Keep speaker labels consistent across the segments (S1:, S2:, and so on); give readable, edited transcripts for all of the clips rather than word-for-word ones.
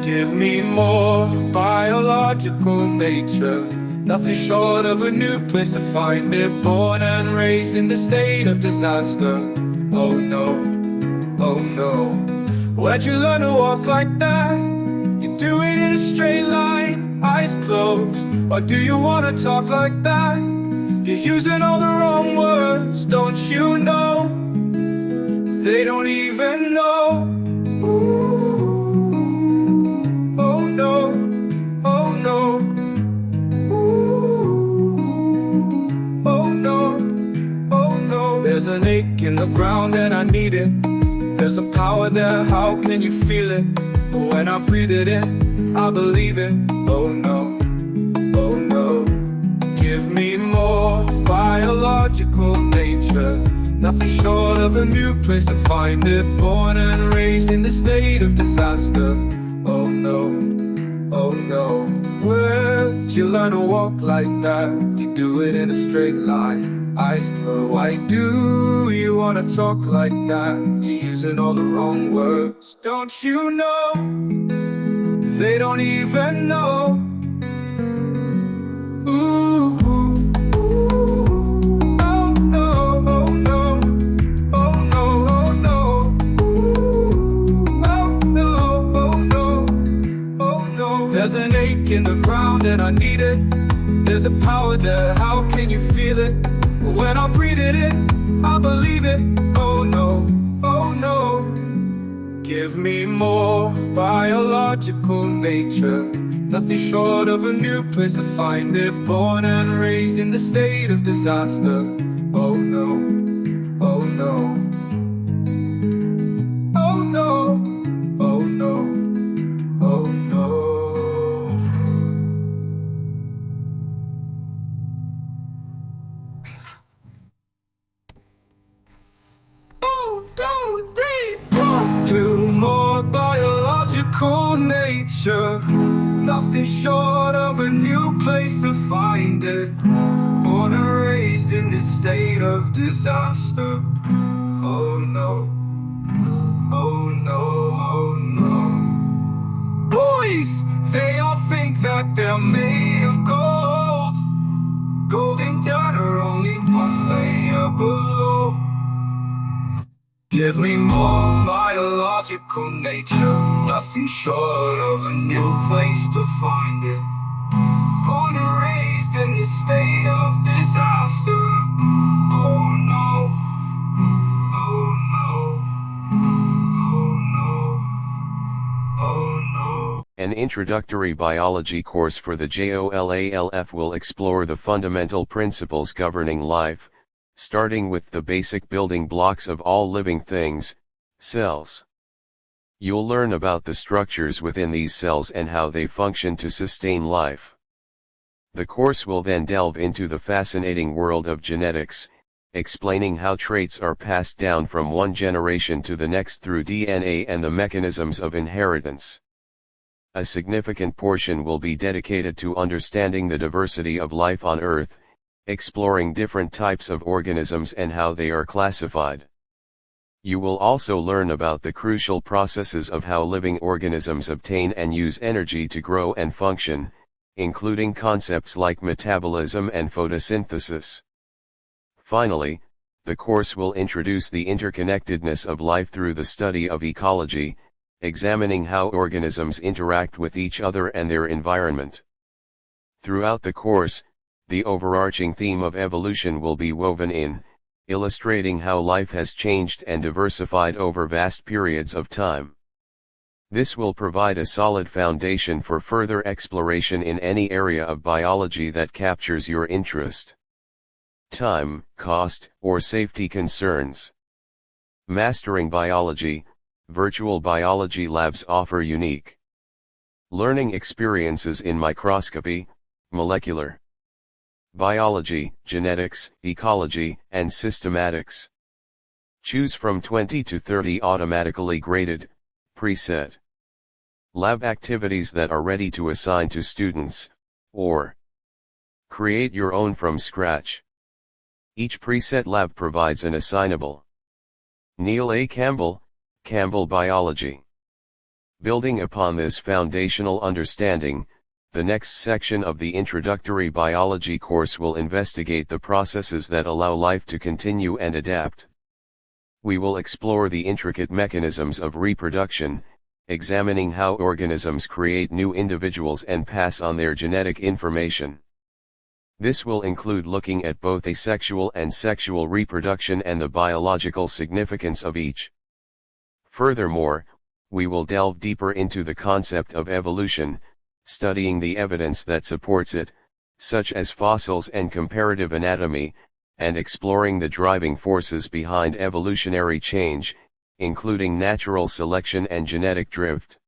S1: Give me more biological nature. Nothing short of a new place to find it. Born and raised in the state of disaster. Oh no, oh no. Where'd you learn to walk like that? You do it in a straight line, eyes closed. Or do you wanna talk like that? You're using all the wrong words, don't you know? They don't even know. Ooh, oh no, oh no. Ooh, oh no, oh no. There's an ache in the ground and I need it. There's a power there, how can you feel it? But when I breathe it in, I believe it. Oh no, oh no. Give me more biological nature. Nothing short of a new place to find it. Born and raised in the state of disaster. Oh no, oh no. Where'd you learn to walk like that? You do it in a straight line, eyes closed. Why do you wanna talk like that? You're using all the wrong words, don't you know? They don't even know. Ooh, oh no, oh no, oh no, oh no. Ooh, oh no, oh no, oh no. There's an ache in the ground and I need it. There's a power there, how can you feel it? But when I breathe it in, I believe it. Oh no, oh no. Give me more biological nature. Nothing short of a new place to find it. Born and raised in the state of disaster. Oh no, oh no. Oh no, oh no, oh no. To more biological nature. Nothing short of a new place to find it. Born and raised in this state of disaster. Oh no, oh no, oh no. Boys, they all think that they're made of gold. Gold and dirt are only one layer below. Give me more biological nature. Nothing short of a new place to find it. Born and raised in this state of disaster. Oh no, oh no, oh no, oh no.
S2: An introductory biology course for the J.O.L.A.L.F will explore the fundamental principles governing life, starting with the basic building blocks of all living things, cells. You'll learn about the structures within these cells and how they function to sustain life. The course will then delve into the fascinating world of genetics, explaining how traits are passed down from one generation to the next through DNA and the mechanisms of inheritance. A significant portion will be dedicated to understanding the diversity of life on Earth, exploring different types of organisms and how they are classified. You will also learn about the crucial processes of how living organisms obtain and use energy to grow and function, including concepts like metabolism and photosynthesis. Finally, the course will introduce the interconnectedness of life through the study of ecology, examining how organisms interact with each other and their environment. Throughout the course, the overarching theme of evolution will be woven in, illustrating how life has changed and diversified over vast periods of time. This will provide a solid foundation for further exploration in any area of biology that captures your interest. Time, cost, or safety concerns. Mastering biology, virtual biology labs offer unique learning experiences in microscopy, molecular biology, genetics, ecology, and systematics. Choose from 20 to 30 automatically graded, preset lab activities that are ready to assign to students, or create your own from scratch. Each preset lab provides an assignable. Neil A. Campbell, Campbell Biology. Building upon this foundational understanding, the next section of the introductory biology course will investigate the processes that allow life to continue and adapt. We will explore the intricate mechanisms of reproduction, examining how organisms create new individuals and pass on their genetic information. This will include looking at both asexual and sexual reproduction and the biological significance of each. Furthermore, we will delve deeper into the concept of evolution, studying the evidence that supports it, such as fossils and comparative anatomy, and exploring the driving forces behind evolutionary change, including natural selection and genetic drift.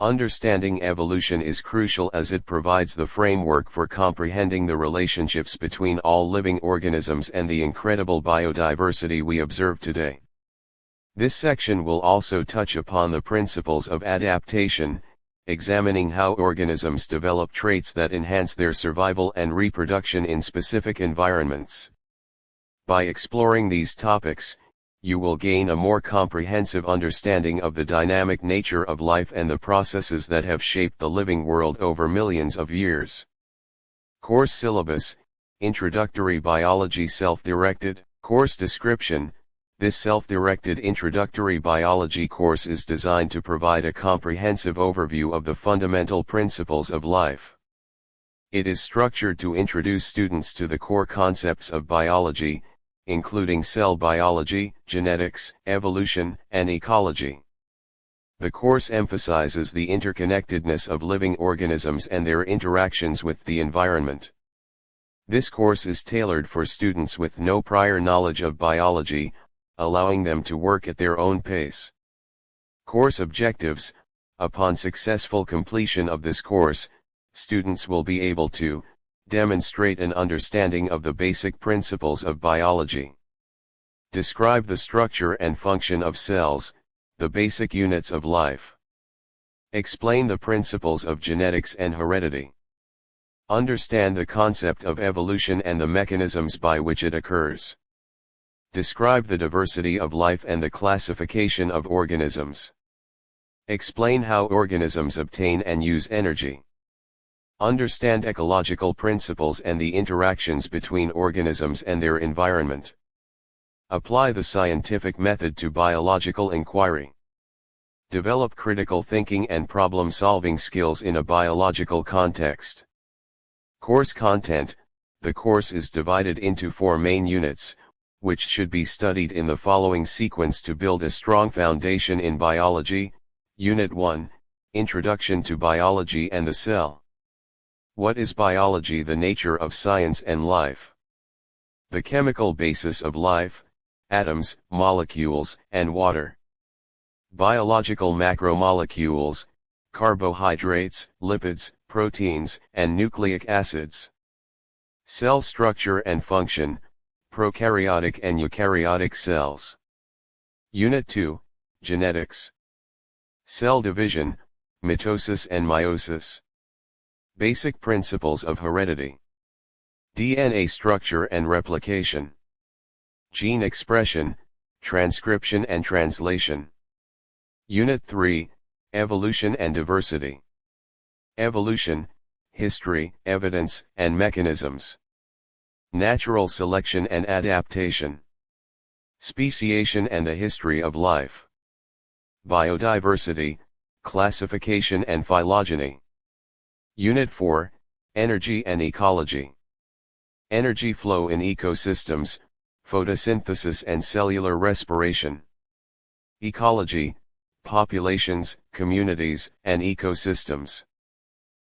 S2: Understanding evolution is crucial as it provides the framework for comprehending the relationships between all living organisms and the incredible biodiversity we observe today. This section will also touch upon the principles of adaptation, examining how organisms develop traits that enhance their survival and reproduction in specific environments. By exploring these topics, you will gain a more comprehensive understanding of the dynamic nature of life and the processes that have shaped the living world over millions of years. Course Syllabus, Introductory Biology Self-Directed, Course Description. This self-directed introductory biology course is designed to provide a comprehensive overview of the fundamental principles of life. It is structured to introduce students to the core concepts of biology, including cell biology, genetics, evolution, and ecology. The course emphasizes the interconnectedness of living organisms and their interactions with the environment. This course is tailored for students with no prior knowledge of biology, allowing them to work at their own pace. Course Objectives. Upon successful completion of this course, students will be able to demonstrate an understanding of the basic principles of biology. Describe the structure and function of cells, the basic units of life. Explain the principles of genetics and heredity. Understand the concept of evolution and the mechanisms by which it occurs. Describe the diversity of life and the classification of organisms. Explain how organisms obtain and use energy. Understand ecological principles and the interactions between organisms and their environment. Apply the scientific method to biological inquiry. Develop critical thinking and problem-solving skills in a biological context. Course Content. The course is divided into 4 main units, which should be studied in the following sequence to build a strong foundation in biology. Unit 1, Introduction to Biology and the Cell. What is biology? The nature of science and life. The chemical basis of life, atoms, molecules, and water. Biological macromolecules, carbohydrates, lipids, proteins, and nucleic acids. Cell structure and function, prokaryotic and eukaryotic cells. Unit 2, Genetics. Cell division, mitosis and meiosis. Basic principles of heredity. DNA structure and replication. Gene expression, transcription and translation. Unit 3, Evolution and diversity. Evolution, history, evidence, and mechanisms. Natural selection and adaptation. Speciation and the history of life. Biodiversity, classification and phylogeny. Unit 4, Energy and ecology. Energy flow in ecosystems, photosynthesis and cellular respiration. Ecology, populations, communities, and ecosystems.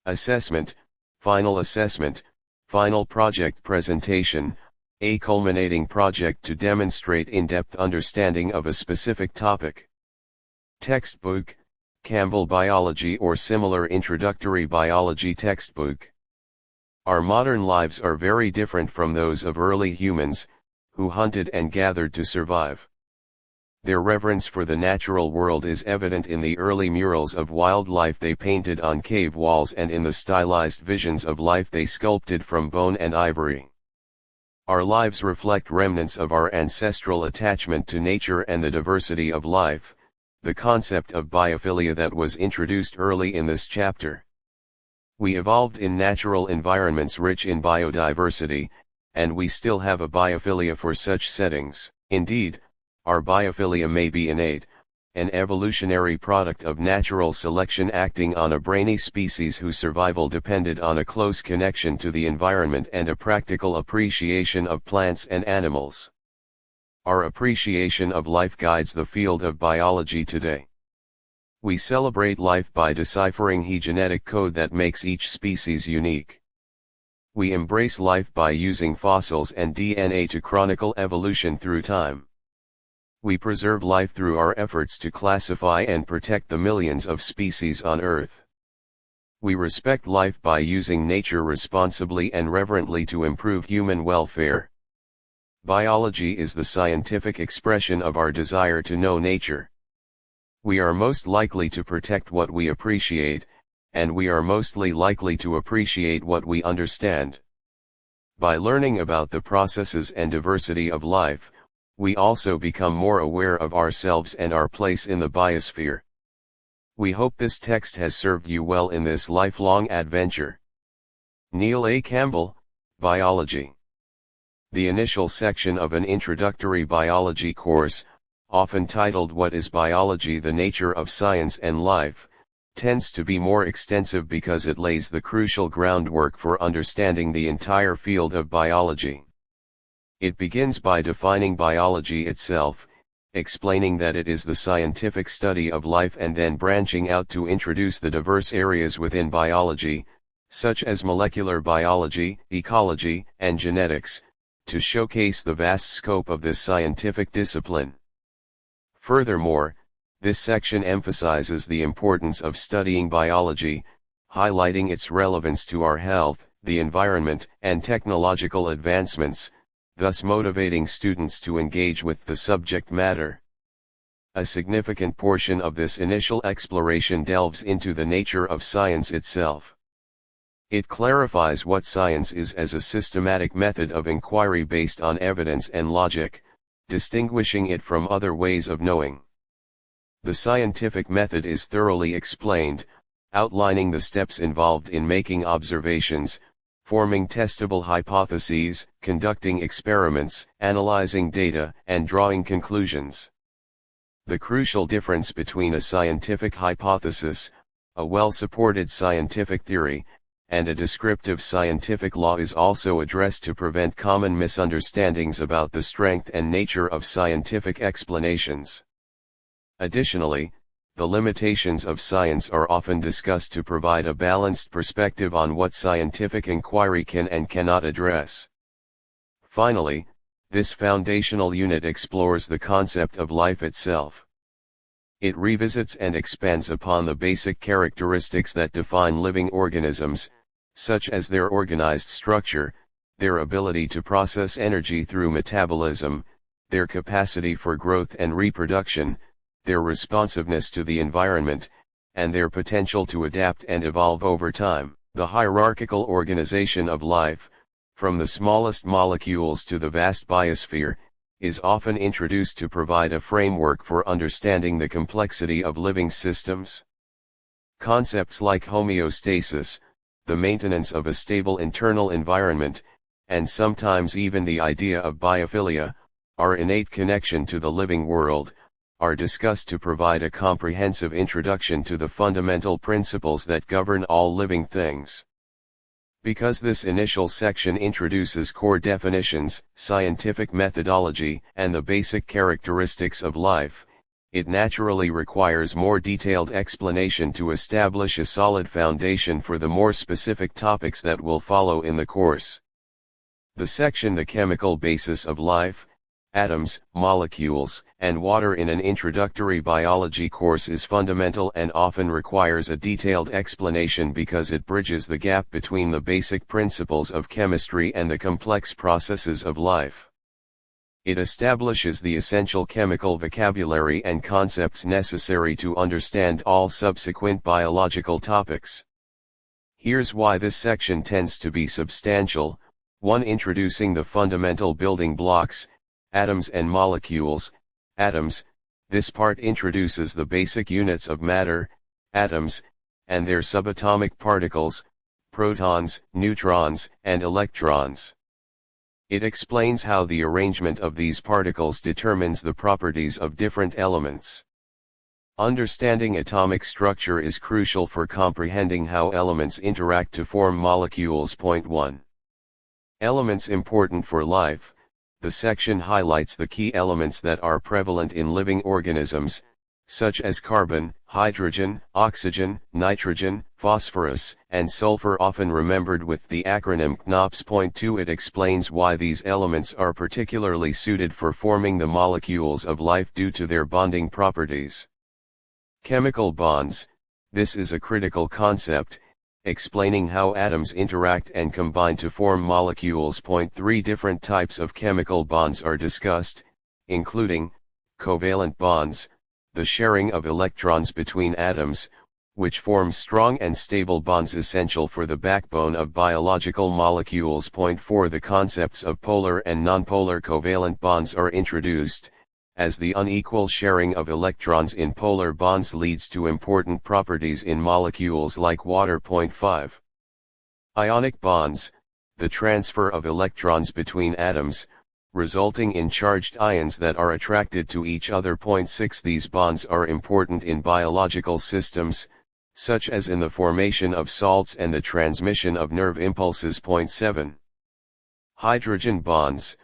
S2: Assessment, final project presentation, a culminating project to demonstrate in-depth understanding of a specific topic. Textbook, Campbell Biology or similar introductory biology textbook. Our modern lives are very different from those of early humans, who hunted and gathered to survive. Their reverence for the natural world is evident in the early murals of wildlife they painted on cave walls and in the stylized visions of life they sculpted from bone and ivory. Our lives reflect remnants of our ancestral attachment to nature and the diversity of life, the concept of biophilia that was introduced early in this chapter. We evolved in natural environments rich in biodiversity, and we still have a biophilia for such settings. Indeed, our biophilia may be innate, an evolutionary product of natural selection acting on a brainy species whose survival depended on a close connection to the environment and a practical appreciation of plants and animals. Our appreciation of life guides the field of biology today. We celebrate life by deciphering the genetic code that makes each species unique. We embrace life by using fossils and DNA to chronicle evolution through time. We preserve life through our efforts to classify and protect the millions of species on Earth. We respect life by using nature responsibly and reverently to improve human welfare. Biology is the scientific expression of our desire to know nature. We are most likely to protect what we appreciate, and we are mostly likely to appreciate what we understand. By learning about the processes and diversity of life, we also become more aware of ourselves and our place in the biosphere. We hope this text has served you well in this lifelong adventure. Neil A. Campbell, Biology. The initial section of an introductory biology course, often titled What is Biology? The Nature of Science and Life, tends to be more extensive because it lays the crucial groundwork for understanding the entire field of biology. It begins by defining biology itself, explaining that it is the scientific study of life, and then branching out to introduce the diverse areas within biology, such as molecular biology, ecology, and genetics, to showcase the vast scope of this scientific discipline. Furthermore, this section emphasizes the importance of studying biology, highlighting its relevance to our health, the environment, and technological advancements, thus motivating students to engage with the subject matter. A significant portion of this initial exploration delves into the nature of science itself. It clarifies what science is as a systematic method of inquiry based on evidence and logic, distinguishing it from other ways of knowing. The scientific method is thoroughly explained, outlining the steps involved in making observations, forming testable hypotheses, conducting experiments, analyzing data, and drawing conclusions. The crucial difference between a scientific hypothesis, a well-supported scientific theory, and a descriptive scientific law is also addressed to prevent common misunderstandings about the strength and nature of scientific explanations. Additionally, the limitations of science are often discussed to provide a balanced perspective on what scientific inquiry can and cannot address. Finally, this foundational unit explores the concept of life itself. It revisits and expands upon the basic characteristics that define living organisms, such as their organized structure, their ability to process energy through metabolism, their capacity for growth and reproduction, their responsiveness to the environment, and their potential to adapt and evolve over time. The hierarchical organization of life, from the smallest molecules to the vast biosphere, is often introduced to provide a framework for understanding the complexity of living systems. Concepts like homeostasis, the maintenance of a stable internal environment, and sometimes even the idea of biophilia, our innate connection to the living world, are discussed to provide a comprehensive introduction to the fundamental principles that govern all living things. Because this initial section introduces core definitions, scientific methodology, and the basic characteristics of life, it naturally requires more detailed explanation to establish a solid foundation for the more specific topics that will follow in the course. The section The Chemical Basis of Life, Atoms, Molecules, and Water in an introductory biology course is fundamental and often requires a detailed explanation because it bridges the gap between the basic principles of chemistry and the complex processes of life. It establishes the essential chemical vocabulary and concepts necessary to understand all subsequent biological topics. Here's why this section tends to be substantial. 1. Introducing the fundamental building blocks, atoms and molecules. Atoms, This part introduces the basic units of matter, atoms, and their subatomic particles, protons, neutrons, and electrons. It explains how the arrangement of these particles determines the properties of different elements. Understanding atomic structure is crucial for comprehending how elements interact to form molecules. Point 1. Elements important for life. The section highlights the key elements that are prevalent in living organisms, such as carbon, hydrogen, oxygen, nitrogen, phosphorus, and sulfur, often remembered with the acronym KNOPS. Point 2. It explains why these elements are particularly suited for forming the molecules of life due to their bonding properties. Chemical bonds. This is a critical concept, explaining how atoms interact and combine to form molecules. Point 3. Different types of chemical bonds are discussed, including covalent bonds, the sharing of electrons between atoms, which forms strong and stable bonds essential for the backbone of biological molecules. Point 4. The concepts of polar and nonpolar covalent bonds are introduced, as the unequal sharing of electrons in polar bonds leads to important properties in molecules like water. Point 5. Ionic bonds, the transfer of electrons between atoms, resulting in charged ions that are attracted to each other. Point 6. These bonds are important in biological systems, such as in the formation of salts and the transmission of nerve impulses. Point 7. Hydrogen bonds,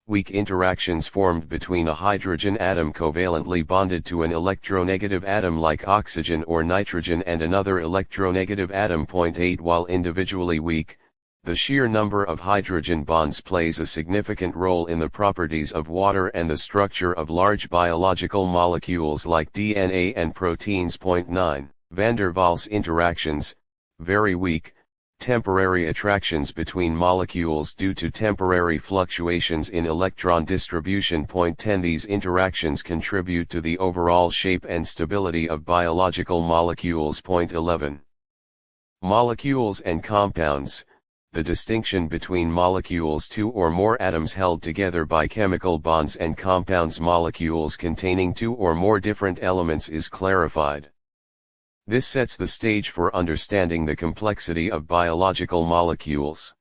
S2: weak interactions formed between a hydrogen atom covalently bonded to an electronegative atom like oxygen or nitrogen and another electronegative atom. Point 8. While individually weak, the sheer number of hydrogen bonds plays a significant role in the properties of water and the structure of large biological molecules like DNA and proteins. Point 9. Van der Waals interactions, very weak, temporary attractions between molecules due to temporary fluctuations in electron distribution. Point 10. These interactions contribute to the overall shape and stability of biological molecules. Point 11. Molecules and compounds, the distinction between molecules, two or more atoms held together by chemical bonds, and compounds, molecules containing two or more different elements, is clarified. This sets the stage for understanding the complexity of biological molecules.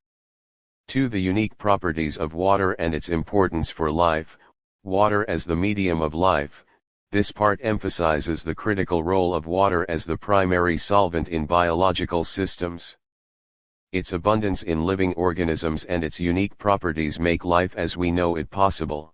S2: 2. The unique properties of water and its importance for life. Water as the medium of life. This part emphasizes the critical role of water as the primary solvent in biological systems. Its abundance in living organisms and its unique properties make life as we know it possible.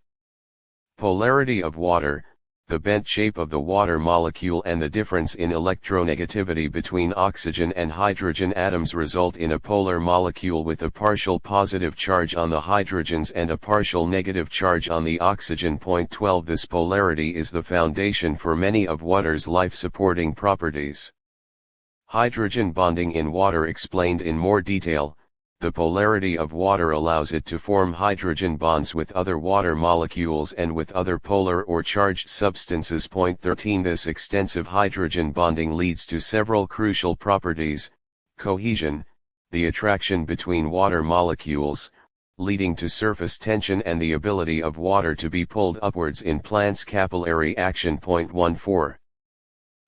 S2: Polarity of water. The bent shape of the water molecule and the difference in electronegativity between oxygen and hydrogen atoms result in a polar molecule with a partial positive charge on the hydrogens and a partial negative charge on the oxygen. Point 12. This polarity is the foundation for many of water's life-supporting properties. Hydrogen bonding in water explained in more detail. The polarity of water allows it to form hydrogen bonds with other water molecules and with other polar or charged substances. Point 13. This extensive hydrogen bonding leads to several crucial properties: cohesion, the attraction between water molecules, leading to surface tension and the ability of water to be pulled upwards in plants' capillary action. Point 14.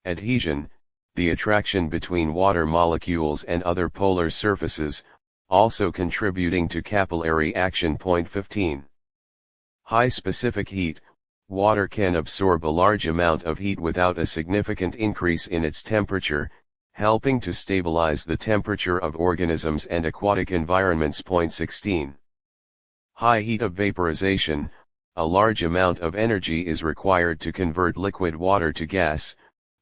S2: Adhesion, the attraction between water molecules and other polar surfaces, also contributing to capillary action. Point 15. High specific heat. Water can absorb a large amount of heat without a significant increase in its temperature, helping to stabilize the temperature of organisms and aquatic environments. Point 16. High heat of vaporization. A large amount of energy is required to convert liquid water to gas,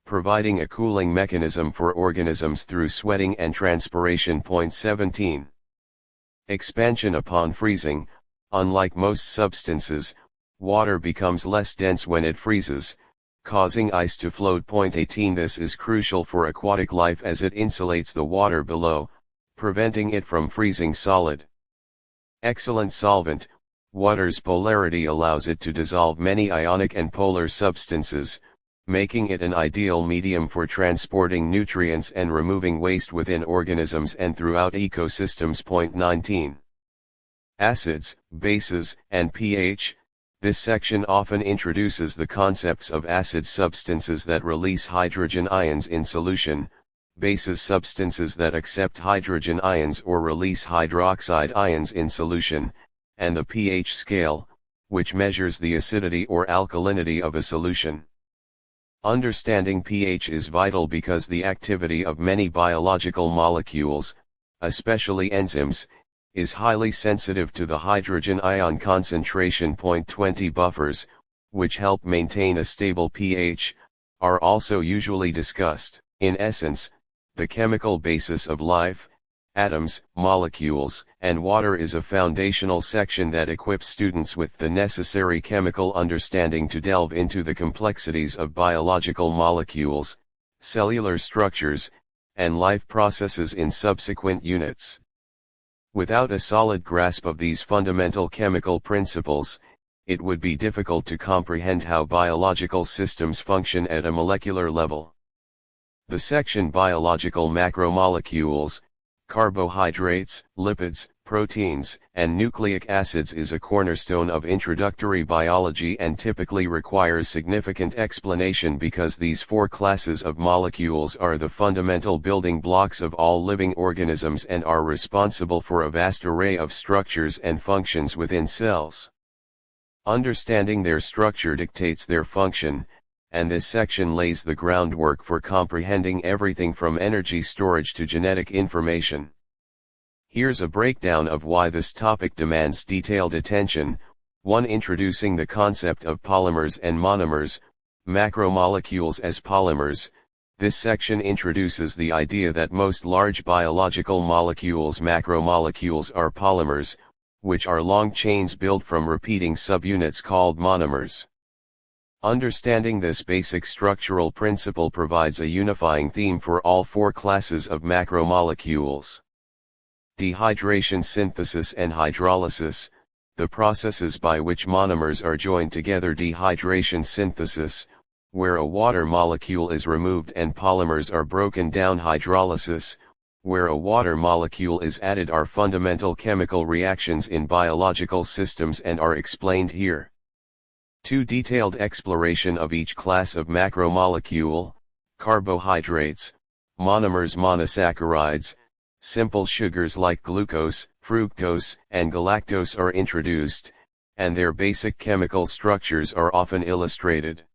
S2: providing a cooling mechanism for organisms through sweating and transpiration. Point 17. Expansion upon freezing. Unlike most substances, water becomes less dense when it freezes, causing ice to float. Point 18. This is crucial for aquatic life as it insulates the water below, preventing it from freezing solid. Excellent solvent. Water's polarity allows it to dissolve many ionic and polar substances, making it an ideal medium for transporting nutrients and removing waste within organisms and throughout ecosystems. Point 19. Acids, bases, and pH. This section often introduces the concepts of acid substances that release hydrogen ions in solution, bases substances that accept hydrogen ions or release hydroxide ions in solution, and the pH scale, which measures the acidity or alkalinity of a solution. Understanding pH is vital because the activity of many biological molecules, especially enzymes, is highly sensitive to the hydrogen ion concentration. 20 buffers, which help maintain a stable pH, are also usually discussed. In essence, the chemical basis of life, atoms, molecules, and water is a foundational section that equips students with the necessary chemical understanding to delve into the complexities of biological molecules, cellular structures, and life processes in subsequent units. Without a solid grasp of these fundamental chemical principles, it would be difficult to comprehend how biological systems function at a molecular level. The section Biological Macromolecules, Carbohydrates, Lipids, Proteins, and Nucleic Acids is a cornerstone of introductory biology and typically requires significant explanation because these four classes of molecules are the fundamental building blocks of all living organisms and are responsible for a vast array of structures and functions within cells. Understanding their structure dictates their function, and this section lays the groundwork for comprehending everything from energy storage to genetic information. Here's a breakdown of why this topic demands detailed attention. 1. Introducing the concept of polymers and monomers, macromolecules as polymers. This section introduces the idea that most large biological molecules, macromolecules, are polymers, which are long chains built from repeating subunits called monomers. Understanding this basic structural principle provides a unifying theme for all four classes of macromolecules. Dehydration, synthesis and hydrolysis, the processes by which monomers are joined together. Dehydration synthesis, where a water molecule is removed and polymers are broken down. Hydrolysis, where a water molecule is added, are fundamental chemical reactions in biological systems and are explained here. 2. Detailed exploration of each class of macromolecule. Carbohydrates, monomers, monosaccharides, simple sugars like glucose, fructose, and galactose are introduced, and their basic chemical structures are often illustrated.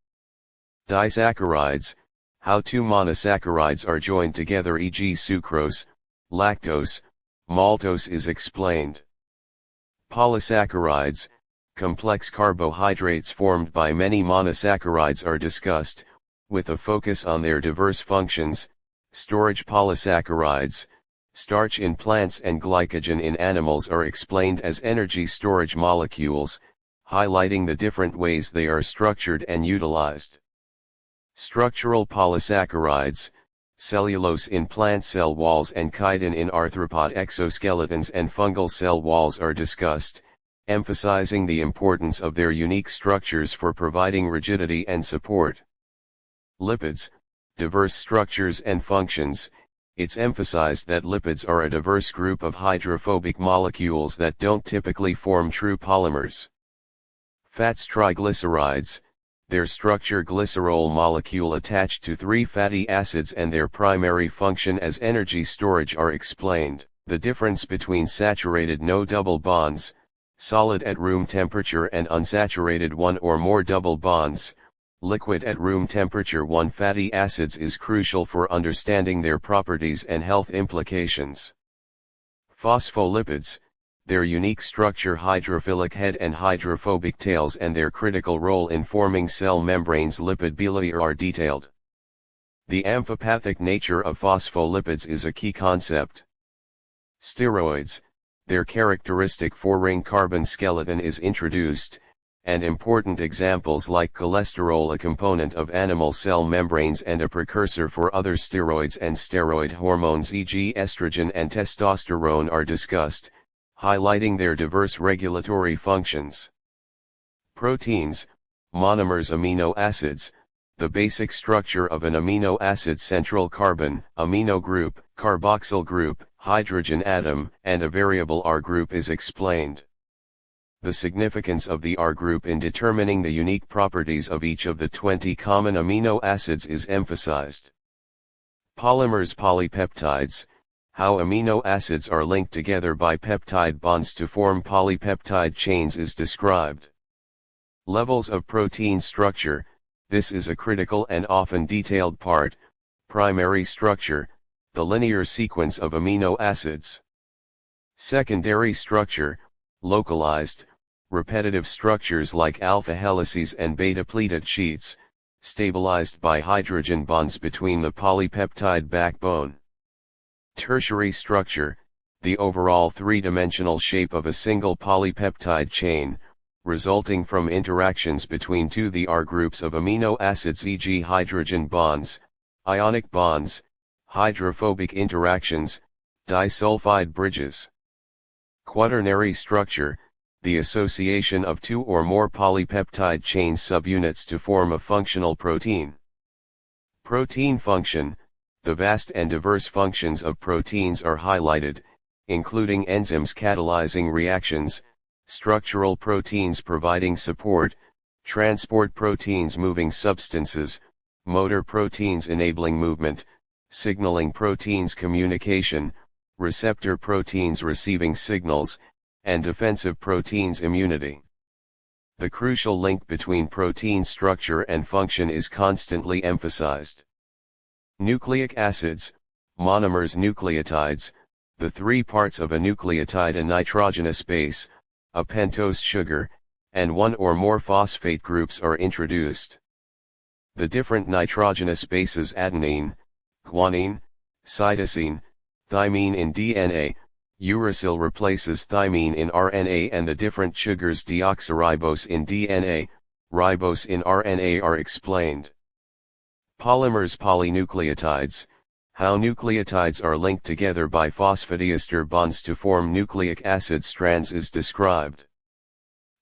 S2: Disaccharides, how two monosaccharides are joined together, e.g. sucrose, lactose, maltose, is explained. Polysaccharides, complex carbohydrates formed by many monosaccharides, are discussed, with a focus on their diverse functions. Storage polysaccharides, starch in plants and glycogen in animals, are explained as energy storage molecules, highlighting the different ways they are structured and utilized. Structural polysaccharides, cellulose in plant cell walls and chitin in arthropod exoskeletons and fungal cell walls are discussed, emphasizing the importance of their unique structures for providing rigidity and support. Lipids, diverse structures and functions. It's emphasized that lipids are a diverse group of hydrophobic molecules that don't typically form true polymers. Fats, triglycerides, their structure, glycerol molecule attached to three fatty acids, and their primary function as energy storage are explained. The difference between saturated no double bonds, solid at room temperature, and unsaturated one or more double bonds, liquid at room temperature, one fatty acids is crucial for understanding their properties and health implications. Phospholipids, their unique structure, hydrophilic head and hydrophobic tails, and their critical role in forming cell membranes, lipid bilayer, are detailed. The amphipathic nature of phospholipids is a key concept. Steroids, their characteristic four-ring carbon skeleton is introduced, and important examples like cholesterol, a component of animal cell membranes and a precursor for other steroids and steroid hormones, e.g. estrogen and testosterone, are discussed, highlighting their diverse regulatory functions. Proteins, monomers, amino acids, the basic structure of an amino acid, central carbon, amino group, carboxyl group, hydrogen atom, and a variable R group is explained. the significance of the R group in determining the unique properties of each of the 20 common amino acids is emphasized. Polymers, polypeptides, how amino acids are linked together by peptide bonds to form polypeptide chains is described. Levels of protein structure, this is a critical and often detailed part. Primary structure, the linear sequence of amino acids. Secondary structure, localized, repetitive structures like alpha helices and beta pleated sheets, stabilized by hydrogen bonds between the polypeptide backbone. Tertiary structure, the overall three-dimensional shape of a single polypeptide chain, resulting from interactions between the R groups of amino acids, e.g. hydrogen bonds, ionic bonds, hydrophobic interactions, disulfide bridges. Quaternary structure, the association of two or more polypeptide chain subunits to form a functional protein. Protein function, the vast and diverse functions of proteins are highlighted, including enzymes catalyzing reactions, structural proteins providing support, transport proteins moving substances, motor proteins enabling movement, signaling proteins communication, receptor proteins receiving signals, and defensive proteins immunity. The crucial link between protein structure and function is constantly emphasized. Nucleic acids, monomers, nucleotides, the three parts of a nucleotide: a nitrogenous base, a pentose sugar, and one or more phosphate groups are introduced. The different nitrogenous bases adenine, guanine, cytosine, thymine in DNA, uracil replaces thymine in RNA, and the different sugars deoxyribose in DNA, ribose in RNA are explained. Polymers, polynucleotides, how nucleotides are linked together by phosphodiester bonds to form nucleic acid strands is described.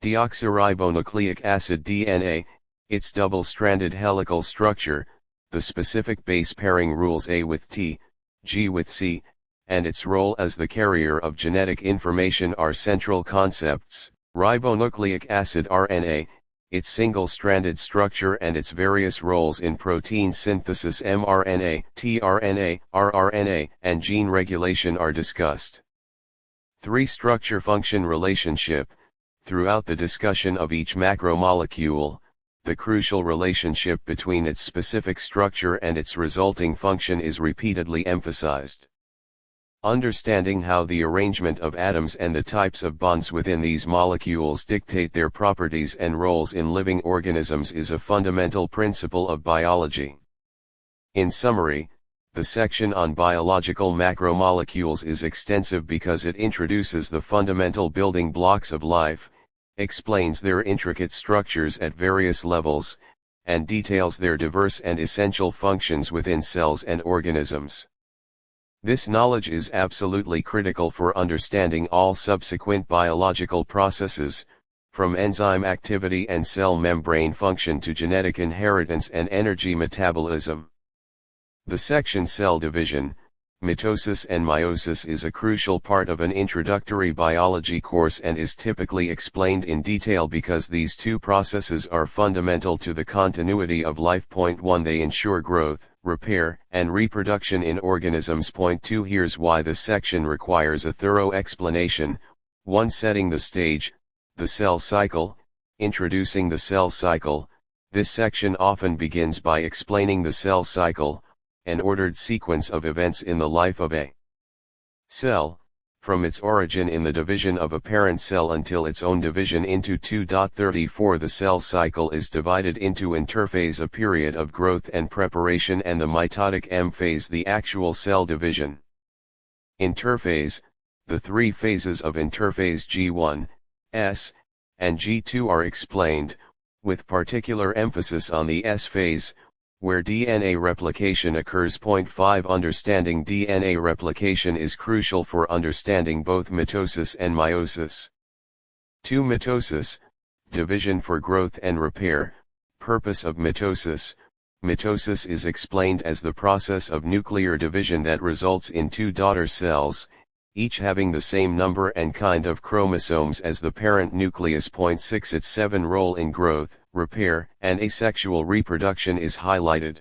S2: Deoxyribonucleic acid DNA, its double-stranded helical structure, the specific base pairing rules A with T, G with C, and its role as the carrier of genetic information are central concepts. Ribonucleic acid RNA, its single-stranded structure and its various roles in protein synthesis mRNA, tRNA, rRNA, and gene regulation are discussed. 3. Structure-function relationship, throughout the discussion of each macromolecule, the crucial relationship between its specific structure and its resulting function is repeatedly emphasized. Understanding how the arrangement of atoms and the types of bonds within these molecules dictate their properties and roles in living organisms is a fundamental principle of biology. In summary, the section on biological macromolecules is extensive because it introduces the fundamental building blocks of life, explains their intricate structures at various levels, and details their diverse and essential functions within cells and organisms. This knowledge is absolutely critical for understanding all subsequent biological processes, from enzyme activity and cell membrane function to genetic inheritance and energy metabolism. The section Cell Division, Mitosis and Meiosis is a crucial part of an introductory biology course and is typically explained in detail because these two processes are fundamental to the continuity of life. 1. They ensure growth, repair, and reproduction in organisms. 2. Here's why this section requires a thorough explanation. 1. Setting the stage, the cell cycle, introducing the cell cycle. This section often begins by explaining the cell cycle, an ordered sequence of events in the life of a cell, from its origin in the division of a parent cell until its own division into 2.34. The cell cycle is divided into interphase, a period of growth and preparation, and the mitotic M phase, the actual cell division. Interphase, the three phases of interphase G1, S, and G2 are explained, with particular emphasis on the S phase, where DNA replication occurs. 5. Understanding DNA replication is crucial for understanding both mitosis and meiosis. 2. Mitosis, division for growth and repair. Purpose of mitosis. Mitosis is explained as the process of nuclear division that results in two daughter cells, each having the same number and kind of chromosomes as the parent nucleus. 6 Its 7 role in growth, repair, and asexual reproduction is highlighted.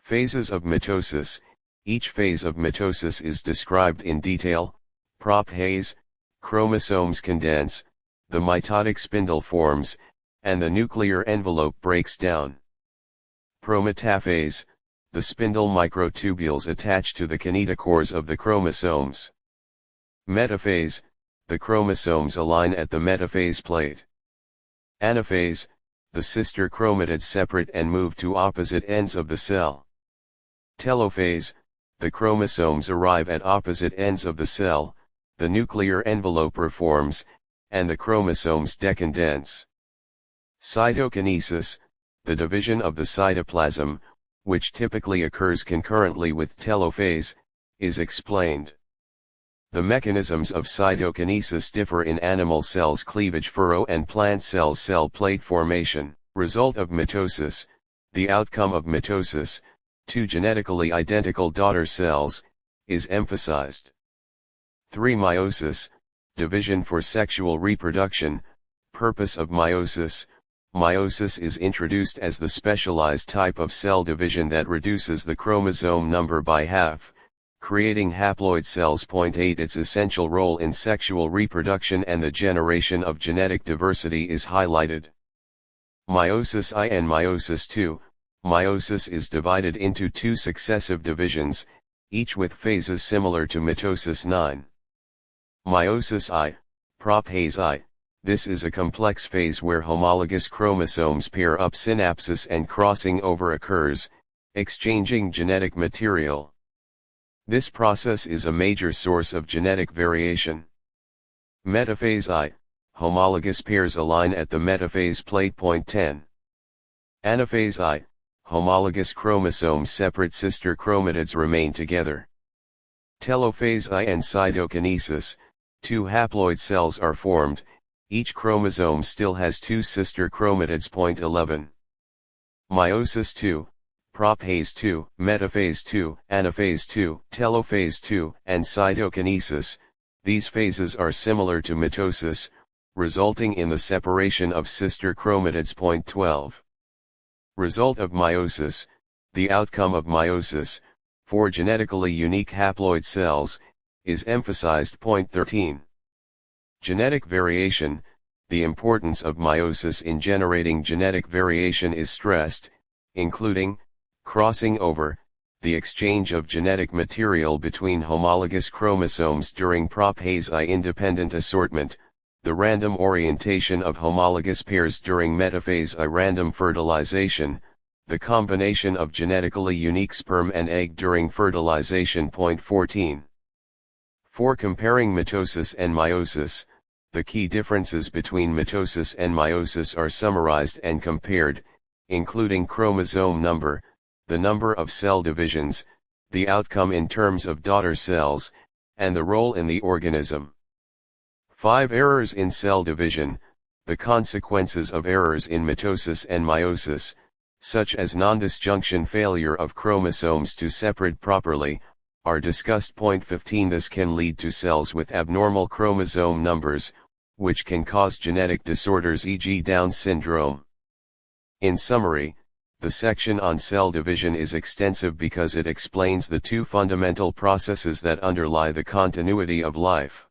S2: Phases of mitosis. Each phase of mitosis is described in detail. Prophase, chromosomes condense, the mitotic spindle forms, and the nuclear envelope breaks down. Prometaphase, the spindle microtubules attach to the kinetochores of the chromosomes. Metaphase, the chromosomes align at the metaphase plate. Anaphase, the sister chromatids separate and move to opposite ends of the cell. Telophase, the chromosomes arrive at opposite ends of the cell, the nuclear envelope reforms, and the chromosomes decondense. Cytokinesis, the division of the cytoplasm, which typically occurs concurrently with telophase, is explained. The mechanisms of cytokinesis differ in animal cells: cleavage furrow and plant cells cell plate formation. Result of mitosis. The outcome of mitosis, 2 genetically identical daughter cells, is emphasized. 3 Meiosis, division for sexual reproduction. Purpose of meiosis. Meiosis is introduced as the specialized type of cell division that reduces the chromosome number by half, creating haploid cells. 8 Its essential role in sexual reproduction and the generation of genetic diversity is highlighted. Meiosis I and Meiosis II. Meiosis is divided into 2 successive divisions, each with phases similar to mitosis 9. Meiosis I, prophase I. This is a complex phase where homologous chromosomes pair up, synapsis and crossing over occurs, exchanging genetic material. This process is a major source of genetic variation. Metaphase I, homologous pairs align at the metaphase plate. 10. Anaphase I, homologous chromosomes separate, sister chromatids remain together. Telophase I and cytokinesis, 2 haploid cells are formed, each chromosome still has 2 sister chromatids. 11. Meiosis II, prophase II, metaphase II, anaphase II, telophase II, and cytokinesis. These phases are similar to mitosis, resulting in the separation of sister chromatids. 12. Result of meiosis. The outcome of meiosis, 4 genetically unique haploid cells, is emphasized. 13. Genetic variation. The importance of meiosis in generating genetic variation is stressed, including crossing over, the exchange of genetic material between homologous chromosomes during prophase I, independent assortment, the random orientation of homologous pairs during metaphase I, random fertilization, the combination of genetically unique sperm and egg during fertilization. 14. For comparing mitosis and meiosis, the key differences between mitosis and meiosis are summarized and compared, including chromosome number, the number of cell divisions, the outcome in terms of daughter cells, and the role in the organism. 5 Errors in cell division. The consequences of errors in mitosis and meiosis, such as non-disjunction, failure of chromosomes to separate properly, are discussed. 15 This can lead to cells with abnormal chromosome numbers, which can cause genetic disorders, e.g. Down syndrome. In summary, the section on cell division is extensive because it explains the 2 fundamental processes that underlie the continuity of life.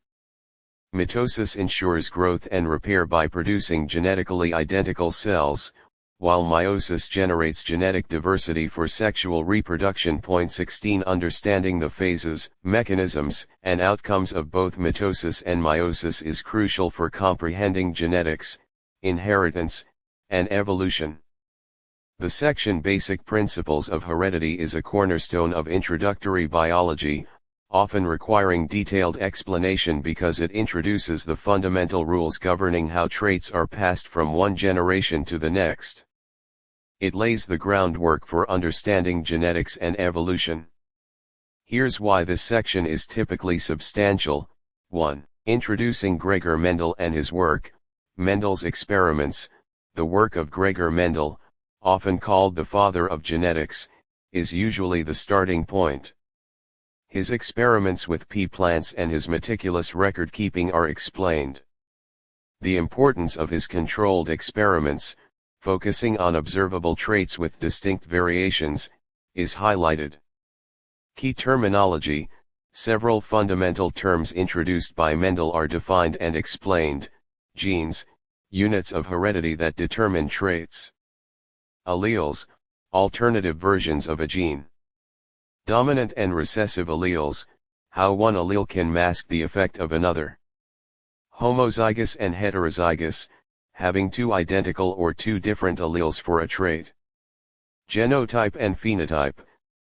S2: Mitosis ensures growth and repair by producing genetically identical cells, while meiosis generates genetic diversity for sexual reproduction. 16 Understanding the phases, mechanisms, and outcomes of both mitosis and meiosis is crucial for comprehending genetics, inheritance, and evolution. The section Basic Principles of Heredity is a cornerstone of introductory biology, often requiring detailed explanation because it introduces the fundamental rules governing how traits are passed from one generation to the next. It lays the groundwork for understanding genetics and evolution. Here's why this section is typically substantial. 1. Introducing Gregor Mendel and his work. Mendel's experiments. The work of Gregor Mendel, often called the father of genetics, is usually the starting point. His experiments with pea plants and his meticulous record-keeping are explained. The importance of his controlled experiments, focusing on observable traits with distinct variations, is highlighted. Key terminology: several fundamental terms introduced by Mendel are defined and explained: genes, units of heredity that determine traits. Alleles, alternative versions of a gene. Dominant and recessive alleles, how one allele can mask the effect of another. Homozygous and heterozygous, having two identical or two different alleles for a trait. Genotype and phenotype,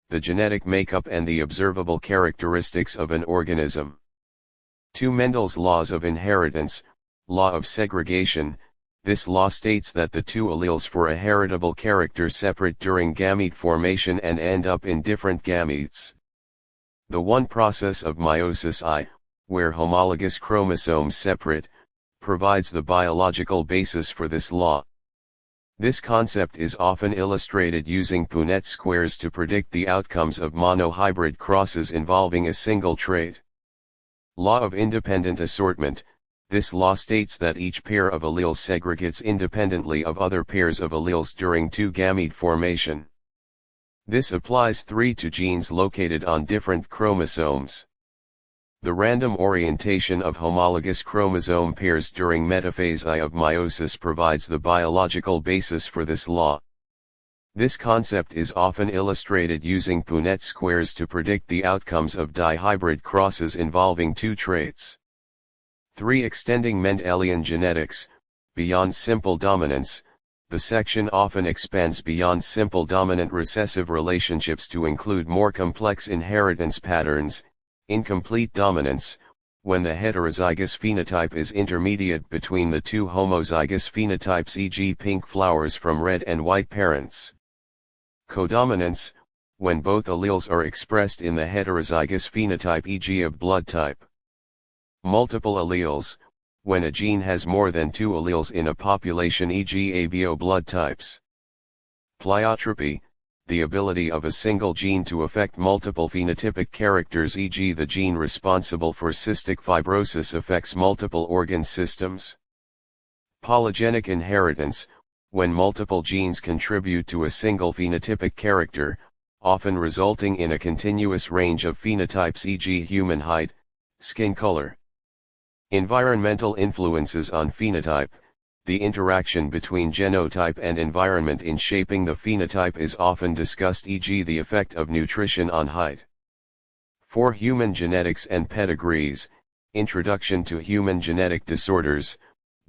S2: the genetic makeup and the observable characteristics of an organism. To Mendel's laws of inheritance, law of segregation, this law states that the two alleles for a heritable character separate during gamete formation and end up in different gametes. The one process of meiosis I, where homologous chromosomes separate, provides the biological basis for this law. This concept is often illustrated using Punnett squares to predict the outcomes of monohybrid crosses involving a single trait. Law of independent assortment, this law states that each pair of alleles segregates independently of other pairs of alleles during two gamete formation. This applies to genes located on different chromosomes. The random orientation of homologous chromosome pairs during metaphase I of meiosis provides the biological basis for this law. This concept is often illustrated using Punnett squares to predict the outcomes of dihybrid crosses involving two traits. 3. Extending Mendelian genetics, beyond simple dominance. The section often expands beyond simple dominant recessive relationships to include more complex inheritance patterns. Incomplete dominance, when the heterozygous phenotype is intermediate between the two homozygous phenotypes, e.g. pink flowers from red and white parents. Codominance, when both alleles are expressed in the heterozygous phenotype, e.g. of blood type. Multiple alleles, when a gene has more than two alleles in a population, e.g. ABO blood types. Pleiotropy, the ability of a single gene to affect multiple phenotypic characters, e.g. the gene responsible for cystic fibrosis affects multiple organ systems. Polygenic inheritance, when multiple genes contribute to a single phenotypic character, often resulting in a continuous range of phenotypes, e.g. human height, skin color. Environmental influences on phenotype. The interaction between genotype and environment in shaping the phenotype is often discussed, e.g. the effect of nutrition on height. 4. Human genetics and pedigrees. Introduction to human genetic disorders.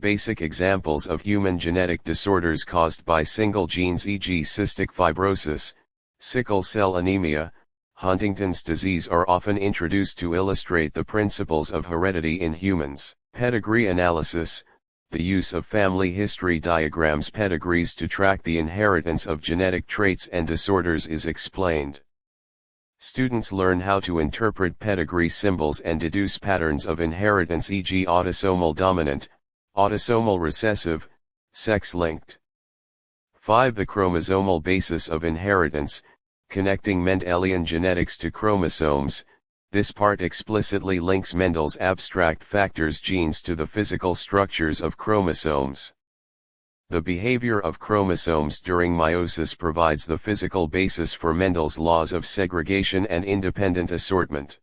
S2: Basic examples of human genetic disorders caused by single genes, e.g. cystic fibrosis, sickle cell anemia, Huntington's disease, are often introduced to illustrate the principles of heredity in humans. Pedigree analysis. The use of family history diagrams, pedigrees, to track the inheritance of genetic traits and disorders is explained. Students learn how to interpret pedigree symbols and deduce patterns of inheritance, e.g. autosomal dominant, autosomal recessive, sex-linked. 5. The chromosomal basis of inheritance, connecting Mendelian genetics to chromosomes. This part explicitly links Mendel's abstract factors, genes, to the physical structures of chromosomes. The behavior of chromosomes during meiosis provides the physical basis for Mendel's laws of segregation and independent assortment.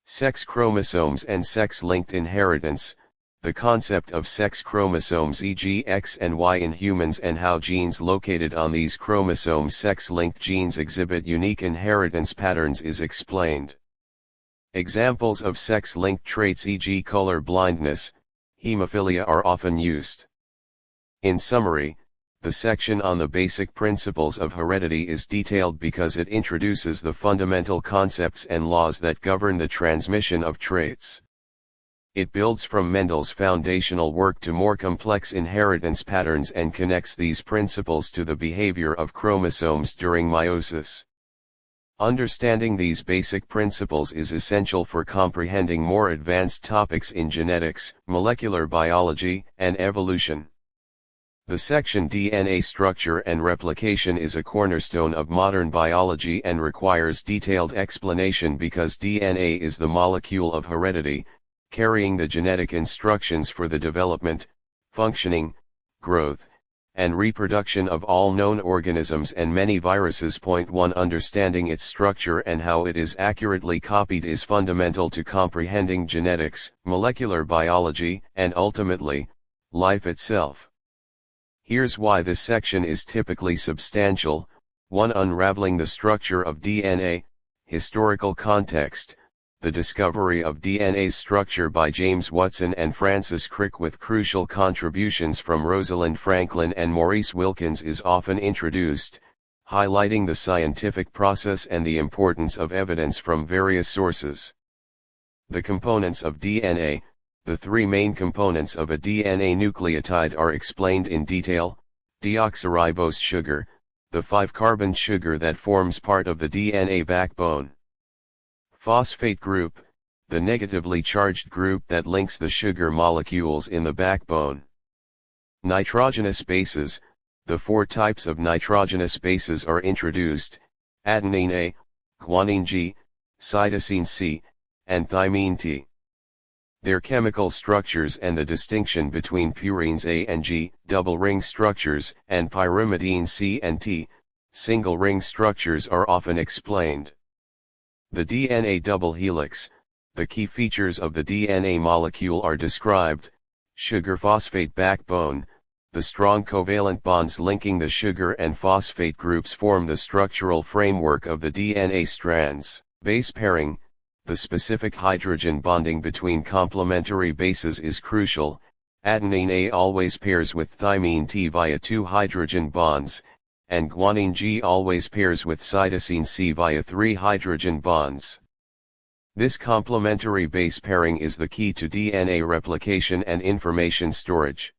S2: Sex chromosomes and sex-linked inheritance. The concept of sex chromosomes, e.g. X and Y in humans, and how genes located on these chromosomes, sex-linked genes, exhibit unique inheritance patterns is explained. Examples of sex-linked traits, e.g. color blindness, hemophilia, are often used. In summary, the section on the basic principles of heredity is detailed because it introduces the fundamental concepts and laws that govern the transmission of traits. It builds from Mendel's foundational work to more complex inheritance patterns and connects these principles to the behavior of chromosomes during meiosis. Understanding these basic principles is essential for comprehending more advanced topics in genetics, molecular biology, and evolution. The section DNA structure and replication is a cornerstone of modern biology and requires detailed explanation because DNA is the molecule of heredity, carrying the genetic instructions for the development, functioning, growth, and reproduction of all known organisms and many viruses. 1. Understanding its structure and how it is accurately copied is fundamental to comprehending genetics, molecular biology, and ultimately, life itself. Here's why this section is typically substantial. 1. Unraveling the structure of DNA, historical context. The discovery of DNA's structure by James Watson and Francis Crick with crucial contributions from Rosalind Franklin and Maurice Wilkins is often introduced, highlighting the scientific process and the importance of evidence from various sources. The components of DNA. The three main components of a DNA nucleotide are explained in detail: deoxyribose sugar, the 5-carbon sugar that forms part of the DNA backbone; phosphate group, the negatively charged group that links the sugar molecules in the backbone; nitrogenous bases. The 4 types of nitrogenous bases are introduced: adenine A, guanine G, cytosine C, and thymine T. Their chemical structures and the distinction between purines A and G, double-ring structures, and pyrimidines C and T, single-ring structures are often explained. The DNA double helix. The key features of the DNA molecule are described: sugar-phosphate backbone. The strong covalent bonds linking the sugar and phosphate groups form the structural framework of the DNA strands. Base pairing. The specific hydrogen bonding between complementary bases is crucial. Adenine A always pairs with thymine T via 2 hydrogen bonds, and guanine G always pairs with cytosine C via 3 hydrogen bonds. This complementary base pairing is the key to DNA replication and information storage.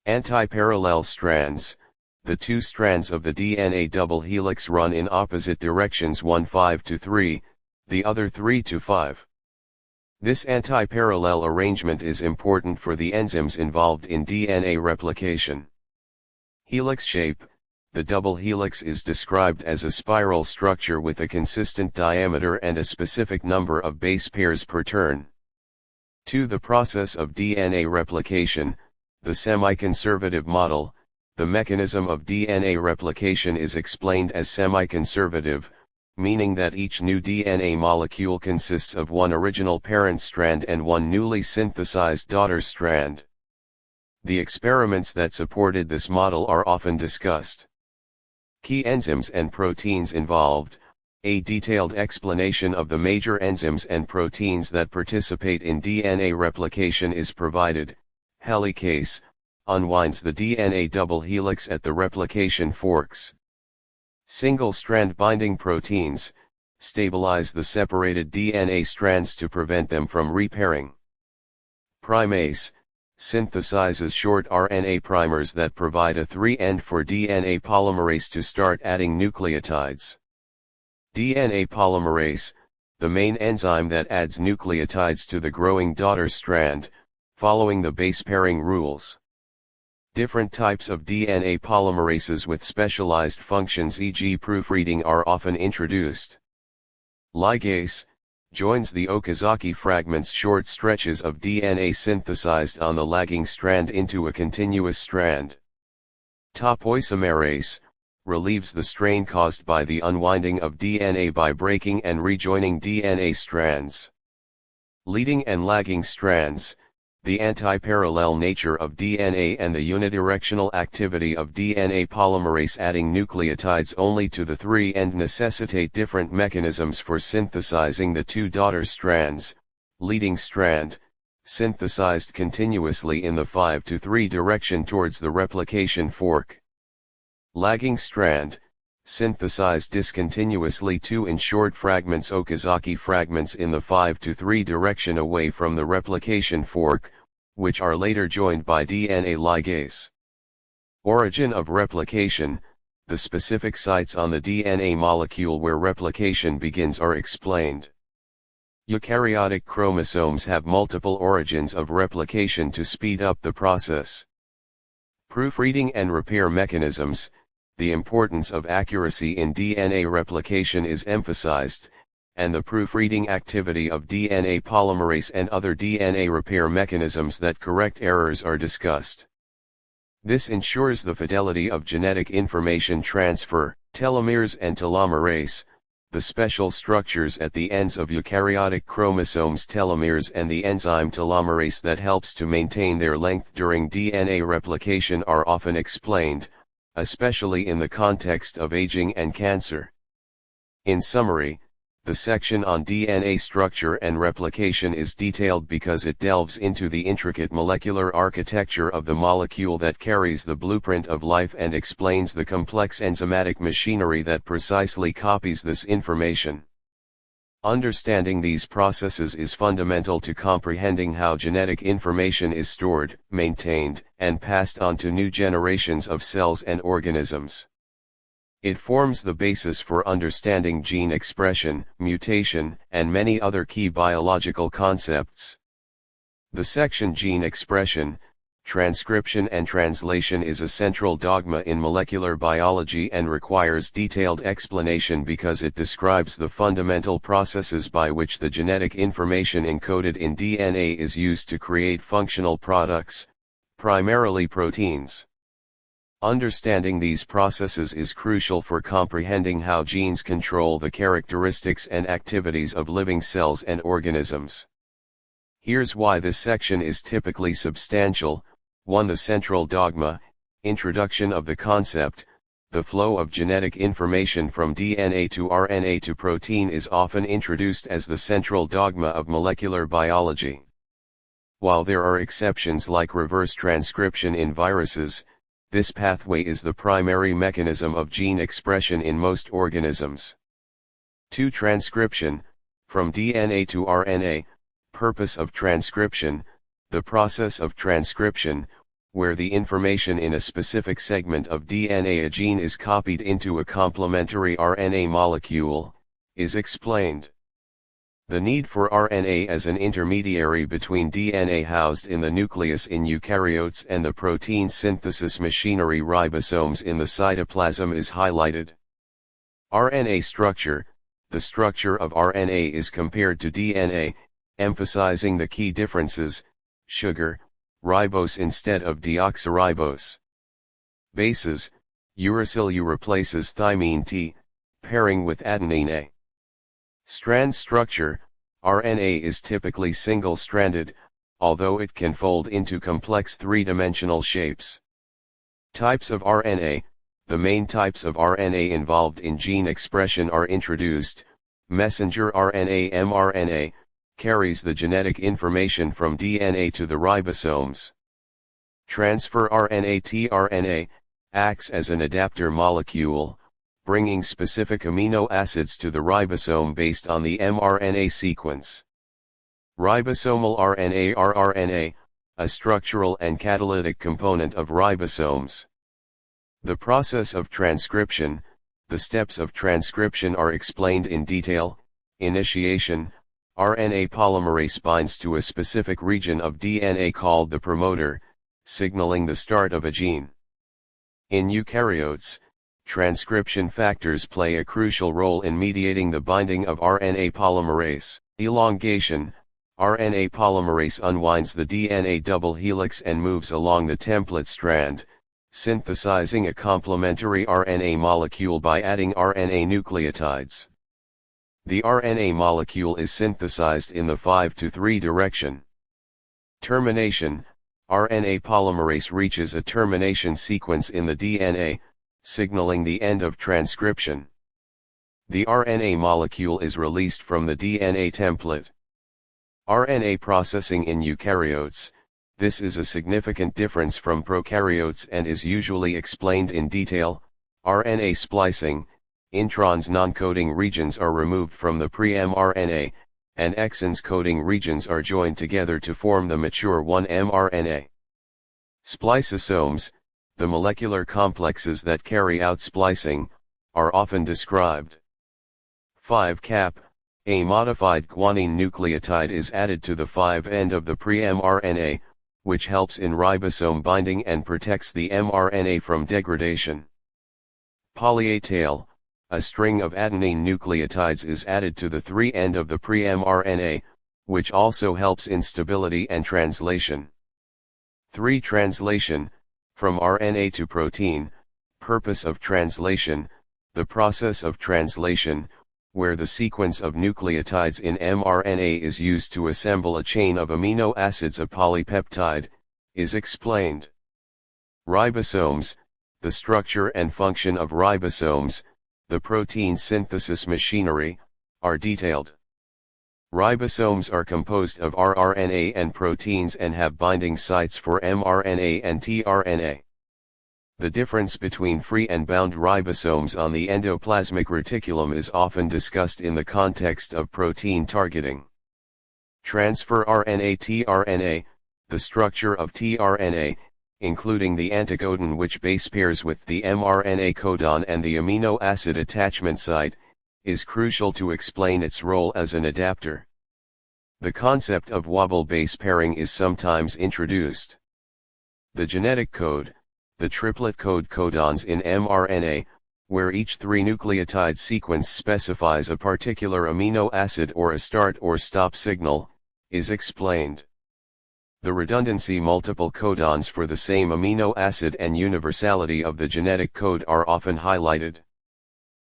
S2: Antiparallel strands. The 2 strands of the DNA double helix run in opposite directions, one 5 to 3, the other 3 to 5. This antiparallel arrangement is important for the enzymes involved in DNA replication. Helix shape. The double helix is described as a spiral structure with a consistent diameter and a specific number of base pairs per turn. 2. The process of DNA replication. The semi-conservative model. The mechanism of DNA replication is explained as semi-conservative, meaning that each new DNA molecule consists of one original parent strand and one newly synthesized daughter strand. The experiments that supported this model are often discussed. Key enzymes and proteins involved. A detailed explanation of the major enzymes and proteins that participate in DNA replication is provided. Helicase unwinds the DNA double helix at the replication forks. Single-strand binding proteins stabilize the separated DNA strands to prevent them from repairing. Primase synthesizes short RNA primers that provide a 3' for DNA polymerase to start adding nucleotides. DNA polymerase, the main enzyme that adds nucleotides to the growing daughter strand, following the base pairing rules. Different types of DNA polymerases with specialized functions, e.g. proofreading, are often introduced. Ligase joins the Okazaki fragments, short stretches of DNA synthesized on the lagging strand, into a continuous strand. Topoisomerase relieves the strain caused by the unwinding of DNA by breaking and rejoining DNA strands. Leading and lagging strands. The antiparallel nature of DNA and the unidirectional activity of DNA polymerase adding nucleotides only to the 3' necessitate different mechanisms for synthesizing the 2 daughter strands. Leading strand, synthesized continuously in the 5 to 3 direction towards the replication fork. Lagging strand, synthesized discontinuously 2 in short fragments, Okazaki fragments, in the 5 to 3 direction away from the replication fork, which are later joined by DNA ligase. Origin of replication. The specific sites on the DNA molecule where replication begins are explained. Eukaryotic chromosomes have multiple origins of replication to speed up the process. Proofreading and repair mechanisms. The importance of accuracy in DNA replication is emphasized, and the proofreading activity of DNA polymerase and other DNA repair mechanisms that correct errors are discussed. This ensures the fidelity of genetic information transfer. Telomeres and telomerase, the special structures at the ends of eukaryotic chromosomes. Telomeres and the enzyme telomerase that helps to maintain their length during DNA replication are often explained, especially in the context of aging and cancer. In summary, the section on DNA structure and replication is detailed because it delves into the intricate molecular architecture of the molecule that carries the blueprint of life and explains the complex enzymatic machinery that precisely copies this information. Understanding these processes is fundamental to comprehending how genetic information is stored, maintained, and passed on to new generations of cells and organisms. It forms the basis for understanding gene expression, mutation, and many other key biological concepts. The section Gene Expression, Transcription and Translation is a central dogma in molecular biology and requires detailed explanation because it describes the fundamental processes by which the genetic information encoded in DNA is used to create functional products, primarily proteins. Understanding these processes is crucial for comprehending how genes control the characteristics and activities of living cells and organisms. Here's why this section is typically substantial. 1. The central dogma, introduction of the concept. The flow of genetic information from DNA to RNA to protein is often introduced as the central dogma of molecular biology. While there are exceptions like reverse transcription in viruses, this pathway is the primary mechanism of gene expression in most organisms. 2. Transcription, from DNA to RNA, purpose of transcription, the process of transcription, where the information in a specific segment of DNA a gene is copied into a complementary RNA molecule, is explained. The need for RNA as an intermediary between DNA housed in the nucleus in eukaryotes and the protein synthesis machinery ribosomes in the cytoplasm is highlighted. RNA structure, the structure of RNA is compared to DNA, emphasizing the key differences: sugar, ribose instead of deoxyribose. Bases, uracil U replaces thymine T, pairing with adenine A. Strand structure, RNA is typically single-stranded, although it can fold into complex three-dimensional shapes. Types of RNA, the main types of RNA involved in gene expression are introduced. Messenger RNA mRNA, carries the genetic information from DNA to the ribosomes. Transfer RNA tRNA, acts as an adapter molecule, bringing specific amino acids to the ribosome based on the mRNA sequence. Ribosomal RNA rRNA, a structural and catalytic component of ribosomes. The process of transcription, the steps of transcription are explained in detail. Initiation, RNA polymerase binds to a specific region of DNA called the promoter, signaling the start of a gene. In eukaryotes, transcription factors play a crucial role in mediating the binding of RNA polymerase. Elongation, RNA polymerase unwinds the DNA double helix and moves along the template strand, synthesizing a complementary RNA molecule by adding RNA nucleotides. The RNA molecule is synthesized in the 5-3 direction. Termination, RNA polymerase reaches a termination sequence in the DNA, signaling the end of transcription. The RNA molecule is released from the DNA template. RNA processing in eukaryotes, this is a significant difference from prokaryotes and is usually explained in detail. RNA splicing, introns non-coding regions are removed from the pre-mRNA, and exons coding regions are joined together to form the mature 1-mRNA. Spliceosomes, the molecular complexes that carry out splicing, are often described. 5-cap, a modified guanine nucleotide is added to the 5' end of the pre-mRNA, which helps in ribosome binding and protects the mRNA from degradation. Poly-A tail, a string of adenine nucleotides is added to the 3' end of the pre-mRNA, which also helps in stability and translation. 3. Translation, from RNA to protein. Purpose of translation, the process of translation, where the sequence of nucleotides in mRNA is used to assemble a chain of amino acids, a polypeptide, is explained. Ribosomes, the structure and function of ribosomes, the protein synthesis machinery, are detailed. Ribosomes are composed of rRNA and proteins and have binding sites for mRNA and tRNA. The difference between free and bound ribosomes on the endoplasmic reticulum is often discussed in the context of protein targeting. Transfer RNA-tRNA, the structure of tRNA, including the anticodon which base pairs with the mRNA codon and the amino acid attachment site, is crucial to explain its role as an adapter. The concept of J.O.L.A.L base pairing is sometimes introduced. The genetic code, the triplet code codons in mRNA, where each 3 nucleotide sequence specifies a particular amino acid or a start or stop signal, is explained. The redundancy multiple codons for the same amino acid and universality of the genetic code are often highlighted.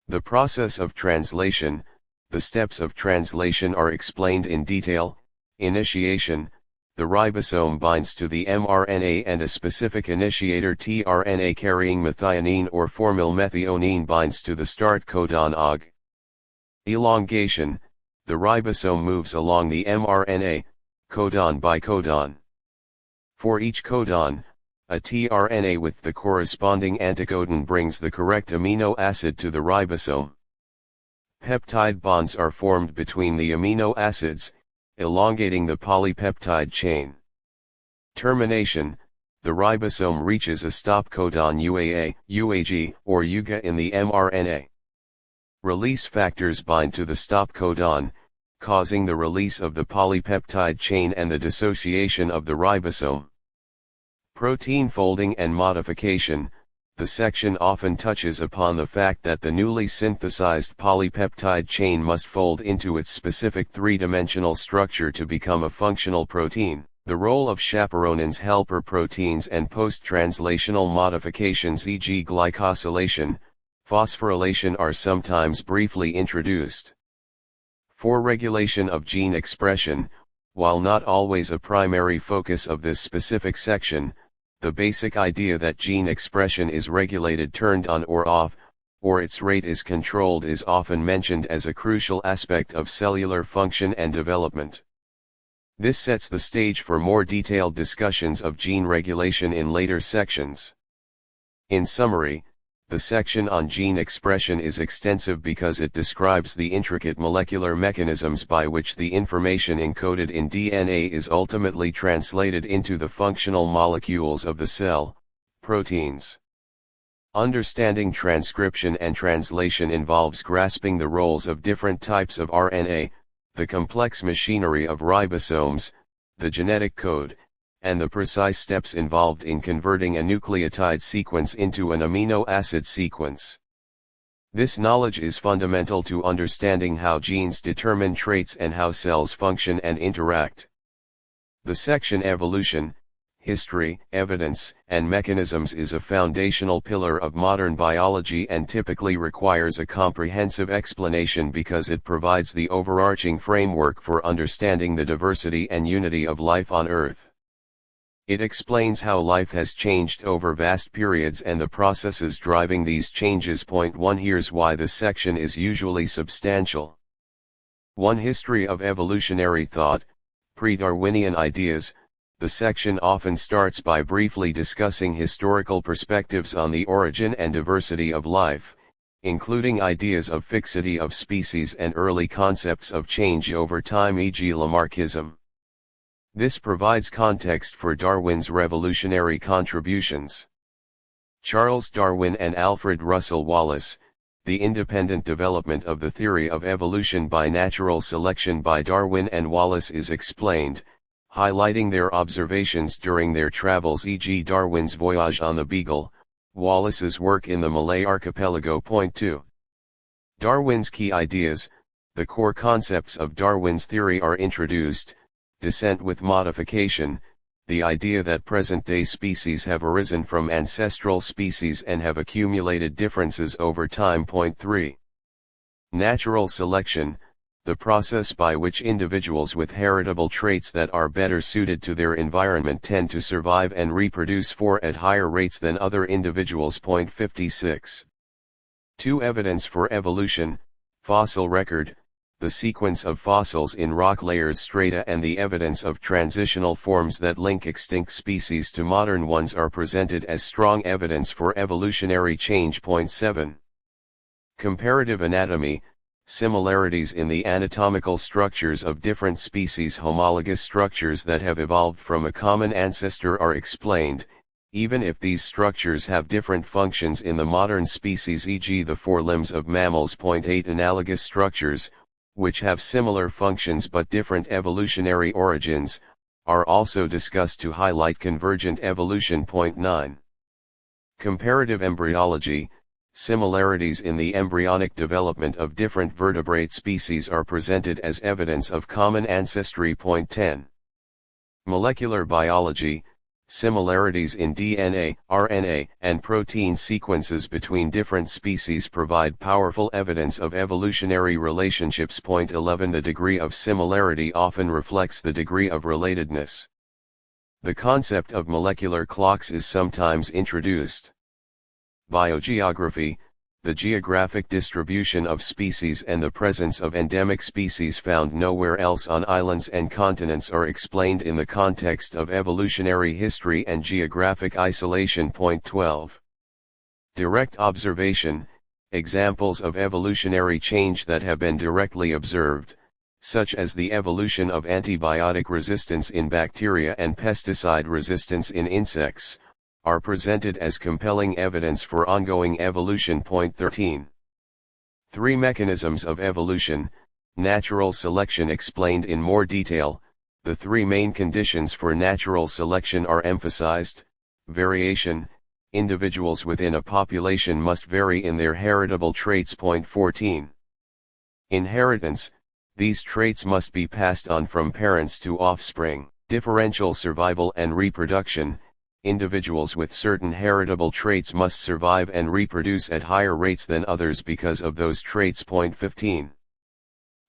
S2: The process of translation, the steps of translation are explained in detail. Initiation, the ribosome binds to the mRNA and a specific initiator tRNA carrying methionine or formylmethionine binds to the start codon OG. Elongation, the ribosome moves along the mRNA, codon by codon. For each codon, a tRNA with the corresponding anticodon brings the correct amino acid to the ribosome. Peptide bonds are formed between the amino acids, elongating the polypeptide chain. Termination, the ribosome reaches a stop codon UAA, UAG, or UGA in the mRNA. Release factors bind to the stop codon, causing the release of the polypeptide chain and the dissociation of the ribosome. Protein folding and modification, the section often touches upon the fact that the newly synthesized polypeptide chain must fold into its specific 3-dimensional structure to become a functional protein. The role of chaperonins, helper proteins, and post-translational modifications, e.g. glycosylation, phosphorylation, are sometimes briefly introduced. For regulation of gene expression, while not always a primary focus of this specific section, the basic idea that gene expression is regulated, turned on or off, or its rate is controlled is often mentioned as a crucial aspect of cellular function and development. This sets the stage for more detailed discussions of gene regulation in later sections. In summary, the section on gene expression is extensive because it describes the intricate molecular mechanisms by which the information encoded in DNA is ultimately translated into the functional molecules of the cell, proteins. Understanding transcription and translation involves grasping the roles of different types of RNA, the complex machinery of ribosomes, the genetic code, and the precise steps involved in converting a nucleotide sequence into an amino acid sequence. This knowledge is fundamental to understanding how genes determine traits and how cells function and interact. The section Evolution, History, Evidence, and Mechanisms is a foundational pillar of modern biology and typically requires a comprehensive explanation because it provides the overarching framework for understanding the diversity and unity of life on Earth. It explains how life has changed over vast periods and the processes driving these changes. Point 1. Here's why this section is usually substantial. 1. History of evolutionary thought, pre-Darwinian ideas. The section often starts by briefly discussing historical perspectives on the origin and diversity of life, including ideas of fixity of species and early concepts of change over time, e.g. Lamarckism. This provides context for Darwin's revolutionary contributions. Charles Darwin and Alfred Russel Wallace, the independent development of the theory of evolution by natural selection by Darwin and Wallace is explained, highlighting their observations during their travels, e.g. Darwin's voyage on the Beagle, Wallace's work in the Malay Archipelago. Point 2. Darwin's key ideas. The core concepts of Darwin's theory are introduced: descent with modification, the idea that present-day species have arisen from ancestral species and have accumulated differences over time. Point 3. Natural selection, the process by which individuals with heritable traits that are better suited to their environment tend to survive and reproduce at higher rates than other individuals. Point 56. 2. Evidence for evolution, fossil record, the sequence of fossils in rock layers, strata, and the evidence of transitional forms that link extinct species to modern ones are presented as strong evidence for evolutionary change. Point 7. Comparative anatomy, similarities in the anatomical structures of different species. Homologous structures that have evolved from a common ancestor are explained, even if these structures have different functions in the modern species, e.g. the forelimbs of mammals. Point 8. Analogous structures, which have similar functions but different evolutionary origins, are also discussed to highlight convergent evolution. Point 9. Comparative embryology, similarities in the embryonic development of different vertebrate species are presented as evidence of common ancestry. Point 10. Molecular biology, similarities in DNA, RNA, and protein sequences between different species provide powerful evidence of evolutionary relationships. Point 11. The degree of similarity often reflects the degree of relatedness. The concept of molecular clocks is sometimes introduced. Biogeography, the geographic distribution of species and the presence of endemic species found nowhere else on islands and continents are explained in the context of evolutionary history and geographic isolation. Point 12. Direct observation, examples of evolutionary change that have been directly observed, such as the evolution of antibiotic resistance in bacteria and pesticide resistance in insects, are presented as compelling evidence for ongoing evolution. Point 13. 3 mechanisms of evolution, natural selection explained in more detail. The 3 main conditions for natural selection are emphasized: variation, individuals within a population must vary in their heritable traits. Point 14. Inheritance, these traits must be passed on from parents to offspring. Differential survival and reproduction, individuals with certain heritable traits must survive and reproduce at higher rates than others because of those traits. Point 15.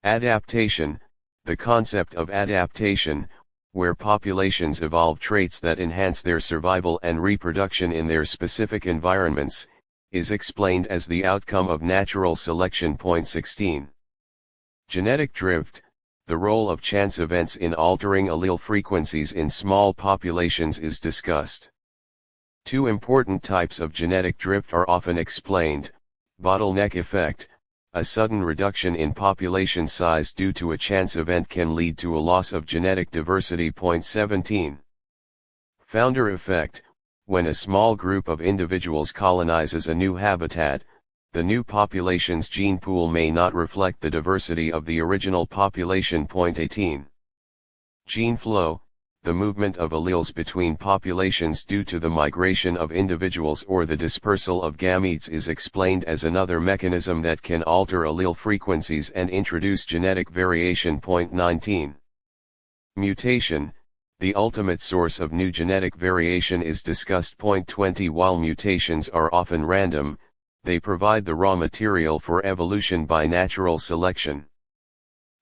S2: Adaptation, the concept of adaptation, where populations evolve traits that enhance their survival and reproduction in their specific environments, is explained as the outcome of natural selection. Point 16. Genetic drift, the role of chance events in altering allele frequencies in small populations is discussed. 2 important types of genetic drift are often explained: bottleneck effect, a sudden reduction in population size due to a chance event can lead to a loss of genetic diversity. Point 17. Founder effect, when a small group of individuals colonizes a new habitat, the new population's gene pool may not reflect the diversity of the original population. Point 18. Gene flow, the movement of alleles between populations due to the migration of individuals or the dispersal of gametes, is explained as another mechanism that can alter allele frequencies and introduce genetic variation. Point 19. Mutation, the ultimate source of new genetic variation, is discussed. Point 20. While mutations are often random, they provide the raw material for evolution by natural selection.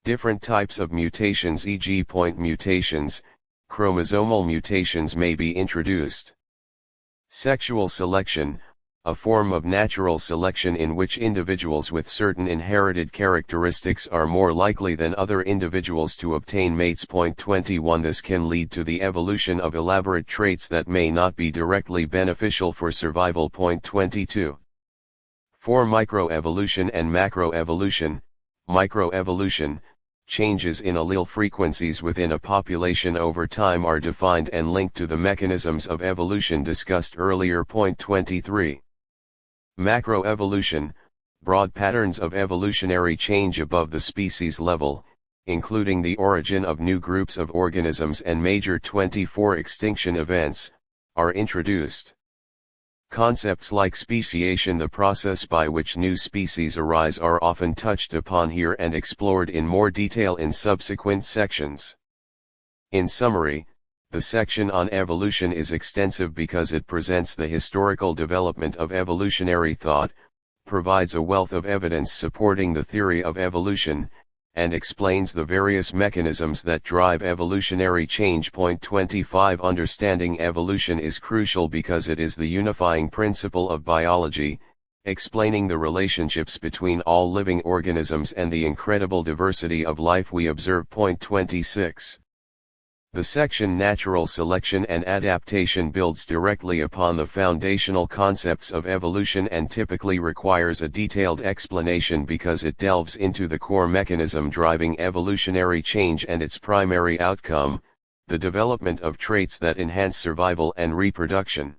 S2: Different types of mutations, e.g. point mutations, chromosomal mutations, may be introduced. Sexual selection, a form of natural selection in which individuals with certain inherited characteristics are more likely than other individuals to obtain mates. Point 21. This can lead to the evolution of elaborate traits that may not be directly beneficial for survival. Point 22. For microevolution and macroevolution, microevolution, changes in allele frequencies within a population over time are defined and linked to the mechanisms of evolution discussed earlier. Point 23. Macroevolution, broad patterns of evolutionary change above the species level, including the origin of new groups of organisms and major 24 extinction events, are introduced. Concepts like speciation, the process by which new species arise, are often touched upon here and explored in more detail in subsequent sections. In summary, the section on evolution is extensive because it presents the historical development of evolutionary thought, provides a wealth of evidence supporting the theory of evolution, and explains the various mechanisms that drive evolutionary change. Point 25. Understanding evolution is crucial because it is the unifying principle of biology, explaining the relationships between all living organisms and the incredible diversity of life we observe. Point 26. The section Natural Selection and Adaptation builds directly upon the foundational concepts of evolution and typically requires a detailed explanation because it delves into the core mechanism driving evolutionary change and its primary outcome, the development of traits that enhance survival and reproduction.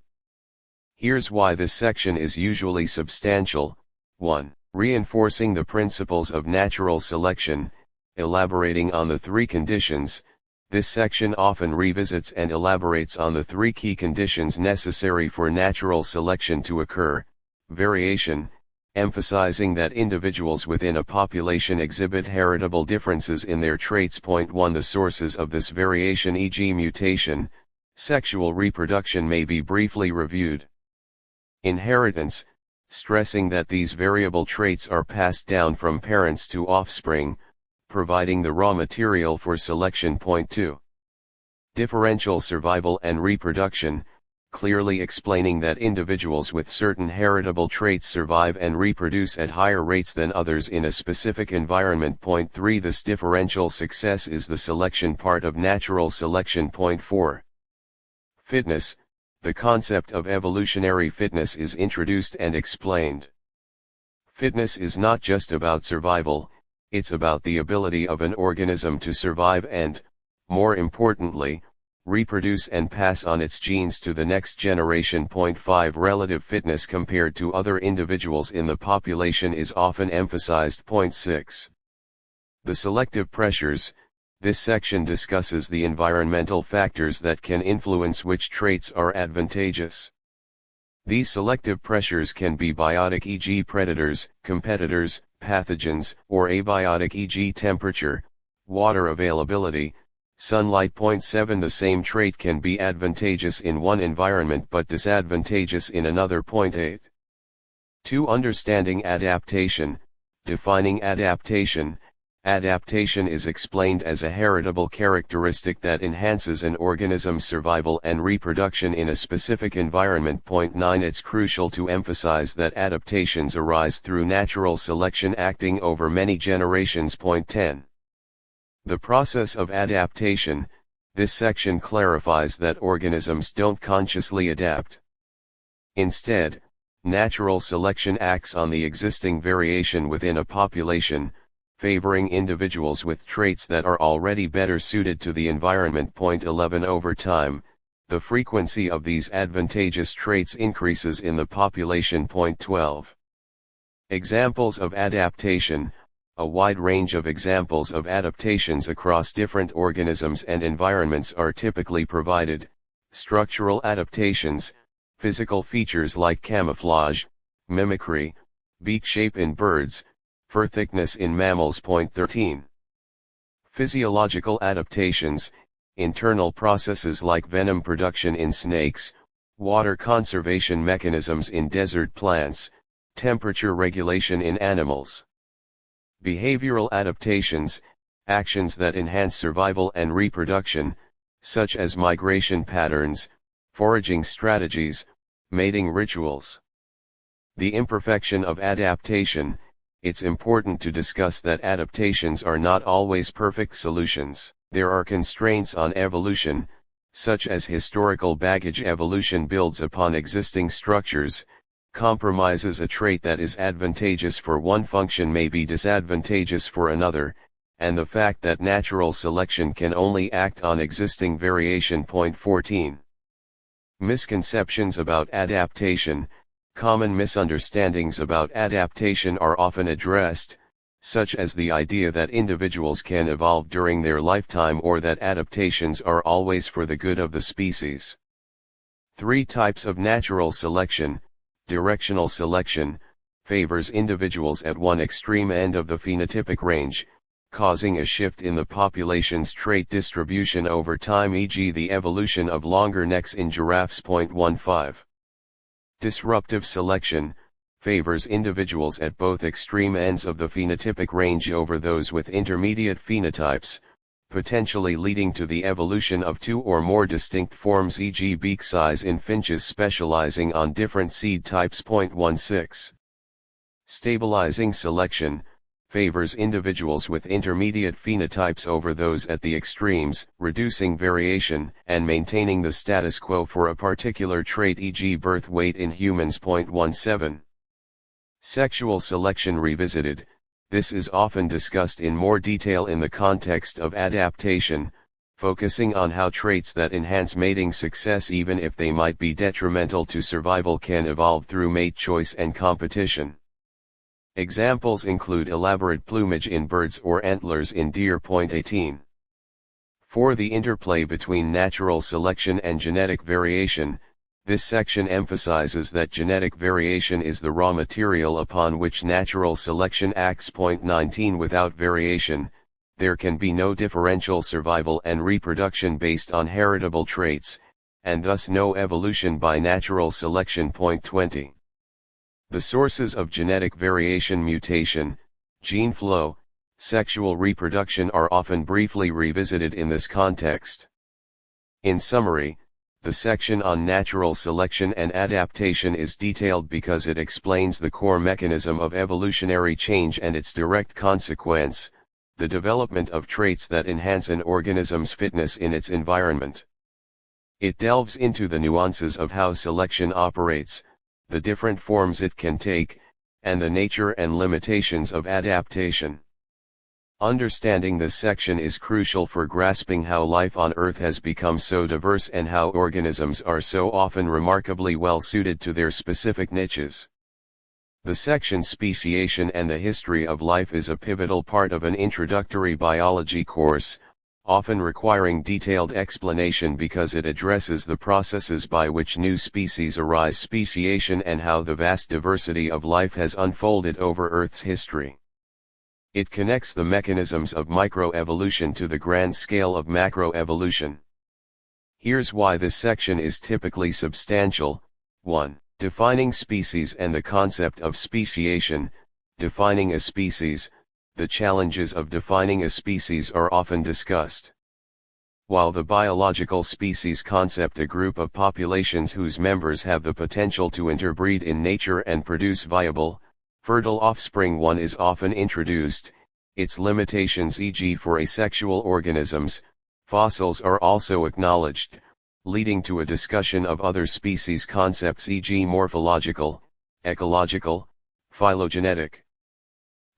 S2: Here's why this section is usually substantial. 1. Reinforcing the principles of natural selection, elaborating on the three conditions. This section often revisits and elaborates on the three key conditions necessary for natural selection to occur: variation, emphasizing that individuals within a population exhibit heritable differences in their traits. Point 1. The sources of this variation, e.g. mutation, sexual reproduction, may be briefly reviewed. Inheritance, stressing that these variable traits are passed down from parents to offspring, providing the raw material for selection. Point 2. Differential survival and reproduction, clearly explaining that individuals with certain heritable traits survive and reproduce at higher rates than others in a specific environment. Point 3. This differential success is the selection part of natural selection. Point 4. Fitness, the concept of evolutionary fitness is introduced and explained. Fitness is not just about survival, it's about the ability of an organism to survive and, more importantly, reproduce and pass on its genes to the next generation. Point 5. Relative fitness compared to other individuals in the population is often emphasized. Point 6. The selective pressures. This section discusses the environmental factors that can influence which traits are advantageous. These selective pressures can be biotic, e.g. predators, competitors, pathogens, or abiotic, e.g. temperature, water availability, sunlight. Point 7. The same trait can be advantageous in one environment but disadvantageous in another. Point 8. 2. Understanding adaptation, defining adaptation. Adaptation is explained as a heritable characteristic that enhances an organism's survival and reproduction in a specific environment. Point 9. It's crucial to emphasize that adaptations arise through natural selection acting over many generations. Point 10. The process of adaptation. This section clarifies that organisms don't consciously adapt. Instead, natural selection acts on the existing variation within a population, favoring individuals with traits that are already better suited to the environment. Point 11. Over time, the frequency of these advantageous traits increases in the population. Point 12. Examples of adaptation. A wide range of examples of adaptations across different organisms and environments are typically provided. Structural adaptations, physical features like camouflage, mimicry, beak shape in birds, fur thickness in mammals. Point 13. Physiological adaptations, internal processes like venom production in snakes, water conservation mechanisms in desert plants, temperature regulation in animals. Behavioral adaptations, actions that enhance survival and reproduction, such as migration patterns, foraging strategies, mating rituals. The imperfection of adaptation. It's important to discuss that adaptations are not always perfect solutions. There are constraints on evolution, such as historical baggage. Evolution builds upon existing structures, compromises a trait that is advantageous for one function may be disadvantageous for another, and the fact that natural selection can only act on existing variation. Point 14. Misconceptions about adaptation. Common misunderstandings about adaptation are often addressed. such as the idea that individuals can evolve during their lifetime or that adaptations are always for the good of the species. 3 types of natural selection. Directional selection favors individuals at one extreme end of the phenotypic range, causing a shift in the population's trait distribution over time, e.g. the evolution of longer necks in giraffes. 15. Disruptive selection favors individuals at both extreme ends of the phenotypic range over those with intermediate phenotypes, potentially leading to the evolution of 2 or more distinct forms, e.g. beak size in finches specializing on different seed types. 16. Stabilizing selection favors individuals with intermediate phenotypes over those at the extremes, reducing variation and maintaining the status quo for a particular trait, e.g. birth weight in humans. 17. Sexual selection revisited. This is often discussed in more detail in the context of adaptation, focusing on how traits that enhance mating success even if they might be detrimental to survival can evolve through mate choice and competition. Examples include elaborate plumage in birds or antlers in deer. 18. For the interplay between natural selection and genetic variation, this section emphasizes that genetic variation is the raw material upon which natural selection acts. 19. Without variation, there can be no differential survival and reproduction based on heritable traits, and thus no evolution by natural selection. 20. The sources of genetic variation: mutation, gene flow, sexual reproduction are often briefly revisited in this context. In summary, the section on natural selection and adaptation is detailed because it explains the core mechanism of evolutionary change and its direct consequence, the development of traits that enhance an organism's fitness in its environment. It delves into the nuances of how selection operates, the different forms it can take, and the nature and limitations of adaptation. Understanding this section is crucial for grasping how life on Earth has become so diverse and how organisms are so often remarkably well suited to their specific niches. The section Speciation and the History of Life is a pivotal part of an introductory biology course, often requiring detailed explanation because it addresses the processes by which new species arise. Speciation and how the vast diversity of life has unfolded over Earth's history. It connects the mechanisms of microevolution to the grand scale of macroevolution. Here's why this section is typically substantial. 1. Defining species and the concept of speciation. Defining a species. The challenges of defining a species are often discussed. While the biological species concept, a group of populations whose members have the potential to interbreed in nature and produce viable, fertile offspring, one is often introduced. Its limitations, e.g. for asexual organisms, fossils, are also acknowledged, leading to a discussion of other species concepts, e.g. morphological, ecological, phylogenetic.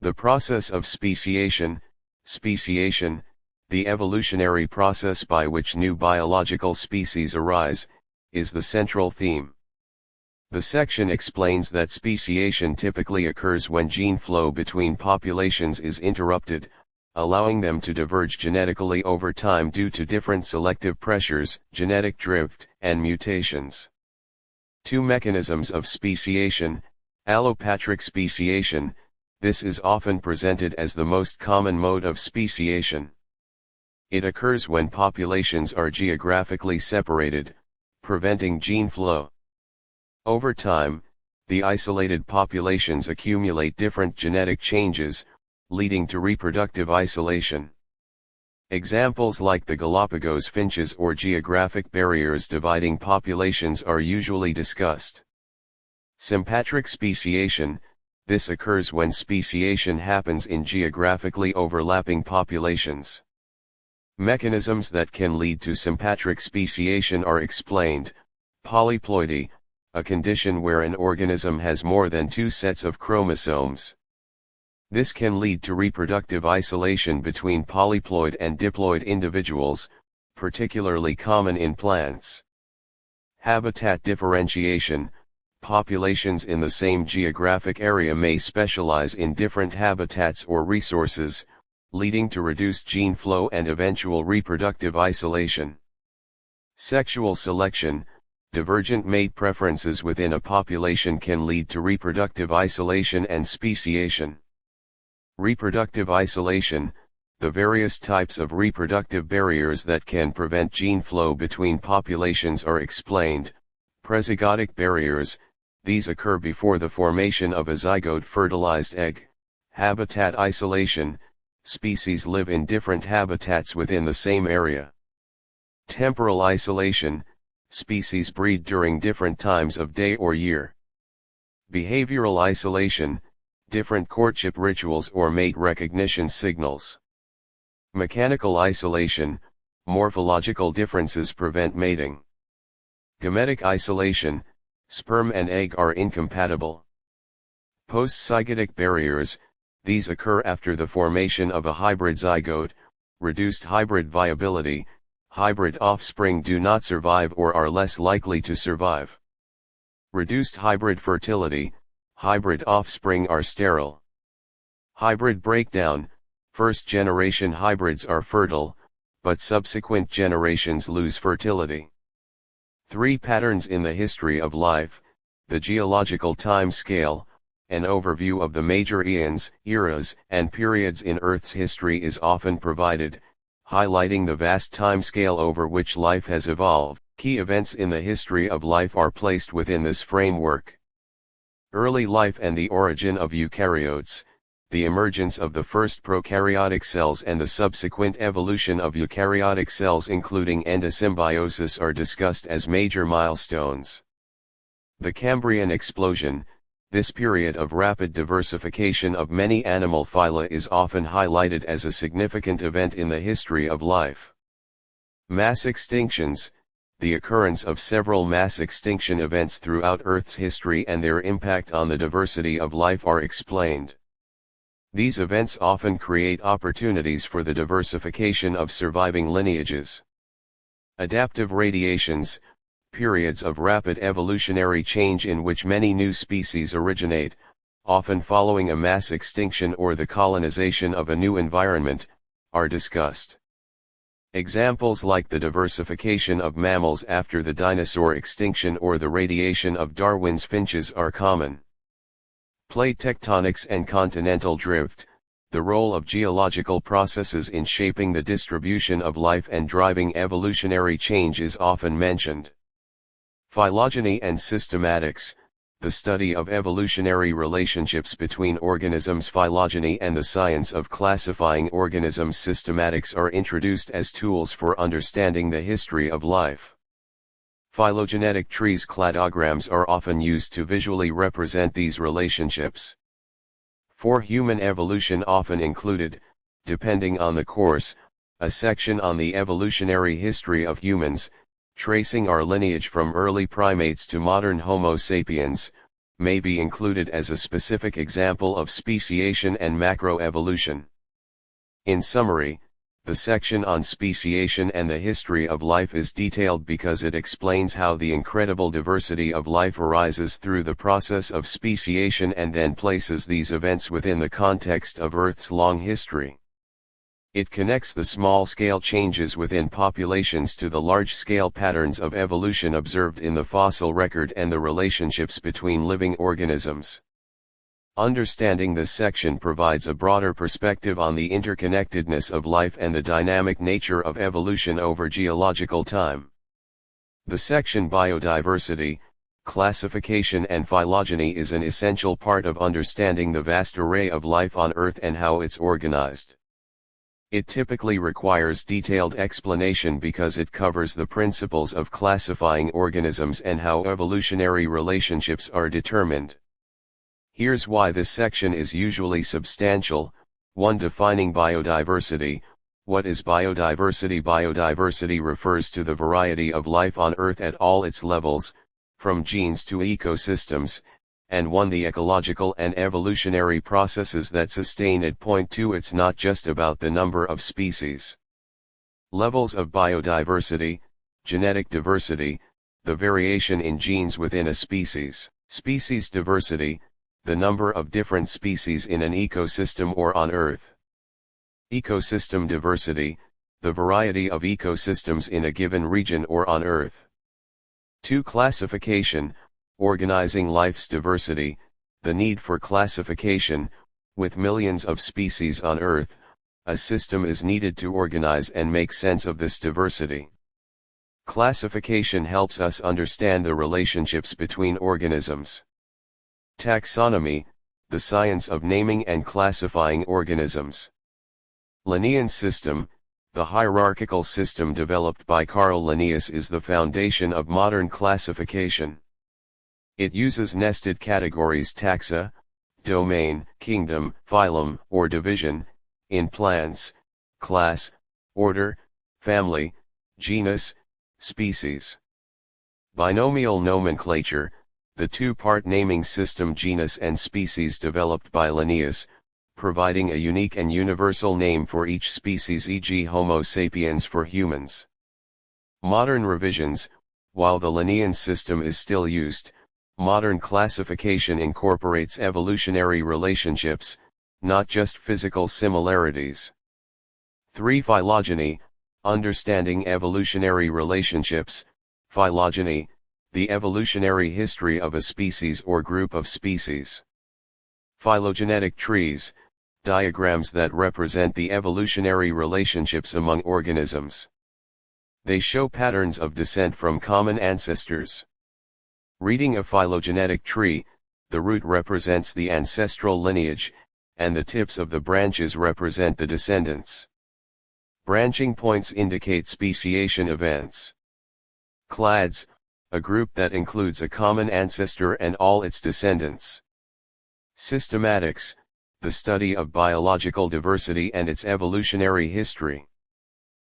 S2: The process of speciation. Speciation, the evolutionary process by which new biological species arise, is the central theme. The section explains that speciation typically occurs when gene flow between populations is interrupted, allowing them to diverge genetically over time due to different selective pressures, genetic drift, and mutations. 2 mechanisms of speciation. Allopatric speciation. This is often presented as the most common mode of speciation. It occurs when populations are geographically separated, preventing gene flow. Over time, the isolated populations accumulate different genetic changes, leading to reproductive isolation. Examples like the Galapagos finches or geographic barriers dividing populations are usually discussed. Sympatric speciation. This occurs when speciation happens in geographically overlapping populations. Mechanisms that can lead to sympatric speciation are explained. Polyploidy, a condition where an organism has more than 2 sets of chromosomes. This can lead to reproductive isolation between polyploid and diploid individuals, particularly common in plants. Habitat differentiation. populations in the same geographic area may specialize in different habitats or resources, leading to reduced gene flow and eventual reproductive isolation. Sexual selection, divergent mate preferences within a population can lead to reproductive isolation and speciation. Reproductive isolation, the various types of reproductive barriers that can prevent gene flow between populations are explained. Prezygotic barriers, these occur before the formation of a zygote fertilized egg. Habitat isolation, species live in different habitats within the same area. Temporal isolation, species breed during different times of day or year. Behavioral isolation, different courtship rituals or mate recognition signals. Mechanical isolation, morphological differences prevent mating. Gametic isolation, sperm and egg are incompatible. Post-zygotic barriers, these occur after the formation of a hybrid zygote. Reduced hybrid viability, hybrid offspring do not survive or are less likely to survive. Reduced hybrid fertility, hybrid offspring are sterile. Hybrid breakdown, first-generation hybrids are fertile, but subsequent generations lose fertility. 3 patterns in the history of life, the geological time scale, an overview of the major eons, eras, and periods in Earth's history is often provided, highlighting the vast time scale over which life has evolved. Key events in the history of life are placed within this framework. Early life and the origin of eukaryotes, the emergence of the first prokaryotic cells and the subsequent evolution of eukaryotic cells including endosymbiosis are discussed as major milestones. The Cambrian explosion, this period of rapid diversification of many animal phyla is often highlighted as a significant event in the history of life. Mass extinctions, the occurrence of several mass extinction events throughout Earth's history and their impact on the diversity of life are explained. These events often create opportunities for the diversification of surviving lineages. Adaptive radiations, periods of rapid evolutionary change in which many new species originate, often following a mass extinction or the colonization of a new environment, are discussed. Examples like the diversification of mammals after the dinosaur extinction or the radiation of Darwin's finches are common. Plate tectonics and continental drift, the role of geological processes in shaping the distribution of life and driving evolutionary change is often mentioned. Phylogeny and systematics, the study of evolutionary relationships between organisms. Phylogeny and the science of classifying organisms. Systematics are introduced as tools for understanding the history of life. Phylogenetic trees. Cladograms are often used to visually represent these relationships. For human evolution often included, depending on the course, a section on the evolutionary history of humans, tracing our lineage from early primates to modern Homo sapiens, may be included as a specific example of speciation and macroevolution. In summary, the section on speciation and the history of life is detailed because it explains how the incredible diversity of life arises through the process of speciation and then places these events within the context of Earth's long history. It connects the small-scale changes within populations to the large-scale patterns of evolution observed in the fossil record and the relationships between living organisms. Understanding this section provides a broader perspective on the interconnectedness of life and the dynamic nature of evolution over geological time. The section Biodiversity, Classification and Phylogeny is an essential part of understanding the vast array of life on Earth and how it's organized. It typically requires detailed explanation because it covers the principles of classifying organisms and how evolutionary relationships are determined. Here's why this section is usually substantial. 1. Defining biodiversity. What is biodiversity? Biodiversity refers to the variety of life on Earth at all its levels, from genes to ecosystems, and 1. The ecological and evolutionary processes that sustain it. Point 2. It's not just about the number of species. Levels of biodiversity, genetic diversity, the variation in genes within a species. Species diversity, the number of different species in an ecosystem or on Earth. Ecosystem diversity, the variety of ecosystems in a given region or on Earth. 2. Classification, organizing life's diversity, the need for classification. With millions of species on Earth, a system is needed to organize and make sense of this diversity. Classification helps us understand the relationships between organisms. Taxonomy, the science of naming and classifying organisms. Linnaean system, the hierarchical system developed by Carl Linnaeus, is the foundation of modern classification. It uses nested categories, taxa, domain, kingdom, phylum, or division, in plants, class, order, family, genus, species. Binomial nomenclature, the two-part naming system genus and species developed by Linnaeus, providing a unique and universal name for each species, e.g. Homo sapiens for humans. Modern revisions, while the Linnaean system is still used, modern classification incorporates evolutionary relationships, not just physical similarities. 3. Phylogeny, understanding evolutionary relationships. Phylogeny, the evolutionary history of a species or group of species. Phylogenetic trees, diagrams that represent the evolutionary relationships among organisms. They show patterns of descent from common ancestors. Reading a phylogenetic tree, the root represents the ancestral lineage, and the tips of the branches represent the descendants. Branching points indicate speciation events. Clades, a group that includes a common ancestor and all its descendants. Systematics, the study of biological diversity and its evolutionary history.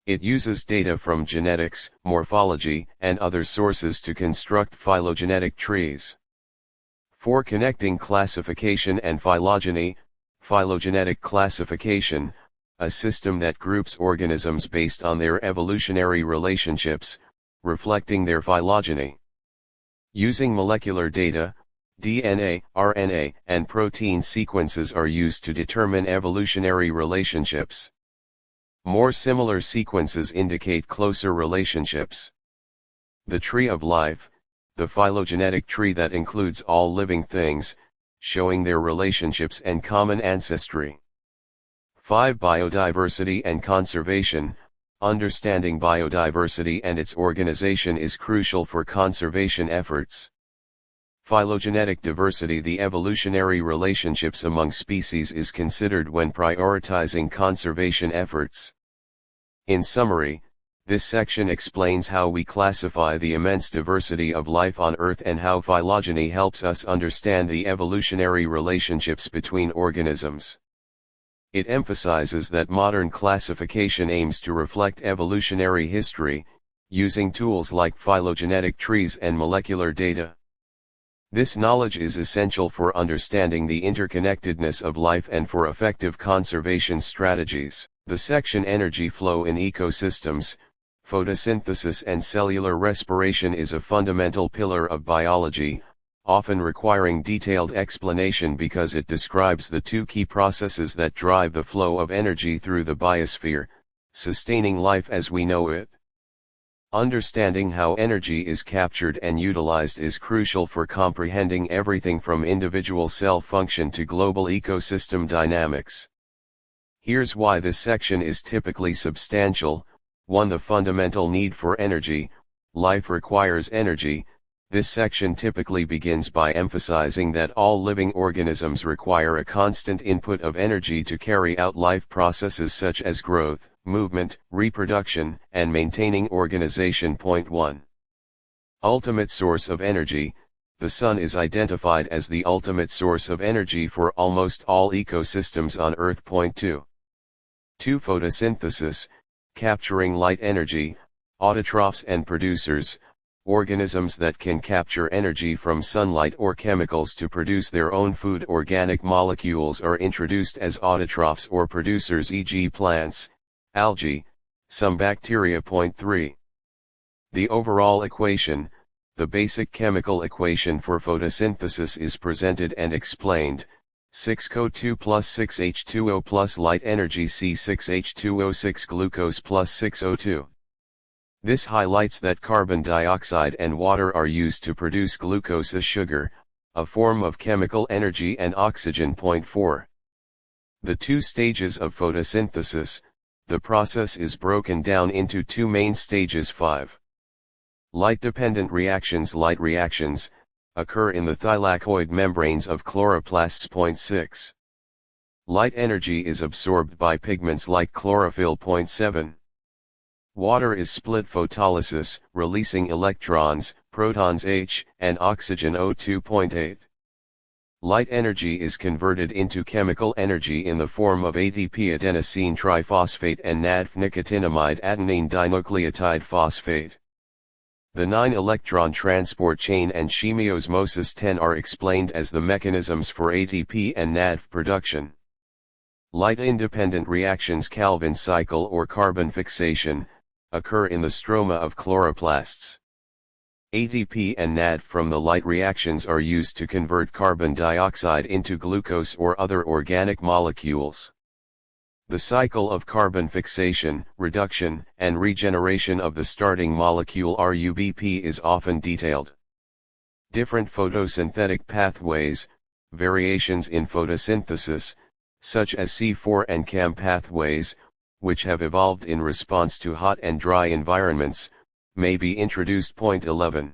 S2: It uses data from genetics, morphology, and other sources to construct phylogenetic trees. 4. Connecting classification and phylogeny. Phylogenetic classification, a system that groups organisms based on their evolutionary relationships, reflecting their phylogeny. Using molecular data, DNA, RNA, and protein sequences are used to determine evolutionary relationships. More similar sequences indicate closer relationships. The tree of life, the phylogenetic tree that includes all living things, showing their relationships and common ancestry. 5. Biodiversity and conservation. Understanding biodiversity and its organization is crucial for conservation efforts. Phylogenetic diversity, the evolutionary relationships among species, is considered when prioritizing conservation efforts. In summary, this section explains how we classify the immense diversity of life on Earth and how phylogeny helps us understand the evolutionary relationships between organisms. It emphasizes that modern classification aims to reflect evolutionary history, using tools like phylogenetic trees and molecular data. This knowledge is essential for understanding the interconnectedness of life and for effective conservation strategies. The section Energy Flow in Ecosystems, Photosynthesis and Cellular Respiration is a fundamental pillar of biology, often requiring detailed explanation because it describes the two key processes that drive the flow of energy through the biosphere, sustaining life as we know it. Understanding how energy is captured and utilized is crucial for comprehending everything from individual cell function to global ecosystem dynamics. Here's why this section is typically substantial. 1. The fundamental need for energy. Life requires energy. This section typically begins by emphasizing that all living organisms require a constant input of energy to carry out life processes such as growth, movement, reproduction, and maintaining organization. 1. Ultimate source of energy. The sun is identified as the ultimate source of energy for almost all ecosystems on Earth. 2. 2. Photosynthesis, capturing light energy. Autotrophs and producers, organisms that can capture energy from sunlight or chemicals to produce their own food. Organic molecules are introduced as autotrophs or producers, e.g. plants, algae, some bacteria. 3. The overall equation, the basic chemical equation for photosynthesis is presented and explained. 6CO2 plus 6H2O plus light energy C6H2O6 glucose plus 6O2. This highlights that carbon dioxide and water are used to produce glucose as sugar, a form of chemical energy, and oxygen. Point 4. The two stages of photosynthesis, the process is broken down into two main stages. 5. Light-dependent reactions. Light reactions occur in the thylakoid membranes of chloroplasts. Point 6. Light energy is absorbed by pigments like chlorophyll. Point 7. Water is split photolysis, releasing electrons, protons H, and oxygen O2. Point 8. Light energy is converted into chemical energy in the form of ADP adenosine triphosphate and NADPH nicotinamide adenine dinucleotide phosphate. The 9-electron transport chain and chemiosmosis 10 are explained as the mechanisms for ADP and NADPH production. Light-independent reactions, Calvin cycle or carbon fixation, occur in the stroma of chloroplasts. ADP and NADPH from the light reactions are used to convert carbon dioxide into glucose or other organic molecules. The cycle of carbon fixation, reduction, and regeneration of the starting molecule RUBP is often detailed. Different photosynthetic pathways, variations in photosynthesis, such as C4 and CAM pathways, which have evolved in response to hot and dry environments, may be introduced. Point 11.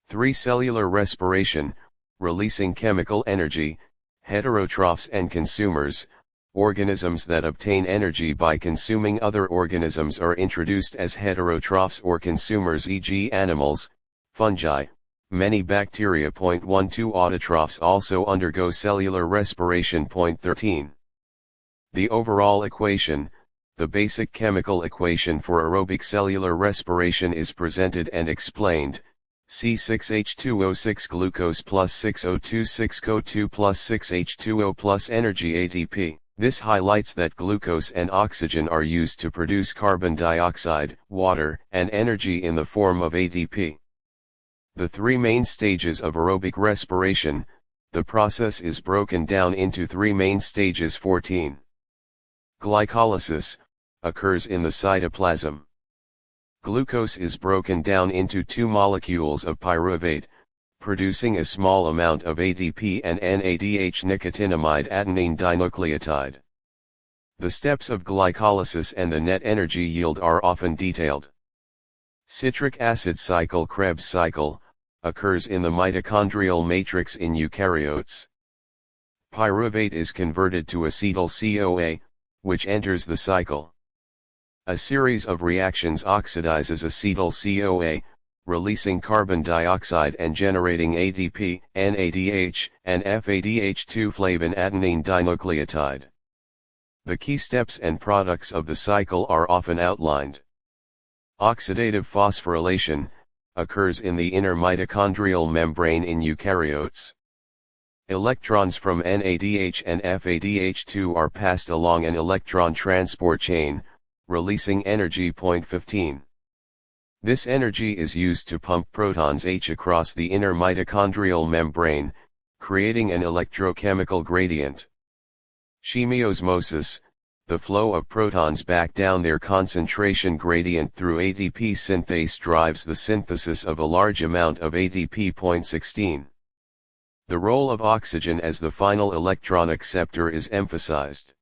S2: 3. Cellular respiration, releasing chemical energy, heterotrophs and consumers. Organisms that obtain energy by consuming other organisms are introduced as heterotrophs or consumers, e.g. animals, fungi, many bacteria. Point 12. Autotrophs also undergo cellular respiration. Point 13. The overall equation, the basic chemical equation for aerobic cellular respiration, is presented and explained. C6H2O6 glucose plus 6O2 6CO2 plus 6H2O plus energy ATP. This highlights that glucose and oxygen are used to produce carbon dioxide, water, and energy in the form of ADP. The three main stages of aerobic respiration, the process is broken down into three main stages. 14. Glycolysis occurs in the cytoplasm. Glucose is broken down into two molecules of pyruvate, producing a small amount of ADP and NADH nicotinamide adenine dinucleotide. The steps of glycolysis and the net energy yield are often detailed. Citric acid cycle, Krebs cycle, occurs in the mitochondrial matrix in eukaryotes. Pyruvate is converted to acetyl-CoA, which enters the cycle. A series of reactions oxidizes acetyl-CoA, releasing carbon dioxide and generating ADP, NADH, and FADH2 flavin adenine dinucleotide. The key steps and products of the cycle are often outlined. Oxidative phosphorylation occurs in the inner mitochondrial membrane in eukaryotes. Electrons from NADH and FADH2 are passed along an electron transport chain, releasing energy. Point 15. This energy is used to pump protons H across the inner mitochondrial membrane, creating an electrochemical gradient. Chemiosmosis, the flow of protons back down their concentration gradient through ADP synthase, drives the synthesis of a large amount of ADP. Point 16. The role of oxygen as the final electron acceptor is emphasized.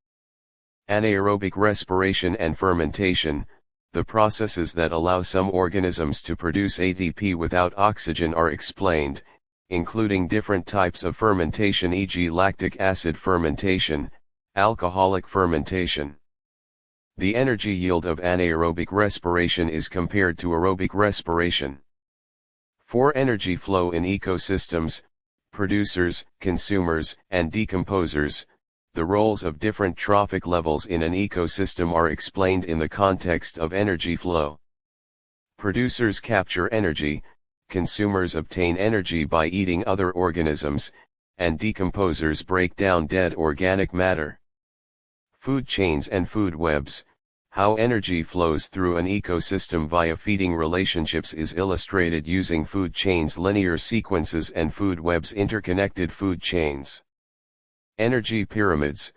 S2: Anaerobic respiration and fermentation, the processes that allow some organisms to produce ADP without oxygen, are explained, including different types of fermentation, e.g. lactic acid fermentation, alcoholic fermentation. The energy yield of anaerobic respiration is compared to aerobic respiration. For energy flow in ecosystems, producers, consumers, and decomposers, the roles of different trophic levels in an ecosystem are explained in the context of energy flow. Producers capture energy, consumers obtain energy by eating other organisms, and decomposers break down dead organic matter. Food chains and food webs, How energy flows through an ecosystem via feeding relationships is illustrated using food chains, linear sequences, and food webs, interconnected food chains. Energy pyramids.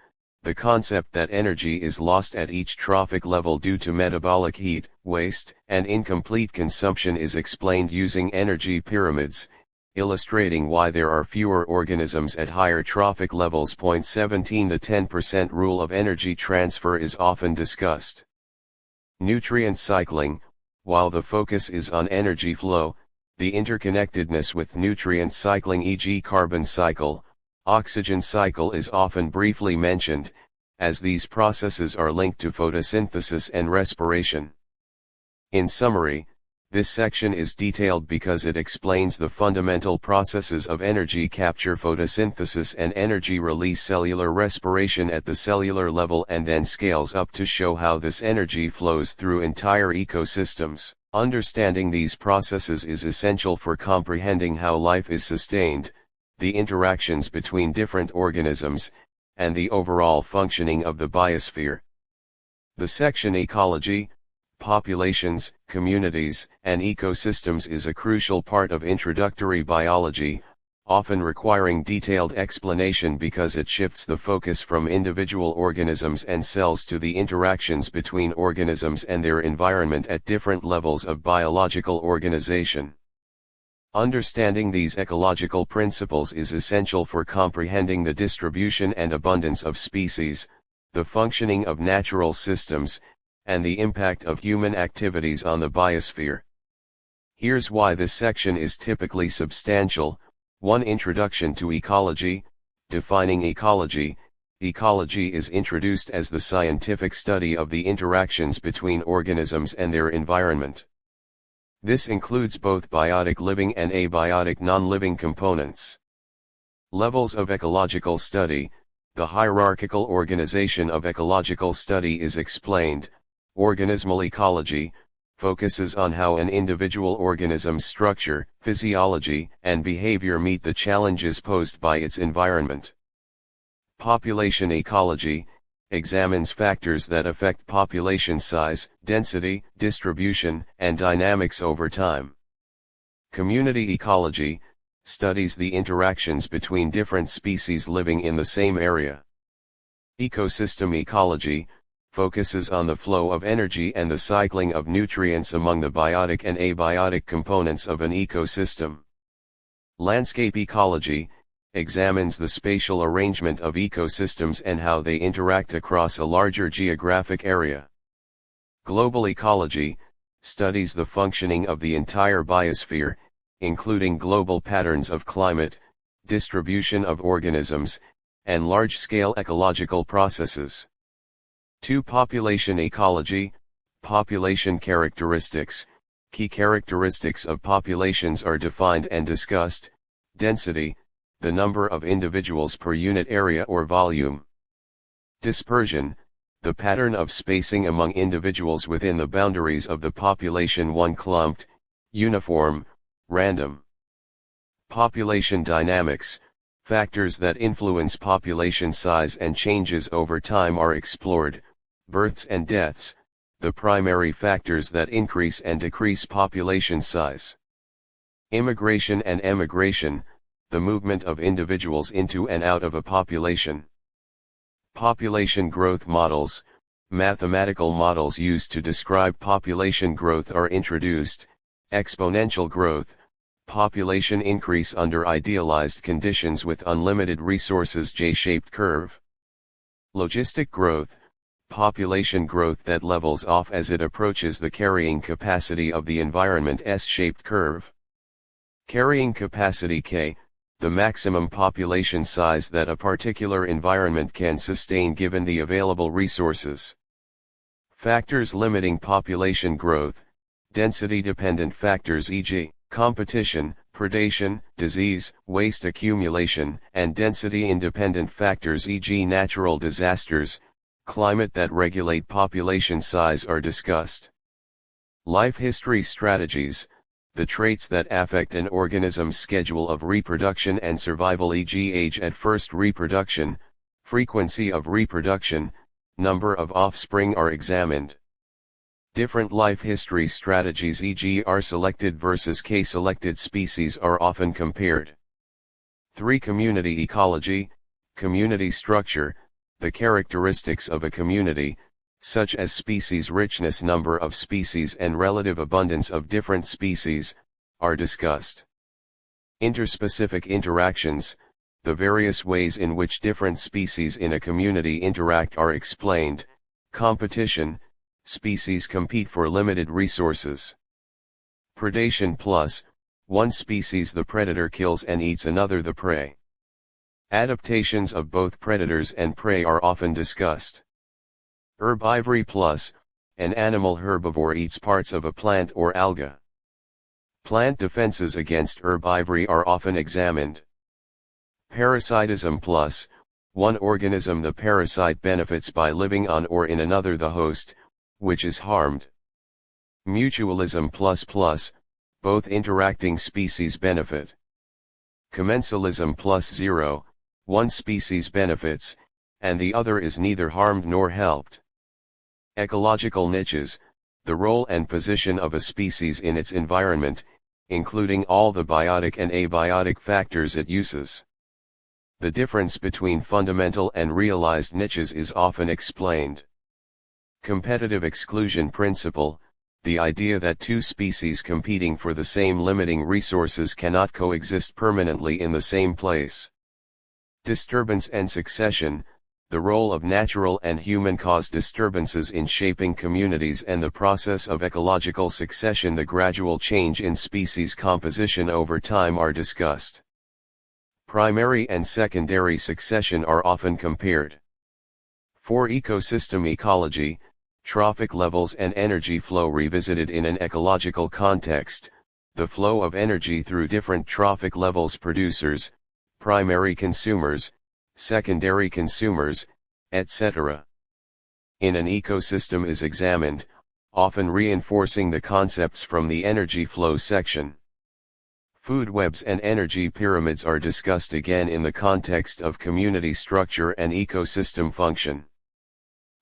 S2: The concept that energy is lost at each trophic level due to metabolic heat, waste, and incomplete consumption is explained using energy pyramids, illustrating why there are fewer organisms at higher trophic levels. 17 The 10% rule of energy transfer is often discussed. Nutrient cycling. While the focus is on energy flow, the interconnectedness with nutrient cycling, e.g. carbon cycle, oxygen cycle, is often briefly mentioned, as these processes are linked to photosynthesis and respiration. In summary, this section is detailed because it explains the fundamental processes of energy capture, photosynthesis, and energy release, cellular respiration at the cellular level, and then scales up to show how this energy flows through entire ecosystems. Understanding these processes is essential for comprehending how life is sustained, the interactions between different organisms, and the overall functioning of the biosphere. The section Ecology, Populations, Communities, and Ecosystems is a crucial part of introductory biology, often requiring detailed explanation because it shifts the focus from individual organisms and cells to the interactions between organisms and their environment at different levels of biological organization. Understanding these ecological principles is essential for comprehending the distribution and abundance of species, the functioning of natural systems, and the impact of human activities on the biosphere. Here's why this section is typically substantial. 1. Introduction to ecology. Defining ecology. Ecology is introduced as the scientific study of the interactions between organisms and their environment. This includes both biotic living and abiotic non-living components. Levels of ecological study. The hierarchical organization of ecological study is explained. Organismal ecology focuses on how an individual organism's structure, physiology, and behavior meet the challenges posed by its environment. Population ecology examines factors that affect population size, density, distribution, and dynamics over time. Community ecology studies the interactions between different species living in the same area. Ecosystem ecology focuses on the flow of energy and the cycling of nutrients among the biotic and abiotic components of an ecosystem. Landscape ecology examines the spatial arrangement of ecosystems and how they interact across a larger geographic area. Global ecology studies the functioning of the entire biosphere, including global patterns of climate, distribution of organisms, and large-scale ecological processes. 2. Population ecology, population characteristics. Key characteristics of populations are defined and discussed. Density, the number of individuals per unit area or volume. Dispersion, the pattern of spacing among individuals within the boundaries of the population. 1. Clumped, uniform, random. Population dynamics, factors that influence population size and changes over time are explored. Births and deaths, the primary factors that increase and decrease population size. Immigration and emigration, the movement of individuals into and out of a population. Population growth models, mathematical models used to describe population growth are introduced. Exponential growth, population increase under idealized conditions with unlimited resources. J-shaped curve. Logistic growth, population growth that levels off as it approaches the carrying capacity of the environment. S-shaped curve. Carrying capacity K, the maximum population size that a particular environment can sustain given the available resources. Factors limiting population growth, density-dependent factors e.g., competition, predation, disease, waste accumulation, and density-independent factors e.g. natural disasters, climate that regulate population size are discussed. Life history strategies, the traits that affect an organism's schedule of reproduction and survival e.g. age at first reproduction, frequency of reproduction, number of offspring are examined. Different life history strategies, e.g. R-selected versus K-selected species, are often compared. 3. Community ecology, community structure. The characteristics of a community, such as species richness, number of species, and relative abundance of different species, are discussed. Interspecific interactions, the various ways in which different species in a community interact are explained. Competition, species compete for limited resources. Predation plus, one species the predator kills and eats another the prey. Adaptations of both predators and prey are often discussed. Herbivory plus, an animal herbivore eats parts of a plant or alga. Plant defenses against herbivory are often examined. Parasitism plus, one organism the parasite benefits by living on or in another the host, which is harmed. Mutualism plus, both interacting species benefit. Commensalism plus 0, one species benefits, and the other is neither harmed nor helped. Ecological niches, the role and position of a species in its environment, including all the biotic and abiotic factors it uses. The difference between fundamental and realized niches is often explained. Competitive exclusion principle, the idea that two species competing for the same limiting resources cannot coexist permanently in the same place. Disturbance and succession, the role of natural and human-caused disturbances in shaping communities and the process of ecological succession, the gradual change in species composition over time, are discussed. Primary and secondary succession are often compared. 4. Ecosystem ecology, trophic levels and energy flow revisited in an ecological context, the flow of energy through different trophic levels: producers, primary consumers, secondary consumers, etc. in an ecosystem is examined, often reinforcing the concepts from the energy flow section. Food webs and energy pyramids are discussed again in the context of community structure and ecosystem function.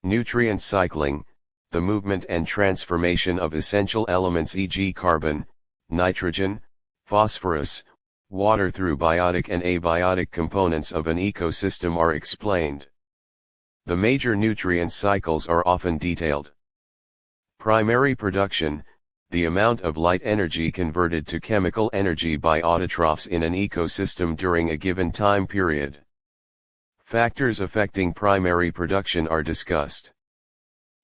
S2: Nutrient cycling, the movement and transformation of essential elements, e.g. carbon, nitrogen, phosphorus, water through biotic and abiotic components of an ecosystem, are explained. The major nutrient cycles are often detailed. Primary production, the amount of light energy converted to chemical energy by autotrophs in an ecosystem during a given time period. Factors affecting primary production are discussed.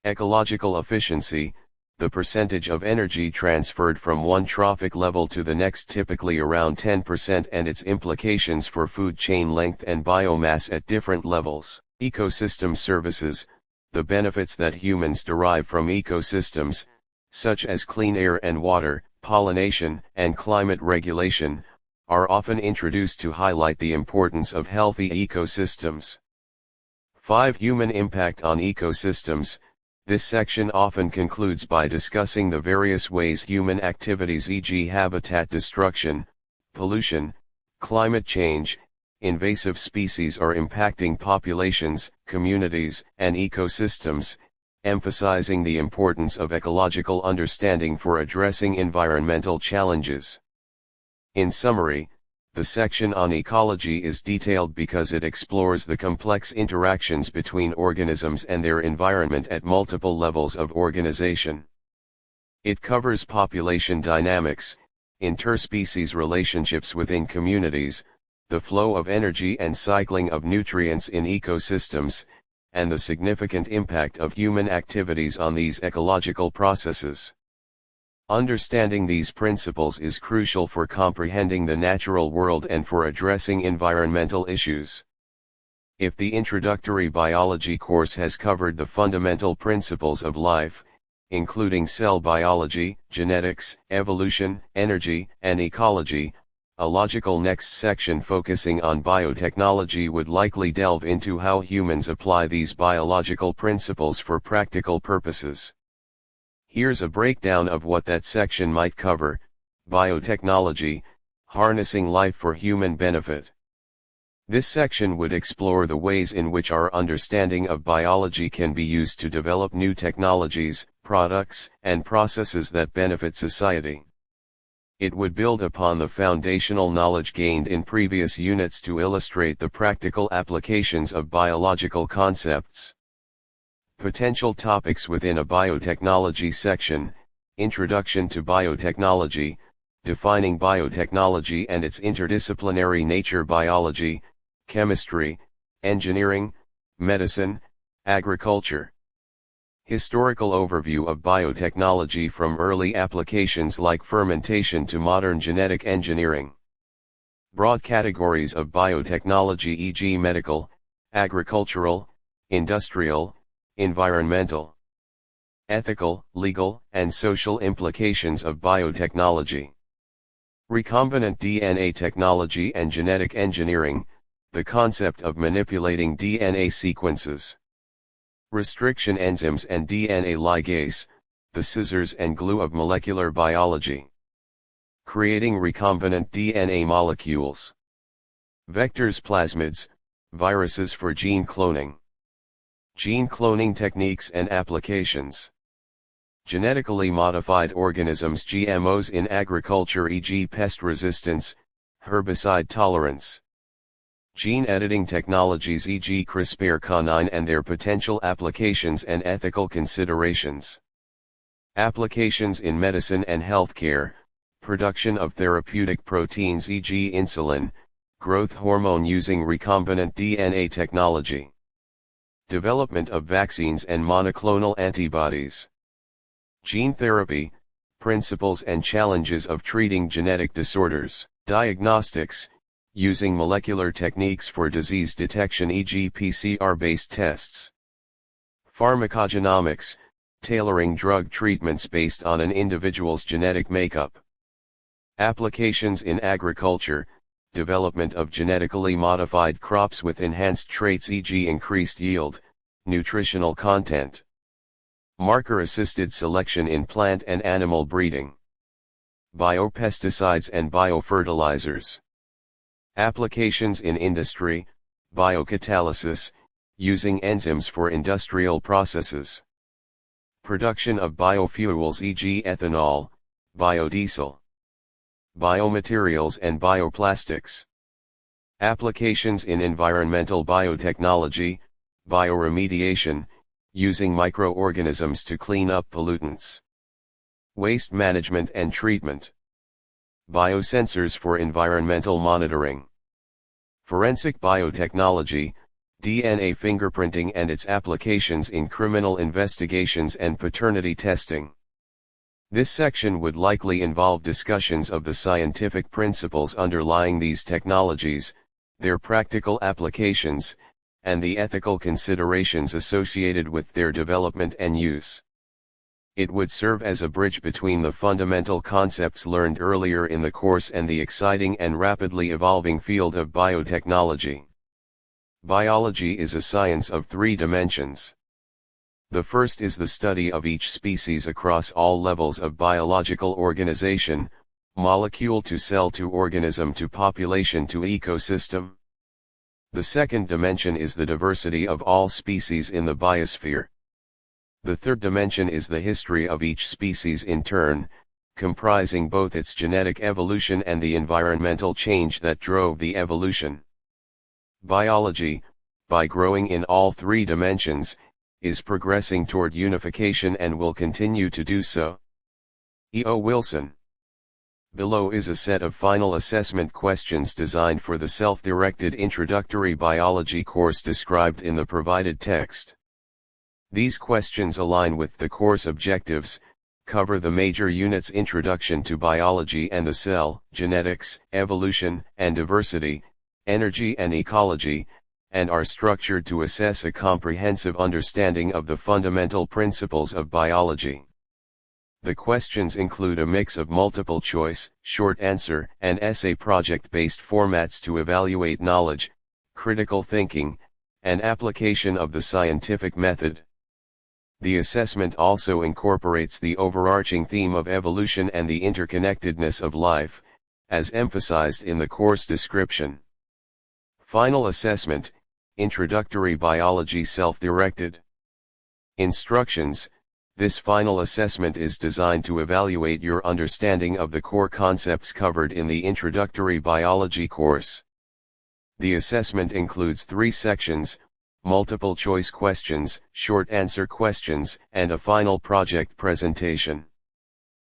S2: Ecological efficiency, the percentage of energy transferred from one trophic level to the next, typically around 10%, and its implications for food chain length and biomass at different levels. Ecosystem services, the benefits that humans derive from ecosystems, such as clean air and water, pollination, and climate regulation, are often introduced to highlight the importance of healthy ecosystems. 5. Human impact on ecosystems. This section often concludes by discussing the various ways human activities, e.g. habitat destruction, pollution, climate change, invasive species, are impacting populations, communities, and ecosystems, emphasizing the importance of ecological understanding for addressing environmental challenges. In summary, the section on ecology is detailed because it explores the complex interactions between organisms and their environment at multiple levels of organization. It covers population dynamics, interspecies relationships within communities, the flow of energy and cycling of nutrients in ecosystems, and the significant impact of human activities on these ecological processes. Understanding these principles is crucial for comprehending the natural world and for addressing environmental issues. If the introductory biology course has covered the fundamental principles of life, including cell biology, genetics, evolution, energy, and ecology, a logical next section focusing on biotechnology would likely delve into how humans apply these biological principles for practical purposes. Here's a breakdown of what that section might cover: biotechnology, harnessing life for human benefit. This section would explore the ways in which our understanding of biology can be used to develop new technologies, products, and processes that benefit society. It would build upon the foundational knowledge gained in previous units to illustrate the practical applications of biological concepts. Potential topics within a biotechnology section: Introduction to Biotechnology, defining biotechnology and its interdisciplinary nature: biology, chemistry, engineering, medicine, agriculture. Historical overview of biotechnology from early applications like fermentation to modern genetic engineering. Broad categories of biotechnology, e.g. medical, agricultural, industrial, environmental, ethical, legal, and social implications of biotechnology. Recombinant DNA technology and genetic engineering, the concept of manipulating DNA sequences. Restriction enzymes and DNA ligase, the scissors and glue of molecular biology. Creating recombinant DNA molecules. Vectors, plasmids, viruses for gene cloning. Gene cloning techniques and applications. Genetically modified organisms, GMOs in agriculture, e.g. pest resistance, herbicide tolerance. Gene editing technologies, e.g. CRISPR-Cas9 and their potential applications and ethical considerations. Applications in medicine and healthcare, production of therapeutic proteins, e.g. insulin, growth hormone using recombinant DNA technology. Development of vaccines and monoclonal antibodies. Gene therapy, principles and challenges of treating genetic disorders. Diagnostics, using molecular techniques for disease detection, e.g. PCR-based tests. Pharmacogenomics, tailoring drug treatments based on an individual's genetic makeup. Applications in agriculture, development of genetically modified crops with enhanced traits, e.g. increased yield, nutritional content. Marker-assisted selection in plant and animal breeding. Biopesticides and biofertilizers. Applications in industry, biocatalysis, using enzymes for industrial processes. Production of biofuels, e.g. ethanol, biodiesel. Biomaterials and bioplastics. Applications in environmental biotechnology, bioremediation, using microorganisms to clean up pollutants. Waste management and treatment. Biosensors for environmental monitoring. Forensic biotechnology, DNA fingerprinting and its applications in criminal investigations and paternity testing. This section would likely involve discussions of the scientific principles underlying these technologies, their practical applications, and the ethical considerations associated with their development and use. It would serve as a bridge between the fundamental concepts learned earlier in the course and the exciting and rapidly evolving field of biotechnology. Biology is a science of three dimensions. The first is the study of each species across all levels of biological organization, molecule to cell to organism to population to ecosystem. The second dimension is the diversity of all species in the biosphere. The third dimension is the history of each species in turn, comprising both its genetic evolution and the environmental change that drove the evolution. Biology, by growing in all three dimensions, is progressing toward unification and will continue to do so. E.O. Wilson. Below is a set of final assessment questions designed for the self-directed introductory biology course described in the provided text. These questions align with the course objectives, cover the major units: Introduction to Biology and the Cell, Genetics, Evolution and Diversity, Energy and Ecology, and are structured to assess a comprehensive understanding of the fundamental principles of biology. The questions include a mix of multiple choice, short answer, and essay project-based formats to evaluate knowledge, critical thinking, and application of the scientific method. The assessment also incorporates the overarching theme of evolution and the interconnectedness of life, as emphasized in the course description. Final assessment: Introductory Biology Self-Directed. Instructions: This final assessment is designed to evaluate your understanding of the core concepts covered in the introductory biology course. The assessment includes 3 sections: multiple choice questions, short answer questions, and a final project presentation.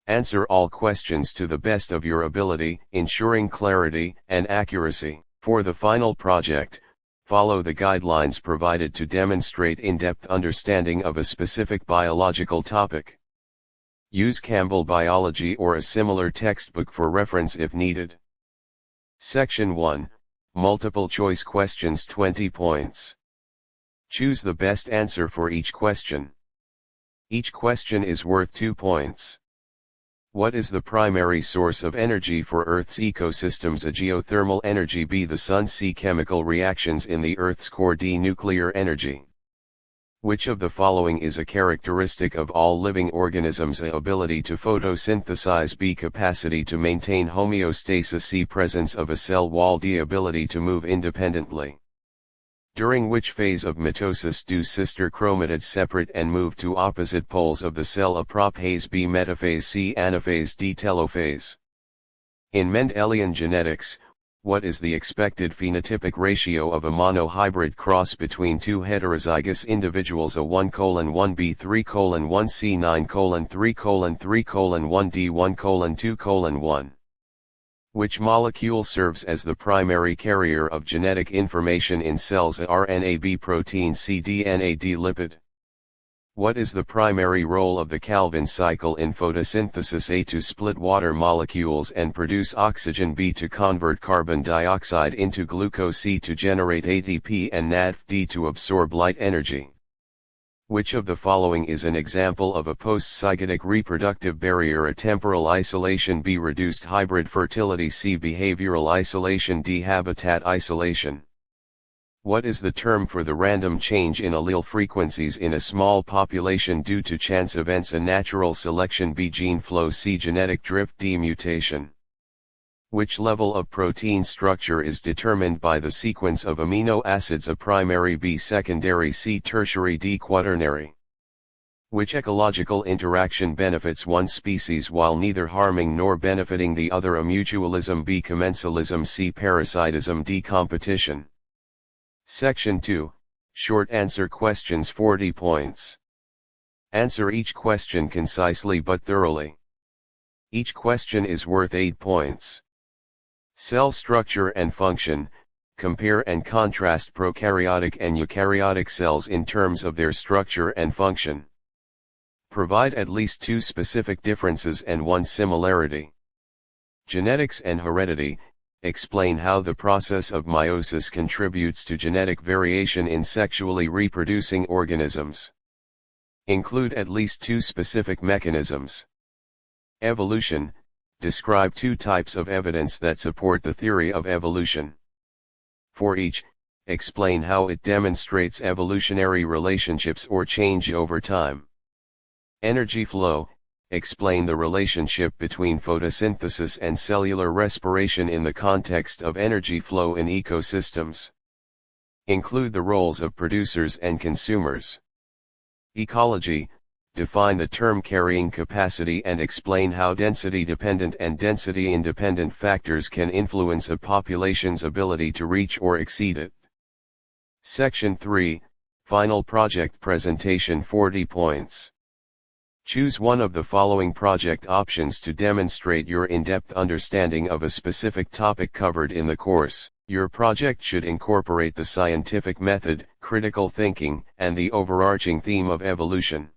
S2: Answer all questions to the best of your ability, ensuring clarity and accuracy. For the final project, follow the guidelines provided to demonstrate in-depth understanding of a specific biological topic. Use Campbell Biology or a similar textbook for reference if needed. Section 1, Multiple Choice Questions, 20 points. Choose the best answer for each question. Each question is worth 2 points. What is the primary source of energy for Earth's ecosystems? A, geothermal energy. B, the sun. C, chemical reactions in the Earth's core. D, nuclear energy. Which of the following is a characteristic of all living organisms? A, ability to photosynthesize. B, capacity to maintain homeostasis. C, presence of a cell wall. D, ability to move independently. During which phase of mitosis do sister chromatids separate and move to opposite poles of the cell? A, prophase. B, metaphase. C, anaphase. D, telophase. In Mendelian genetics, what is the expected phenotypic ratio of a monohybrid cross between 2 heterozygous individuals? A, 1:1, B, 3:1, C, 9:3:3:1, D, 1:2:1. Which molecule serves as the primary carrier of genetic information in cells? A, RNA. B, protein. C, DNA. D, lipid. What is the primary role of the Calvin cycle in photosynthesis? A, to split water molecules and produce oxygen. B, to convert carbon dioxide into glucose. C, to generate ATP and NADP. D, to absorb light energy. Which of the following is an example of a post-zygotic reproductive barrier? A, temporal isolation. B, reduced hybrid fertility. C, behavioral isolation. D, habitat isolation. What is the term for the random change in allele frequencies in a small population due to chance events? A, natural selection. B, gene flow. C, genetic drift. D, mutation. Which level of protein structure is determined by the sequence of amino acids? A, primary. B, secondary. C, tertiary. D, quaternary. Which ecological interaction benefits one species while neither harming nor benefiting the other? A, mutualism. B, commensalism. C, parasitism. D, competition. Section 2, Short Answer Questions, 40 points. Answer each question concisely but thoroughly. Each question is worth 8 points. Cell structure and function. Compare and contrast prokaryotic and eukaryotic cells in terms of their structure and function. Provide at least 2 specific differences and 1 similarity. Genetics and heredity. Explain how the process of meiosis contributes to genetic variation in sexually reproducing organisms. Include at least 2 specific mechanisms. Evolution. Describe 2 types of evidence that support the theory of evolution. For each, explain how it demonstrates evolutionary relationships or change over time. Energy flow. Explain the relationship between photosynthesis and cellular respiration in the context of energy flow in ecosystems. Include the roles of producers and consumers. Ecology. Define the term carrying capacity and explain how density-dependent and density-independent factors can influence a population's ability to reach or exceed it. Section 3, Final Project Presentation, 40 points. Choose one of the following project options to demonstrate your in-depth understanding of a specific topic covered in the course. Your project should incorporate the scientific method, critical thinking, and the overarching theme of evolution.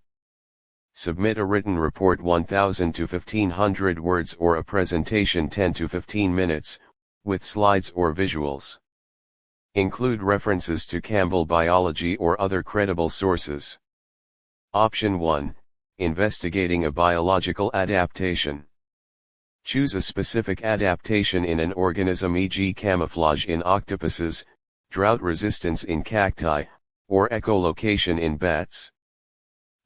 S2: Submit a written report 1,000 to 1,500 words or a presentation 10 to 15 minutes, with slides or visuals. Include references to Campbell Biology or other credible sources. Option 1. Investigating a biological adaptation. Choose a specific adaptation in an organism, e.g. camouflage in octopuses, drought resistance in cacti, or echolocation in bats.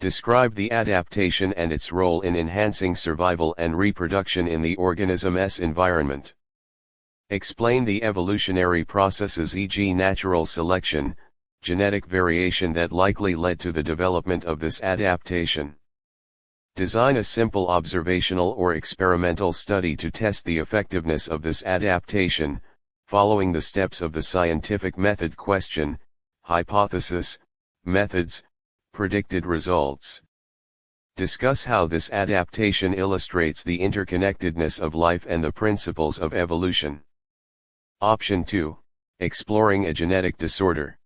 S2: Describe the adaptation and its role in enhancing survival and reproduction in the organism's environment. Explain the evolutionary processes, e.g. natural selection, genetic variation that likely led to the development of this adaptation. Design a simple observational or experimental study to test the effectiveness of this adaptation, following the steps of the scientific method: question, hypothesis, methods, predicted results. Discuss how this adaptation illustrates the interconnectedness of life and the principles of evolution. Option 2, exploring a genetic disorder.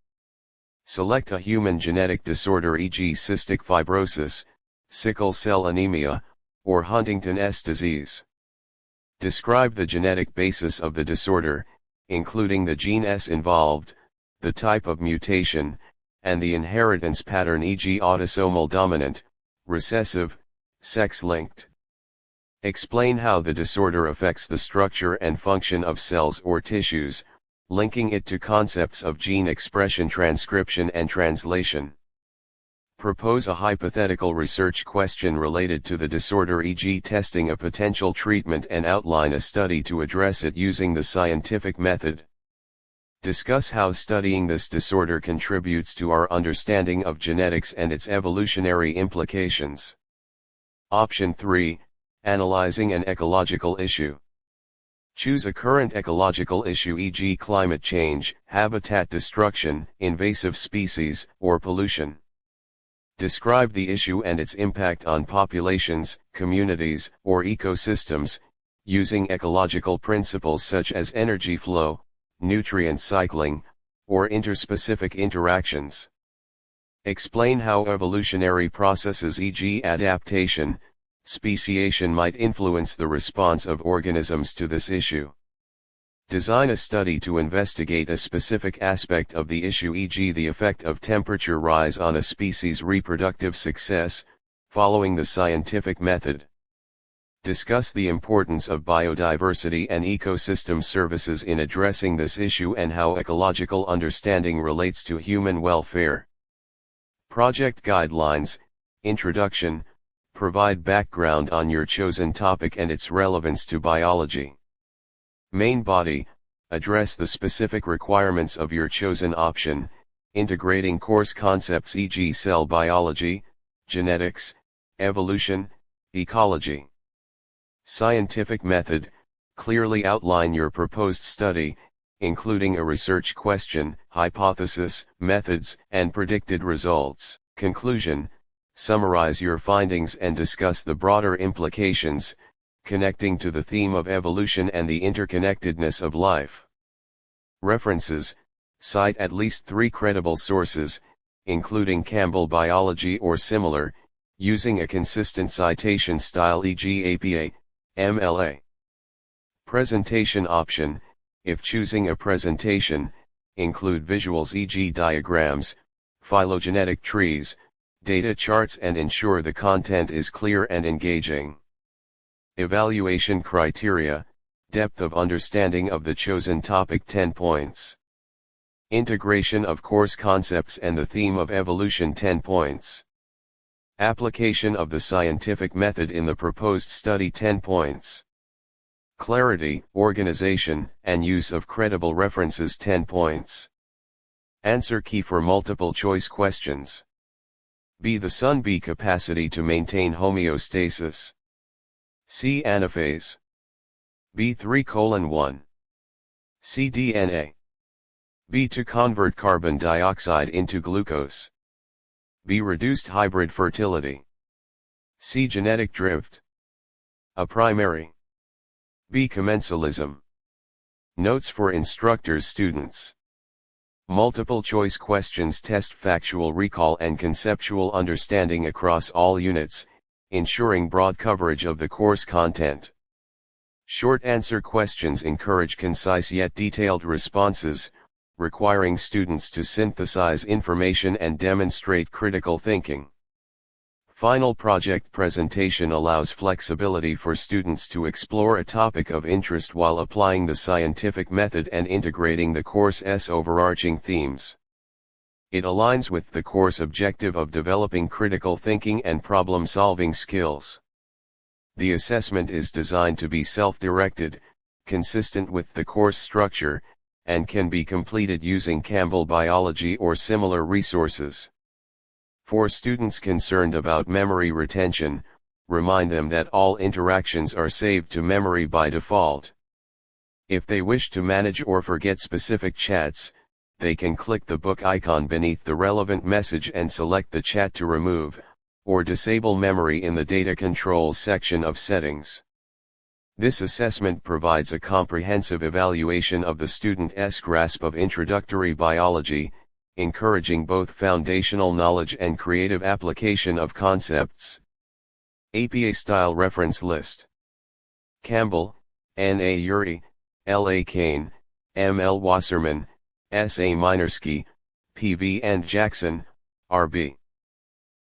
S2: Select a human genetic disorder, e.g. cystic fibrosis, sickle cell anemia, or Huntington's disease. Describe the genetic basis of the disorder, including the genes involved, the type of mutation, and the inheritance pattern, e.g. autosomal dominant, recessive, sex-linked. Explain how the disorder affects the structure and function of cells or tissues, linking it to concepts of gene expression, transcription, and translation. Propose a hypothetical research question related to the disorder, e.g. testing a potential treatment, and outline a study to address it using the scientific method. Discuss how studying this disorder contributes to our understanding of genetics and its evolutionary implications. Option 3, analyzing an ecological issue. Choose a current ecological issue, e.g. climate change, habitat destruction, invasive species, or pollution. Describe the issue and its impact on populations, communities, or ecosystems, using ecological principles such as energy flow, nutrient cycling, or interspecific interactions. Explain how evolutionary processes, e.g. adaptation, speciation, might influence the response of organisms to this issue. Design a study to investigate a specific aspect of the issue, e.g. the effect of temperature rise on a species' reproductive success, following the scientific method. Discuss the importance of biodiversity and ecosystem services in addressing this issue and how ecological understanding relates to human welfare. Project guidelines. Introduction. Provide background on your chosen topic and its relevance to biology. Main body. Address the specific requirements of your chosen option, integrating course concepts, e.g. cell biology, genetics, evolution, ecology. Scientific method. Clearly outline your proposed study, including a research question, hypothesis, methods, and predicted results. Conclusion. Summarize your findings and discuss the broader implications, connecting to the theme of evolution and the interconnectedness of life. References. Cite at least 3 credible sources, including Campbell Biology or similar, using a consistent citation style, e.g. APA, MLA. Presentation option. If choosing a presentation, include visuals, e.g. diagrams, phylogenetic trees, data charts, and ensure the content is clear and engaging. Evaluation criteria. Depth of understanding of the chosen topic, 10 points. Integration of course concepts and the theme of evolution, 10 points. Application of the scientific method in the proposed study, 10 points. Clarity, organization, and use of credible references, 10 points. Answer key for multiple choice questions. B. The Sun. B. Capacity to maintain homeostasis. C. Anaphase. B. 3:1. C. DNA. B. To convert carbon dioxide into glucose. B. Reduced hybrid fertility. C. Genetic drift. A. Primary. B. Commensalism. Notes for instructors, students. Multiple choice questions test factual recall and conceptual understanding across all units, ensuring broad coverage of the course content. Short answer questions encourage concise yet detailed responses, requiring students to synthesize information and demonstrate critical thinking. Final project presentation allows flexibility for students to explore a topic of interest while applying the scientific method and integrating the course's overarching themes. It aligns with the course objective of developing critical thinking and problem-solving skills. The assessment is designed to be self-directed, consistent with the course structure, and can be completed using Campbell Biology or similar resources. For students concerned about memory retention, remind them that all interactions are saved to memory by default. If they wish to manage or forget specific chats, they can click the book icon beneath the relevant message and select the chat to remove or disable memory in the Data Controls section of Settings. This assessment provides a comprehensive evaluation of the student's grasp of introductory biology, encouraging both foundational knowledge and creative application of concepts. APA-style reference list. Campbell, N.A. Urey, L.A. Kane, M.L. Wasserman, S.A. Minersky, P.V. and Jackson, R.B.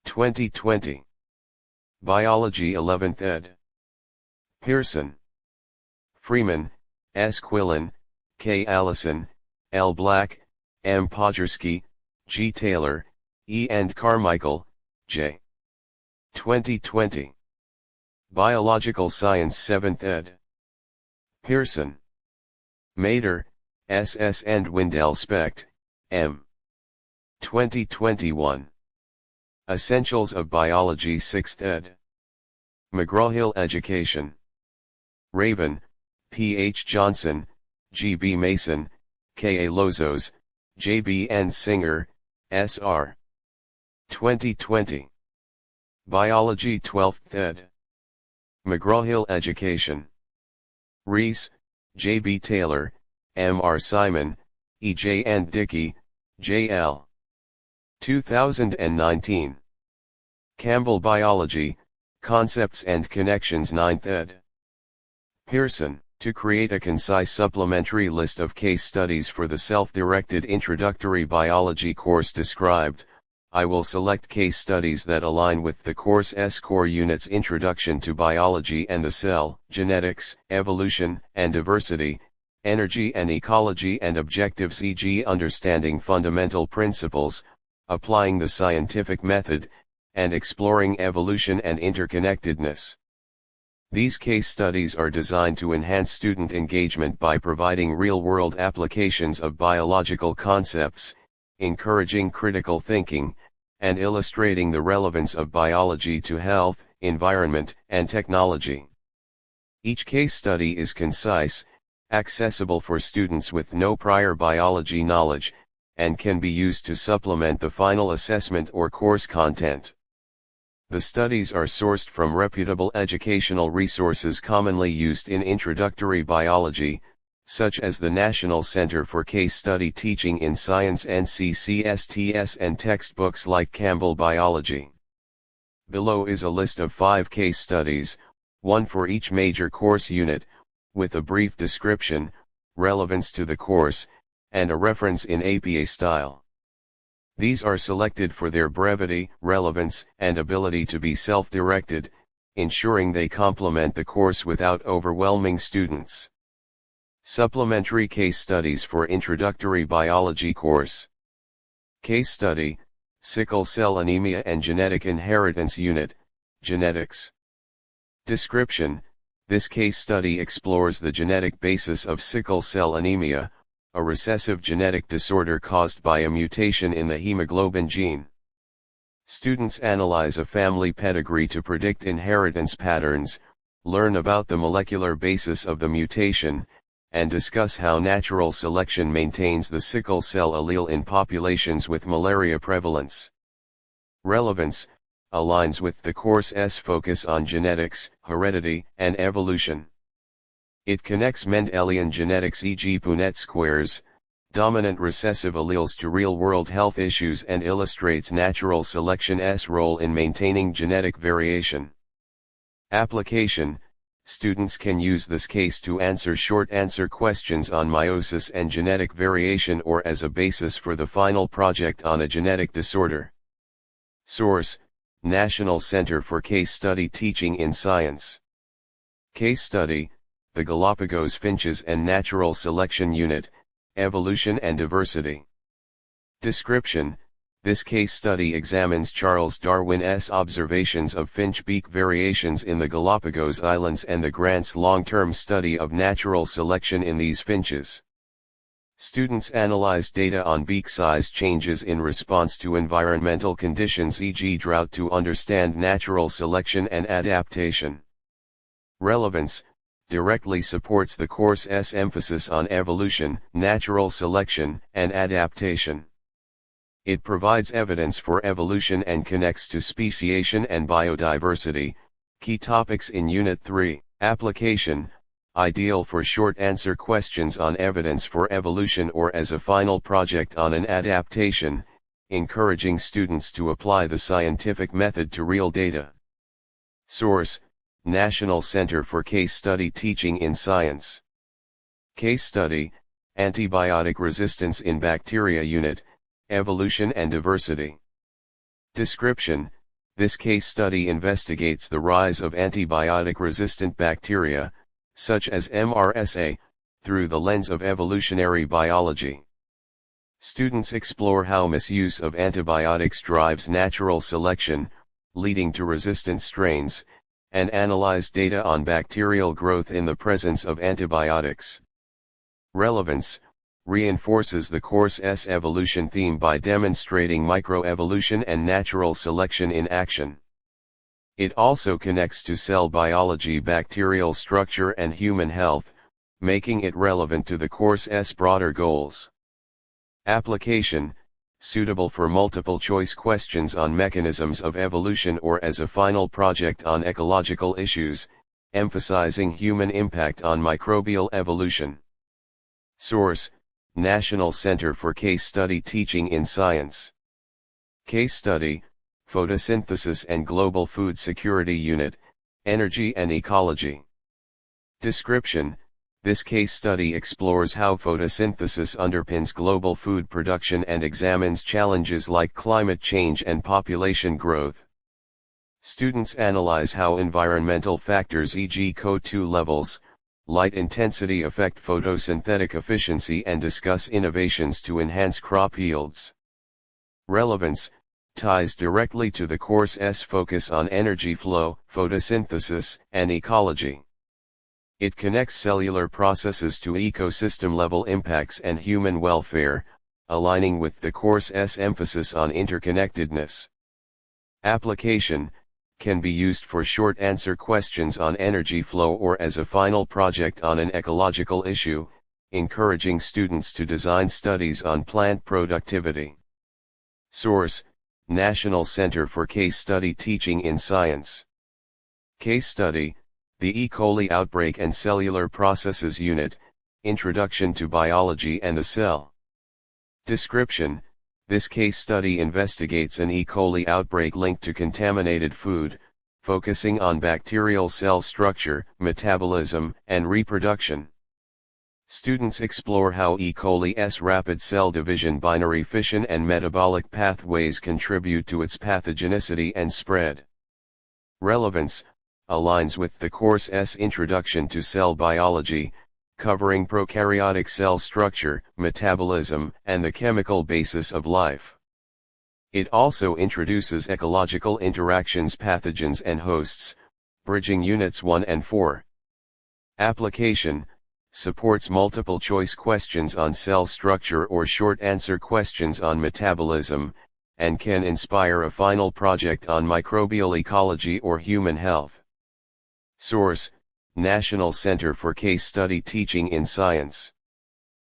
S2: 2020. Biology 11th ed. Pearson. Freeman, S. Quillen, K. Allison, L. Black, M. Podgorski, G. Taylor, E. and Carmichael, J. 2020. Biological Science 7th ed. Pearson. Mader, S. S. and Windell Specht, M. 2021. Essentials of Biology 6th ed. McGraw-Hill Education. Raven, P. H. Johnson, G. B. Mason, K. A. Lozos, J. B. and Singer, S. R. 2020. Biology 12th ed. McGraw-Hill Education. Rees, J. B. Taylor, M. R. Simon, E. J. and Dickey, J.L. 2019. Campbell Biology, Concepts and Connections 9th ed. Pearson. To create a concise supplementary list of case studies for the self-directed introductory biology course described, I will select case studies that align with the course's core units Introduction to Biology and the Cell, Genetics, Evolution and Diversity, Energy and Ecology and Objectives, e.g. Understanding Fundamental Principles, Applying the Scientific Method, and Exploring Evolution and Interconnectedness. These case studies are designed to enhance student engagement by providing real-world applications of biological concepts, encouraging critical thinking, and illustrating the relevance of biology to health, environment, and technology. Each case study is concise, accessible for students with no prior biology knowledge, and can be used to supplement the final assessment or course content. The studies are sourced from reputable educational resources commonly used in introductory biology, such as the National Center for Case Study Teaching in Science (NCCSTS) and textbooks like Campbell Biology. Below is a list of 5 case studies, one for each major course unit, with a brief description, relevance to the course, and a reference in APA style. These are selected for their brevity, relevance, and ability to be self-directed, ensuring they complement the course without overwhelming students. Supplementary case studies for Introductory Biology course. Case study, Sickle Cell Anemia and Genetic Inheritance Unit, Genetics. Description, this case study explores the genetic basis of sickle cell anemia, a recessive genetic disorder caused by a mutation in the hemoglobin gene. Students analyze a family pedigree to predict inheritance patterns, learn about the molecular basis of the mutation, and discuss how natural selection maintains the sickle cell allele in populations with malaria prevalence. Relevance aligns with the course's focus on genetics, heredity, and evolution. It connects Mendelian genetics, e.g. Punnett squares, dominant recessive alleles to real-world health issues and illustrates natural selection's role in maintaining genetic variation. Application: students can use this case to answer short answer questions on meiosis and genetic variation or as a basis for the final project on a genetic disorder. Source: National Center for Case Study Teaching in Science. Case study, the Galapagos Finches and Natural Selection Unit, Evolution and Diversity. Description: this case study examines Charles Darwin's observations of finch beak variations in the Galapagos Islands and the grant's long-term study of natural selection in these finches. Students analyze data on beak size changes in response to environmental conditions, e.g. drought, to understand natural selection and adaptation. Relevance directly supports the course's emphasis on evolution, natural selection, and adaptation. It provides evidence for evolution and connects to speciation and biodiversity, key topics in Unit 3. Application, ideal for short answer questions on evidence for evolution or as a final project on an adaptation, encouraging students to apply the scientific method to real data. Source: National Center for Case Study Teaching in Science. Case Study, Antibiotic Resistance in Bacteria Unit, Evolution and Diversity. Description: this case study investigates the rise of antibiotic-resistant bacteria, such as MRSA, through the lens of evolutionary biology. Students explore how misuse of antibiotics drives natural selection, leading to resistant strains, and analyze data on bacterial growth in the presence of antibiotics. Relevance reinforces the course's evolution theme by demonstrating microevolution and natural selection in action. It also connects to cell biology, bacterial structure, and human health, making it relevant to the course's broader goals. Application, suitable for multiple choice questions on mechanisms of evolution or as a final project on ecological issues, emphasizing human impact on microbial evolution. Source: National Center for Case Study Teaching in Science. Case Study, Photosynthesis and Global Food Security Unit, Energy and Ecology. Description: this case study explores how photosynthesis underpins global food production and examines challenges like climate change and population growth. Students analyze how environmental factors, e.g. CO2 levels, light intensity, affect photosynthetic efficiency and discuss innovations to enhance crop yields. Relevance ties directly to the course's focus on energy flow, photosynthesis, and ecology. It connects cellular processes to ecosystem-level impacts and human welfare, aligning with the course's emphasis on interconnectedness. Application can be used for short answer questions on energy flow or as a final project on an ecological issue, encouraging students to design studies on plant productivity. Source: National Center for Case Study Teaching in Science. Case Study, the E. coli Outbreak and Cellular Processes Unit, Introduction to Biology and the Cell. Description: this case study investigates an E. coli outbreak linked to contaminated food, focusing on bacterial cell structure, metabolism, and reproduction. Students explore how E. coli's rapid cell division, binary fission, and metabolic pathways contribute to its pathogenicity and spread. Relevance aligns with the course's Introduction to Cell Biology, covering prokaryotic cell structure, metabolism, and the chemical basis of life. It also introduces ecological interactions, pathogens, and hosts, bridging Units 1 and 4. Application supports multiple choice questions on cell structure or short answer questions on metabolism, and can inspire a final project on microbial ecology or human health. Source: National Center for Case Study Teaching in Science.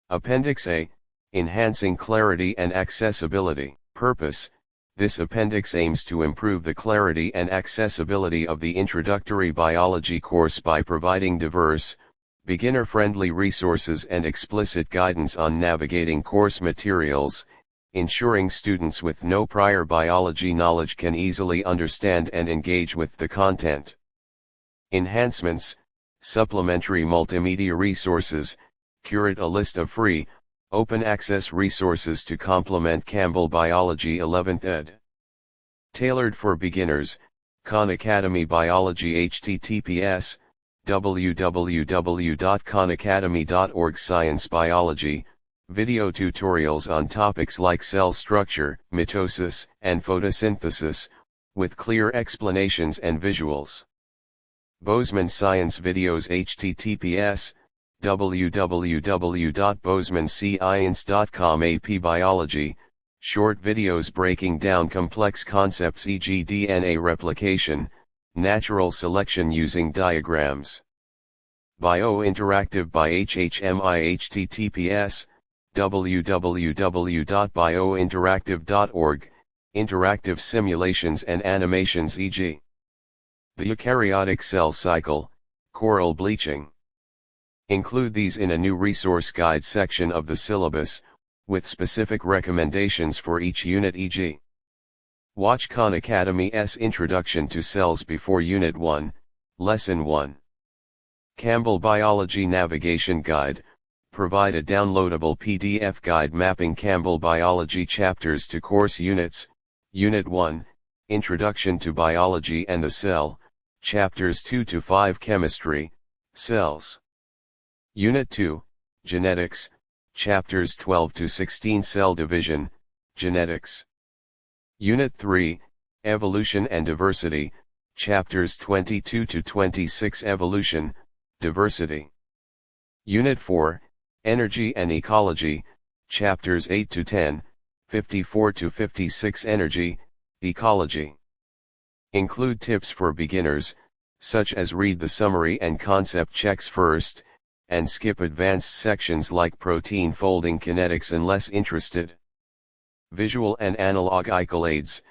S2: Appendix A, Enhancing Clarity and Accessibility. Purpose: this appendix aims to improve the clarity and accessibility of the introductory biology course by providing diverse, beginner-friendly resources and explicit guidance on navigating course materials, ensuring students with no prior biology knowledge can easily understand and engage with the content. Enhancements: supplementary multimedia resources, curate a list of free, open access resources to complement Campbell Biology 11th ed. Tailored for beginners, Khan Academy Biology, https www.khanacademy.org. Science Biology, video tutorials on topics like cell structure, mitosis, and photosynthesis, with clear explanations and visuals. Bozeman Science Videos, https www.bozemanscience.com AP Biology, short videos breaking down complex concepts e.g. DNA replication, natural selection using diagrams. Bio-Interactive by HHMI https, www.biointeractive.org, interactive simulations and animations e.g. the eukaryotic cell cycle, coral bleaching. Include these in a new resource guide section of the syllabus, with specific recommendations for each unit e.g. Watch Khan Academy's Introduction to Cells before Unit 1, Lesson 1. Campbell Biology Navigation Guide, provide a downloadable PDF guide mapping Campbell Biology chapters to course units, Unit 1, Introduction to Biology and the Cell, Chapters 2 to 5 Chemistry, Cells. Unit 2, Genetics, Chapters 12 to 16 Cell Division, Genetics. Unit 3, Evolution and Diversity, Chapters 22 to 26 Evolution, Diversity. Unit 4, Energy and Ecology, Chapters 8 to 10, 54 to 56 Energy, Ecology. Include tips for beginners, such as read the summary and concept checks first, and skip advanced sections like protein folding kinetics unless interested. Visual and analog accolades,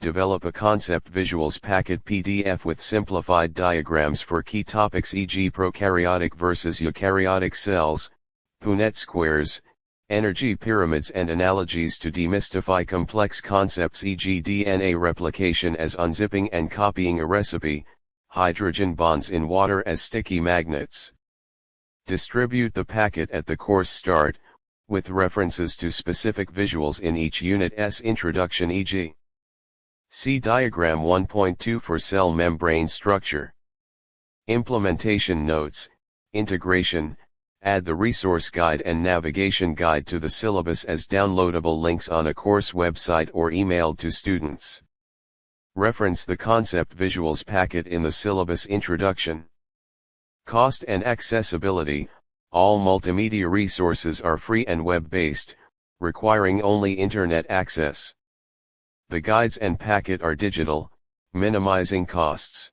S2: develop a concept visuals packet PDF with simplified diagrams for key topics e.g. prokaryotic versus eukaryotic cells, Punnett squares, energy pyramids and analogies to demystify complex concepts e.g. DNA replication as unzipping and copying a recipe, hydrogen bonds in water as sticky magnets. Distribute the packet at the course start, with references to specific visuals in each unit's introduction e.g. See Diagram 1.2 for cell membrane structure. Implementation notes, integration, add the resource guide and navigation guide to the syllabus as downloadable links on a course website or emailed to students. Reference the concept visuals packet in the syllabus introduction. Cost and accessibility, all multimedia resources are free and web-based, requiring only internet access. The guides and packet are digital, minimizing costs.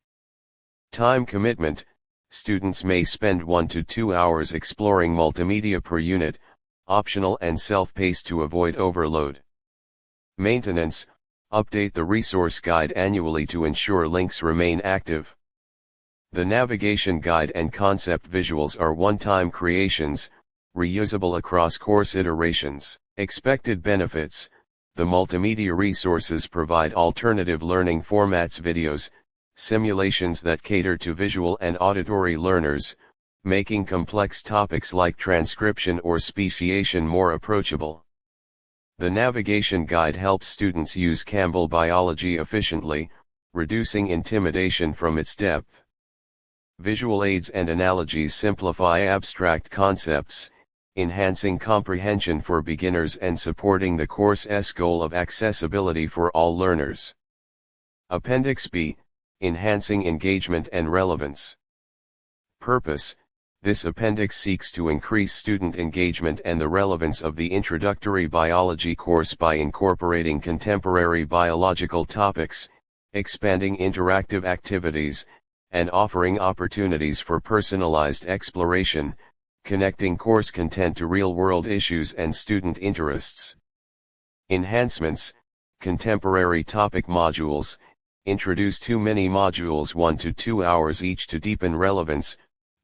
S2: Time commitment, students may spend 1 to 2 hours exploring multimedia per unit, optional and self-paced to avoid overload. Maintenance, update the resource guide annually to ensure links remain active. The navigation guide and concept visuals are one-time creations, reusable across course iterations. Expected benefits, the multimedia resources provide alternative learning formats videos, simulations that cater to visual and auditory learners, making complex topics like transcription or speciation more approachable. The navigation guide helps students use Campbell Biology efficiently, reducing intimidation from its depth. Visual aids and analogies simplify abstract concepts, enhancing comprehension for beginners and supporting the course's goal of accessibility for all learners. Appendix B, enhancing engagement and relevance. Purpose, this appendix seeks to increase student engagement and the relevance of the introductory biology course by incorporating contemporary biological topics, expanding interactive activities, and offering opportunities for personalized exploration, connecting course content to real-world issues and student interests. Enhancements, contemporary topic modules, introduce too many modules 1 to 2 hours each to deepen relevance,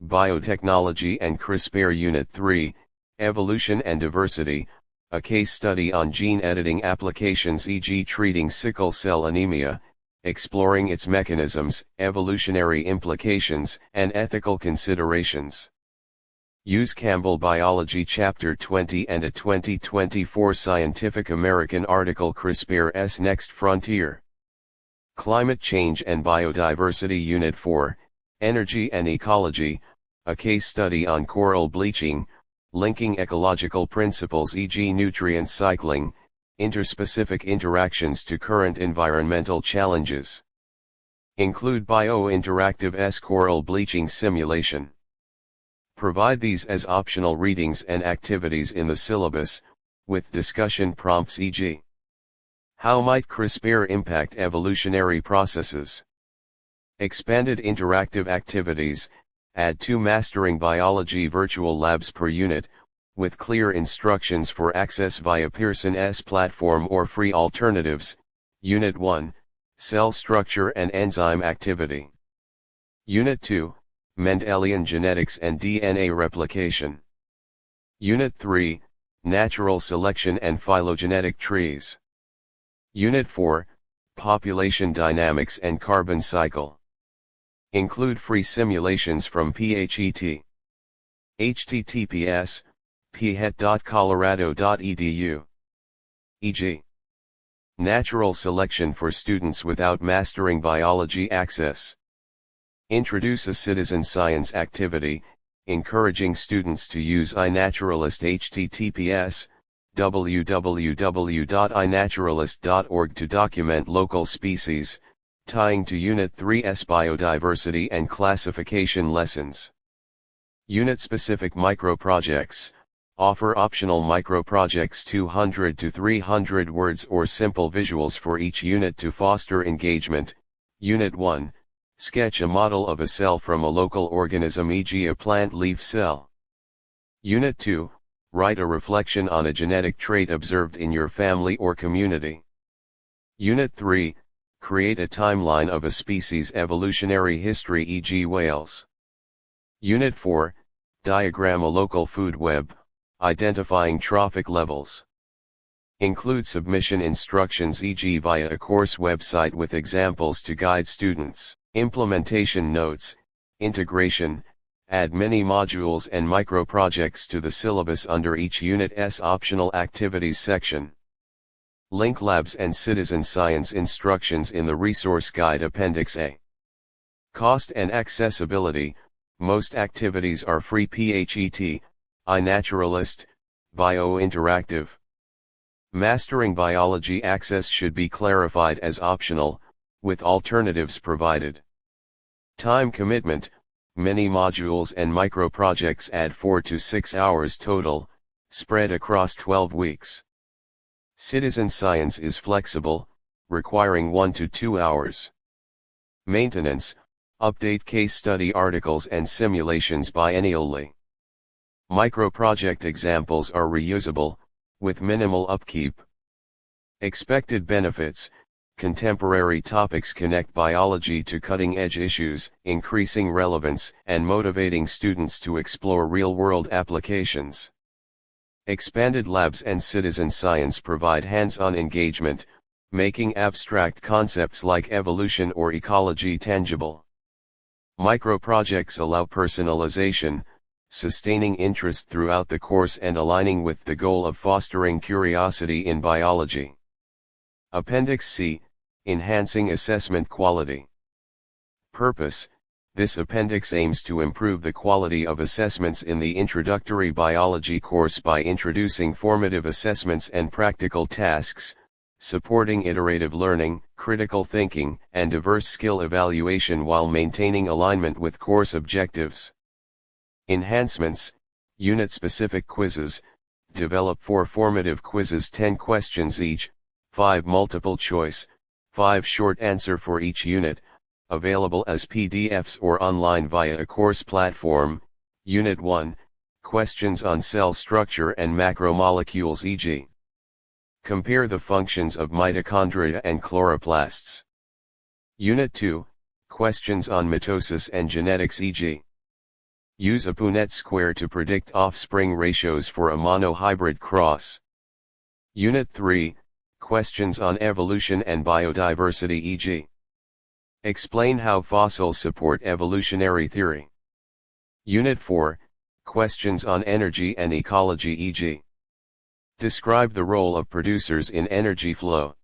S2: Biotechnology and CRISPR Unit 3, Evolution and Diversity, a case study on gene editing applications e.g. treating sickle cell anemia, exploring its mechanisms, evolutionary implications, and ethical considerations. Use Campbell Biology Chapter 20 and a 2024 Scientific American article CRISPR's Next Frontier. Climate Change and Biodiversity Unit 4, Energy and Ecology, a case study on coral bleaching, linking ecological principles e.g. nutrient cycling, interspecific interactions to current environmental challenges. Include Bio-Interactive's coral bleaching simulation. Provide these as optional readings and activities in the syllabus, with discussion prompts e.g. How might CRISPR impact evolutionary processes? Expanded interactive activities, add 2 Mastering Biology virtual labs per unit, with clear instructions for access via Pearson's platform or free alternatives. Unit 1, Cell Structure and Enzyme Activity. Unit 2, Mendelian Genetics and DNA Replication. Unit 3, Natural Selection and Phylogenetic Trees. Unit 4, Population Dynamics and Carbon Cycle. Include free simulations from PHET. https phet.colorado.edu. E.g. Natural selection for students without mastering biology access. Introduce a citizen science activity, encouraging students to use iNaturalist. https www.inaturalist.org to document local species, tying to Unit 3's biodiversity and classification lessons. Unit-specific microprojects, offer optional microprojects 200 to 300 words or simple visuals for each unit to foster engagement. Unit 1, sketch a model of a cell from a local organism, e.g. a plant leaf cell. Unit 2, write a reflection on a genetic trait observed in your family or community. Unit 3, create a timeline of a species' evolutionary history, e.g. whales. Unit 4, diagram a local food web, identifying trophic levels. Include submission instructions, e.g. via a course website with examples to guide students. Implementation notes, integration, add mini modules and microprojects to the syllabus under each unit's optional activities section. Link labs and citizen science instructions in the resource guide Appendix A. Cost and accessibility, most activities are free. PHET, iNaturalist, Bio-Interactive. Mastering biology access should be clarified as optional, with alternatives provided. Time commitment, mini modules and microprojects add 4 to 6 hours total, spread across 12 weeks. Citizen science is flexible, requiring 1 to 2 hours. Maintenance, update case study articles and simulations biennially. Microproject examples are reusable, with minimal upkeep. Expected benefits, contemporary topics connect biology to cutting-edge issues, increasing relevance and motivating students to explore real-world applications. Expanded labs and citizen science provide hands-on engagement, making abstract concepts like evolution or ecology tangible. Microprojects allow personalization, sustaining interest throughout the course and aligning with the goal of fostering curiosity in biology. Appendix C, enhancing assessment quality. Purpose, this appendix aims to improve the quality of assessments in the introductory biology course by introducing formative assessments and practical tasks, supporting iterative learning, critical thinking, and diverse skill evaluation while maintaining alignment with course objectives. Enhancements, unit-specific quizzes, develop 4 formative quizzes, 10 questions each, 5 multiple choice, 5 short answer for each unit, available as PDFs or online via a course platform. Unit 1, questions on cell structure and macromolecules, e.g. compare the functions of mitochondria and chloroplasts. Unit 2, questions on mitosis and genetics, e.g. use a Punnett square to predict offspring ratios for a monohybrid cross. Unit 3, questions on evolution and biodiversity, e.g. explain how fossils support evolutionary theory. Unit 4, questions on energy and ecology, e.g. describe the role of producers in energy flow.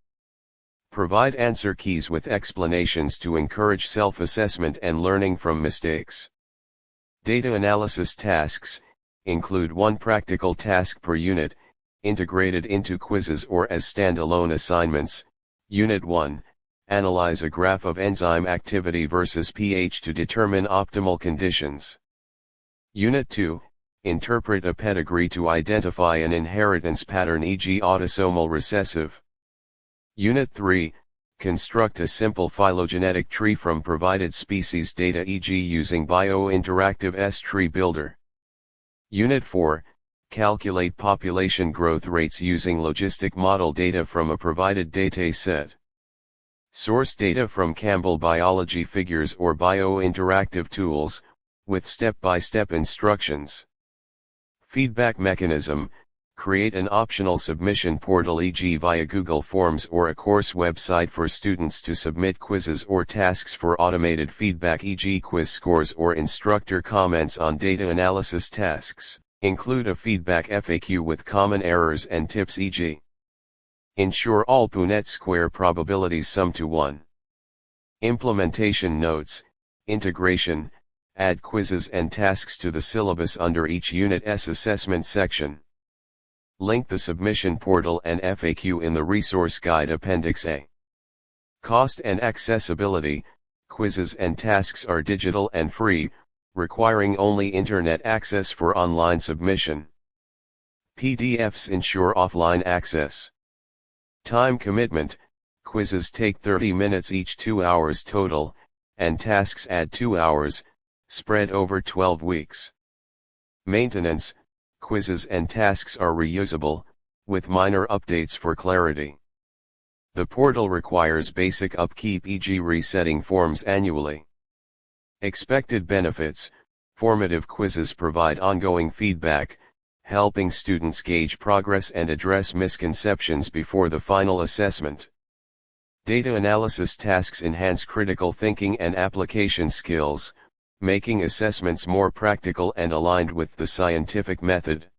S2: Provide answer keys with explanations to encourage self-assessment and learning from mistakes. Data analysis tasks, include 1 practical task per unit, integrated into quizzes or as standalone assignments. Unit 1, analyze a graph of enzyme activity versus pH to determine optimal conditions. Unit 2, interpret a pedigree to identify an inheritance pattern, e.g. autosomal recessive. Unit 3, construct a simple phylogenetic tree from provided species data, e.g. using Bio-Interactive S-Tree Builder. Unit 4, calculate population growth rates using logistic model data from a provided dataset. Source data from Campbell biology figures or bio-interactive tools, with step-by-step instructions. Feedback mechanism, create an optional submission portal, e.g. via Google Forms or a course website for students to submit quizzes or tasks for automated feedback, e.g. quiz scores or instructor comments on data analysis tasks. Include a feedback FAQ with common errors and tips, e.g. ensure all Punnett square probabilities sum to 1. Implementation notes, integration, add quizzes and tasks to the syllabus under each Unit's assessment section. Link the submission portal and FAQ in the resource guide Appendix A. Cost and accessibility, quizzes and tasks are digital and free, requiring only internet access for online submission. PDFs ensure offline access. Time commitment, quizzes take 30 minutes each, 2 hours total, and tasks add 2 hours, spread over 12 weeks. Maintenance, quizzes and tasks are reusable, with minor updates for clarity. The portal requires basic upkeep, e.g. resetting forms annually. Expected benefits, formative quizzes provide ongoing feedback, helping students gauge progress and address misconceptions before the final assessment. Data analysis tasks enhance critical thinking and application skills, making assessments more practical and aligned with the scientific method.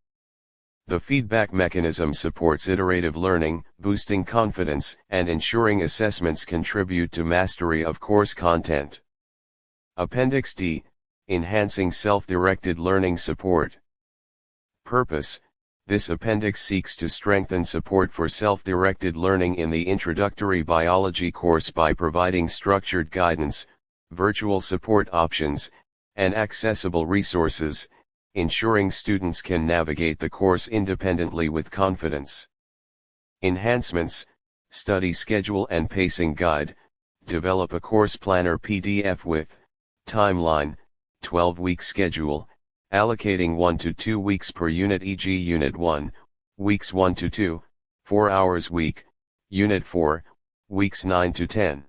S2: The feedback mechanism supports iterative learning, boosting confidence and ensuring assessments contribute to mastery of course content. Appendix D, enhancing self-directed learning support. Purpose, this appendix seeks to strengthen support for self-directed learning in the introductory biology course by providing structured guidance, virtual support options, and accessible resources, ensuring students can navigate the course independently with confidence. Enhancements, study schedule and pacing guide, develop a course planner PDF with timeline, 12-week schedule, allocating 1 to 2 weeks per unit, e.g. Unit 1, weeks 1 to 2, 4 hours week, Unit 4, weeks 9 to 10.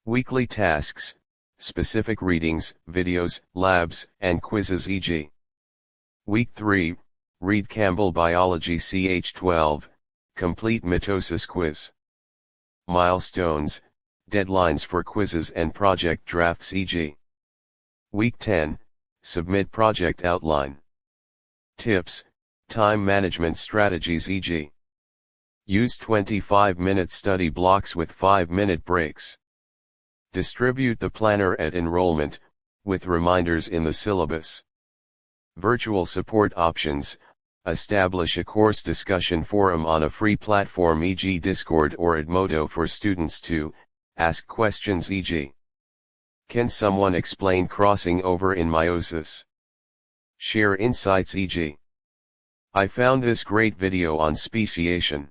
S2: Weekly tasks, specific readings, videos, labs, and quizzes, e.g. Week 3, read Campbell Biology Ch12, complete mitosis quiz. Milestones, deadlines for quizzes and project drafts, e.g. Week 10, submit project outline. Tips, time management strategies, e.g. use 25-minute study blocks with 5-minute breaks. Distribute the planner at enrollment, with reminders in the syllabus. Virtual support options, establish a course discussion forum on a free platform, e.g. Discord or Edmodo, for students to ask questions, e.g. can someone explain crossing over in meiosis? Share insights, e.g. I found this great video on speciation.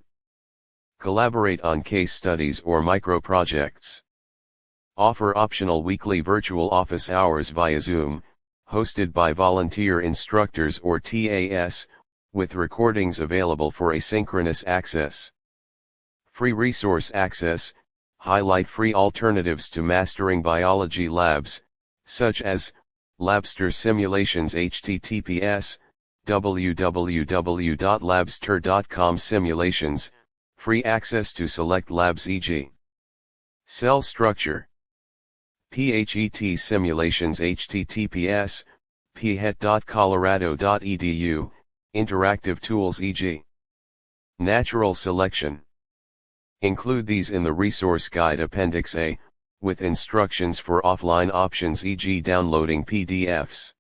S2: Collaborate on case studies or micro-projects. Offer optional weekly virtual office hours via Zoom, hosted by volunteer instructors or TAS, with recordings available for asynchronous access. Free resource access, highlight free alternatives to mastering biology labs, such as Labster simulations, https www.labster.com simulations, free access to select labs, e.g. cell structure. PHET simulations, https phet.colorado.edu, interactive tools, e.g. natural selection. Include these in the resource guide Appendix A, with instructions for offline options, e.g. downloading PDFs.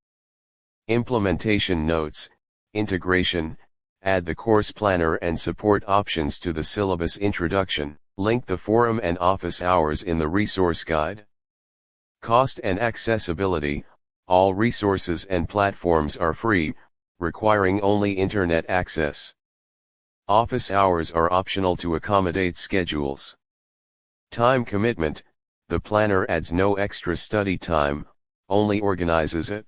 S2: Implementation notes, integration, add the course planner and support options to the syllabus introduction, link the forum and office hours in the resource guide. Cost and accessibility, All resources and platforms are free, requiring only internet access. Office hours are optional to accommodate schedules. Time commitment: the planner adds no extra study time, only organizes it.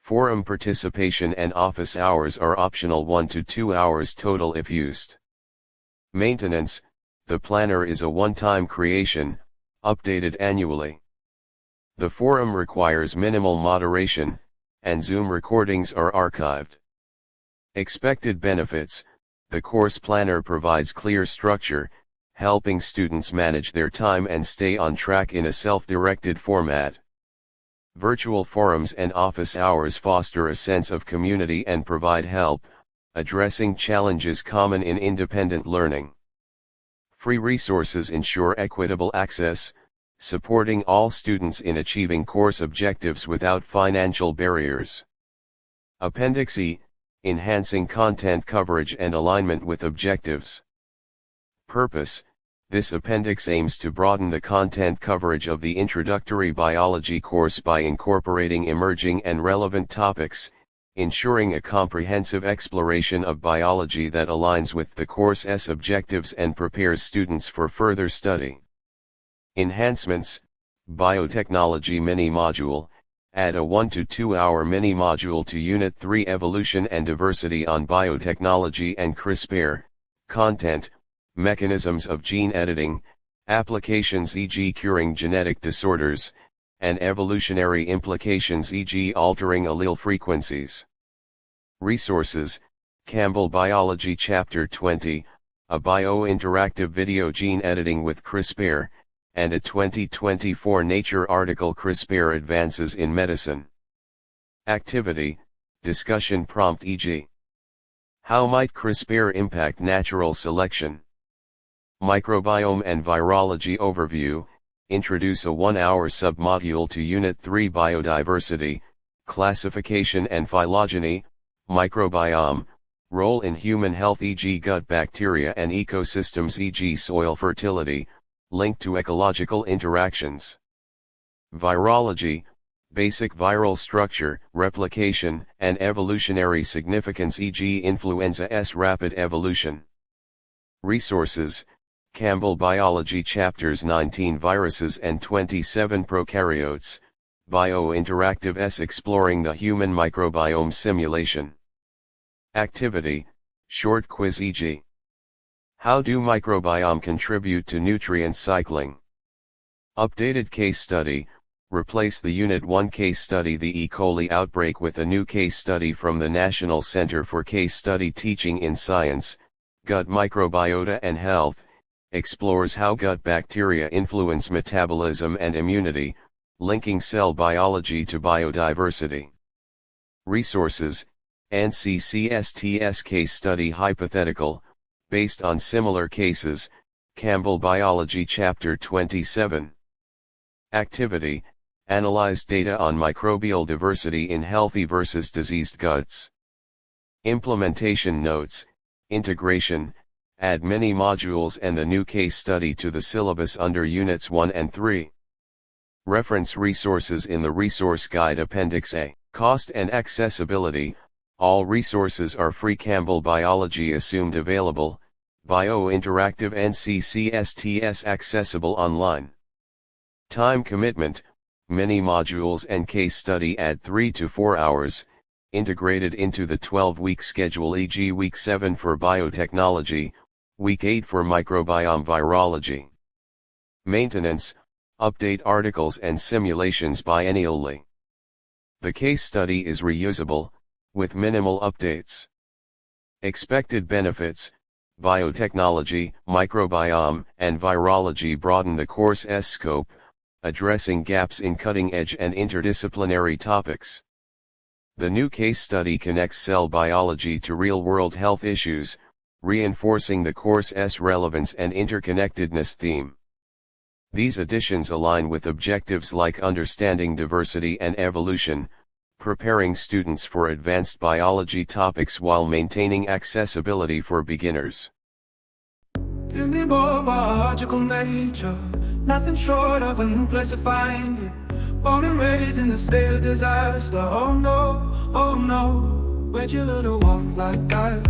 S2: Forum participation and office hours are optional, 1 to 2 hours total if used. Maintenance: the planner is a one-time creation, updated annually. The forum requires minimal moderation, and Zoom recordings are archived. Expected benefits: the course planner provides clear structure, helping students manage their time and stay on track in a self-directed format. Virtual forums and office hours foster a sense of community and provide help, addressing challenges common in independent learning. Free resources ensure equitable access, supporting all students in achieving course objectives without financial barriers. Appendix E: enhancing content coverage and alignment with objectives. Purpose: this appendix aims to broaden the content coverage of the introductory biology course by incorporating emerging and relevant topics, ensuring a comprehensive exploration of biology that aligns with the course's objectives and prepares students for further study. Enhancements: Biotechnology Mini-Module: add a 1 to 2 hour mini-module to Unit 3 Evolution and Diversity on biotechnology and CRISPR. Content: mechanisms of gene editing, applications e.g. curing genetic disorders, and evolutionary implications e.g. altering allele frequencies. Resources: Campbell Biology Chapter 20, a bio-interactive video gene editing with CRISPR, and a 2024 Nature article CRISPR Advances in Medicine. Activity: discussion prompt e.g. how might CRISPR impact natural selection? Microbiome and virology overview: introduce a 1-hour submodule to Unit 3 Biodiversity, Classification and Phylogeny. Microbiome: role in human health e.g. gut bacteria and ecosystems e.g. soil fertility, linked to ecological interactions. Virology: basic viral structure, replication, and evolutionary significance e.g. influenza's rapid evolution. Resources: Campbell Biology Chapters 19 Viruses and 27 Prokaryotes, Bio-Interactive Exploring the Human Microbiome Simulation. Activity: short quiz e.g. how do microbiome contribute to nutrient cycling? Updated case study: replace the Unit 1 case study the E. coli outbreak with a new case study from the National Center for Case Study Teaching in Science, Gut Microbiota and Health, explores how gut bacteria influence metabolism and immunity, linking cell biology to biodiversity. Resources: NCCSTS Case Study Hypothetical, based on similar cases, Campbell Biology Chapter 27. Activity: analyze data on microbial diversity in healthy versus diseased guts. Implementation notes: integration: add mini modules and the new case study to the syllabus under Units 1 and 3. Reference resources in the Resource Guide Appendix A. Cost and accessibility: all resources are free. Campbell Biology assumed available, Bio-Interactive NCCSTS accessible online. Time commitment: mini modules and case study add 3 to 4 hours, integrated into the 12-week schedule e.g. week 7 for biotechnology, week 8 for microbiome virology. Maintenance: update articles and simulations biennially. The case study is reusable, with minimal updates. Expected benefits: biotechnology, microbiome, and virology broaden the course's scope, addressing gaps in cutting-edge and interdisciplinary topics. The new case study connects cell biology to real-world health issues, reinforcing the course's relevance and interconnectedness theme. These additions align with objectives like understanding diversity and evolution, preparing students for advanced biology topics while maintaining accessibility for beginners.
S1: In the biological nature, nothing short of a new place to find it. Born and raised in the state of disaster. Oh no, oh no. Where'd you learn to walk like that?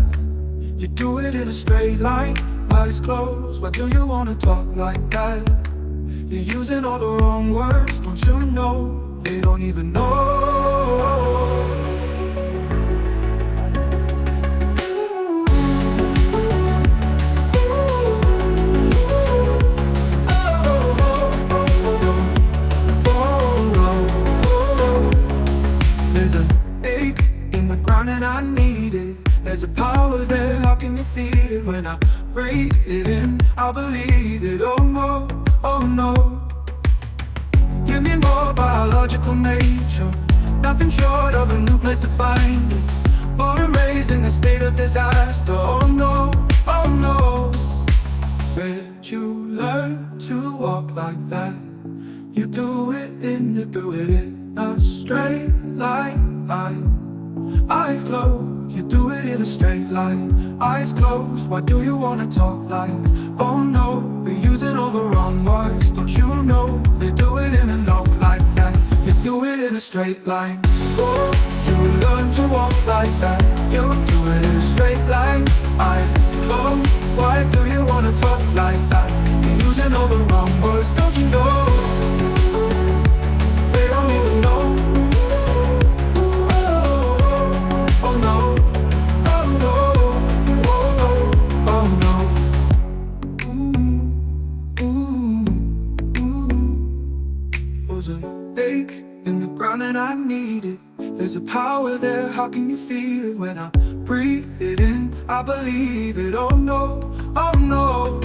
S1: You do it in a straight line, eyes closed. Why do you wanna talk like that? You're using all the wrong words, don't you know? They don't even know. There's an ache in the ground and I need it. There's a power there, how can you feel it? When I breathe it in, I believe it. Oh no, oh no. Give me more biological nature, nothing short of a new place to find it. Born and raised in a state of disaster. Oh no, oh no. Where'd you learn to walk like that? You do it in a straight line. Eyes closed, you do it in a straight line. Eyes closed, why do you wanna talk like? Oh no, we're using all the wrong words, don't you know? They do it in a note like that. You do it in a straight line. Oh, you learn to walk like that. You do it in a straight line. Eyes closed, why do you wanna talk like that? You're using all the wrong words, don't you know? They don't even know. Oh no, oh no, oh no, oh no. There's an ache in the ground and I need it. There's a power there, how can you feel it? When I breathe it in, I believe it. Oh no, oh no.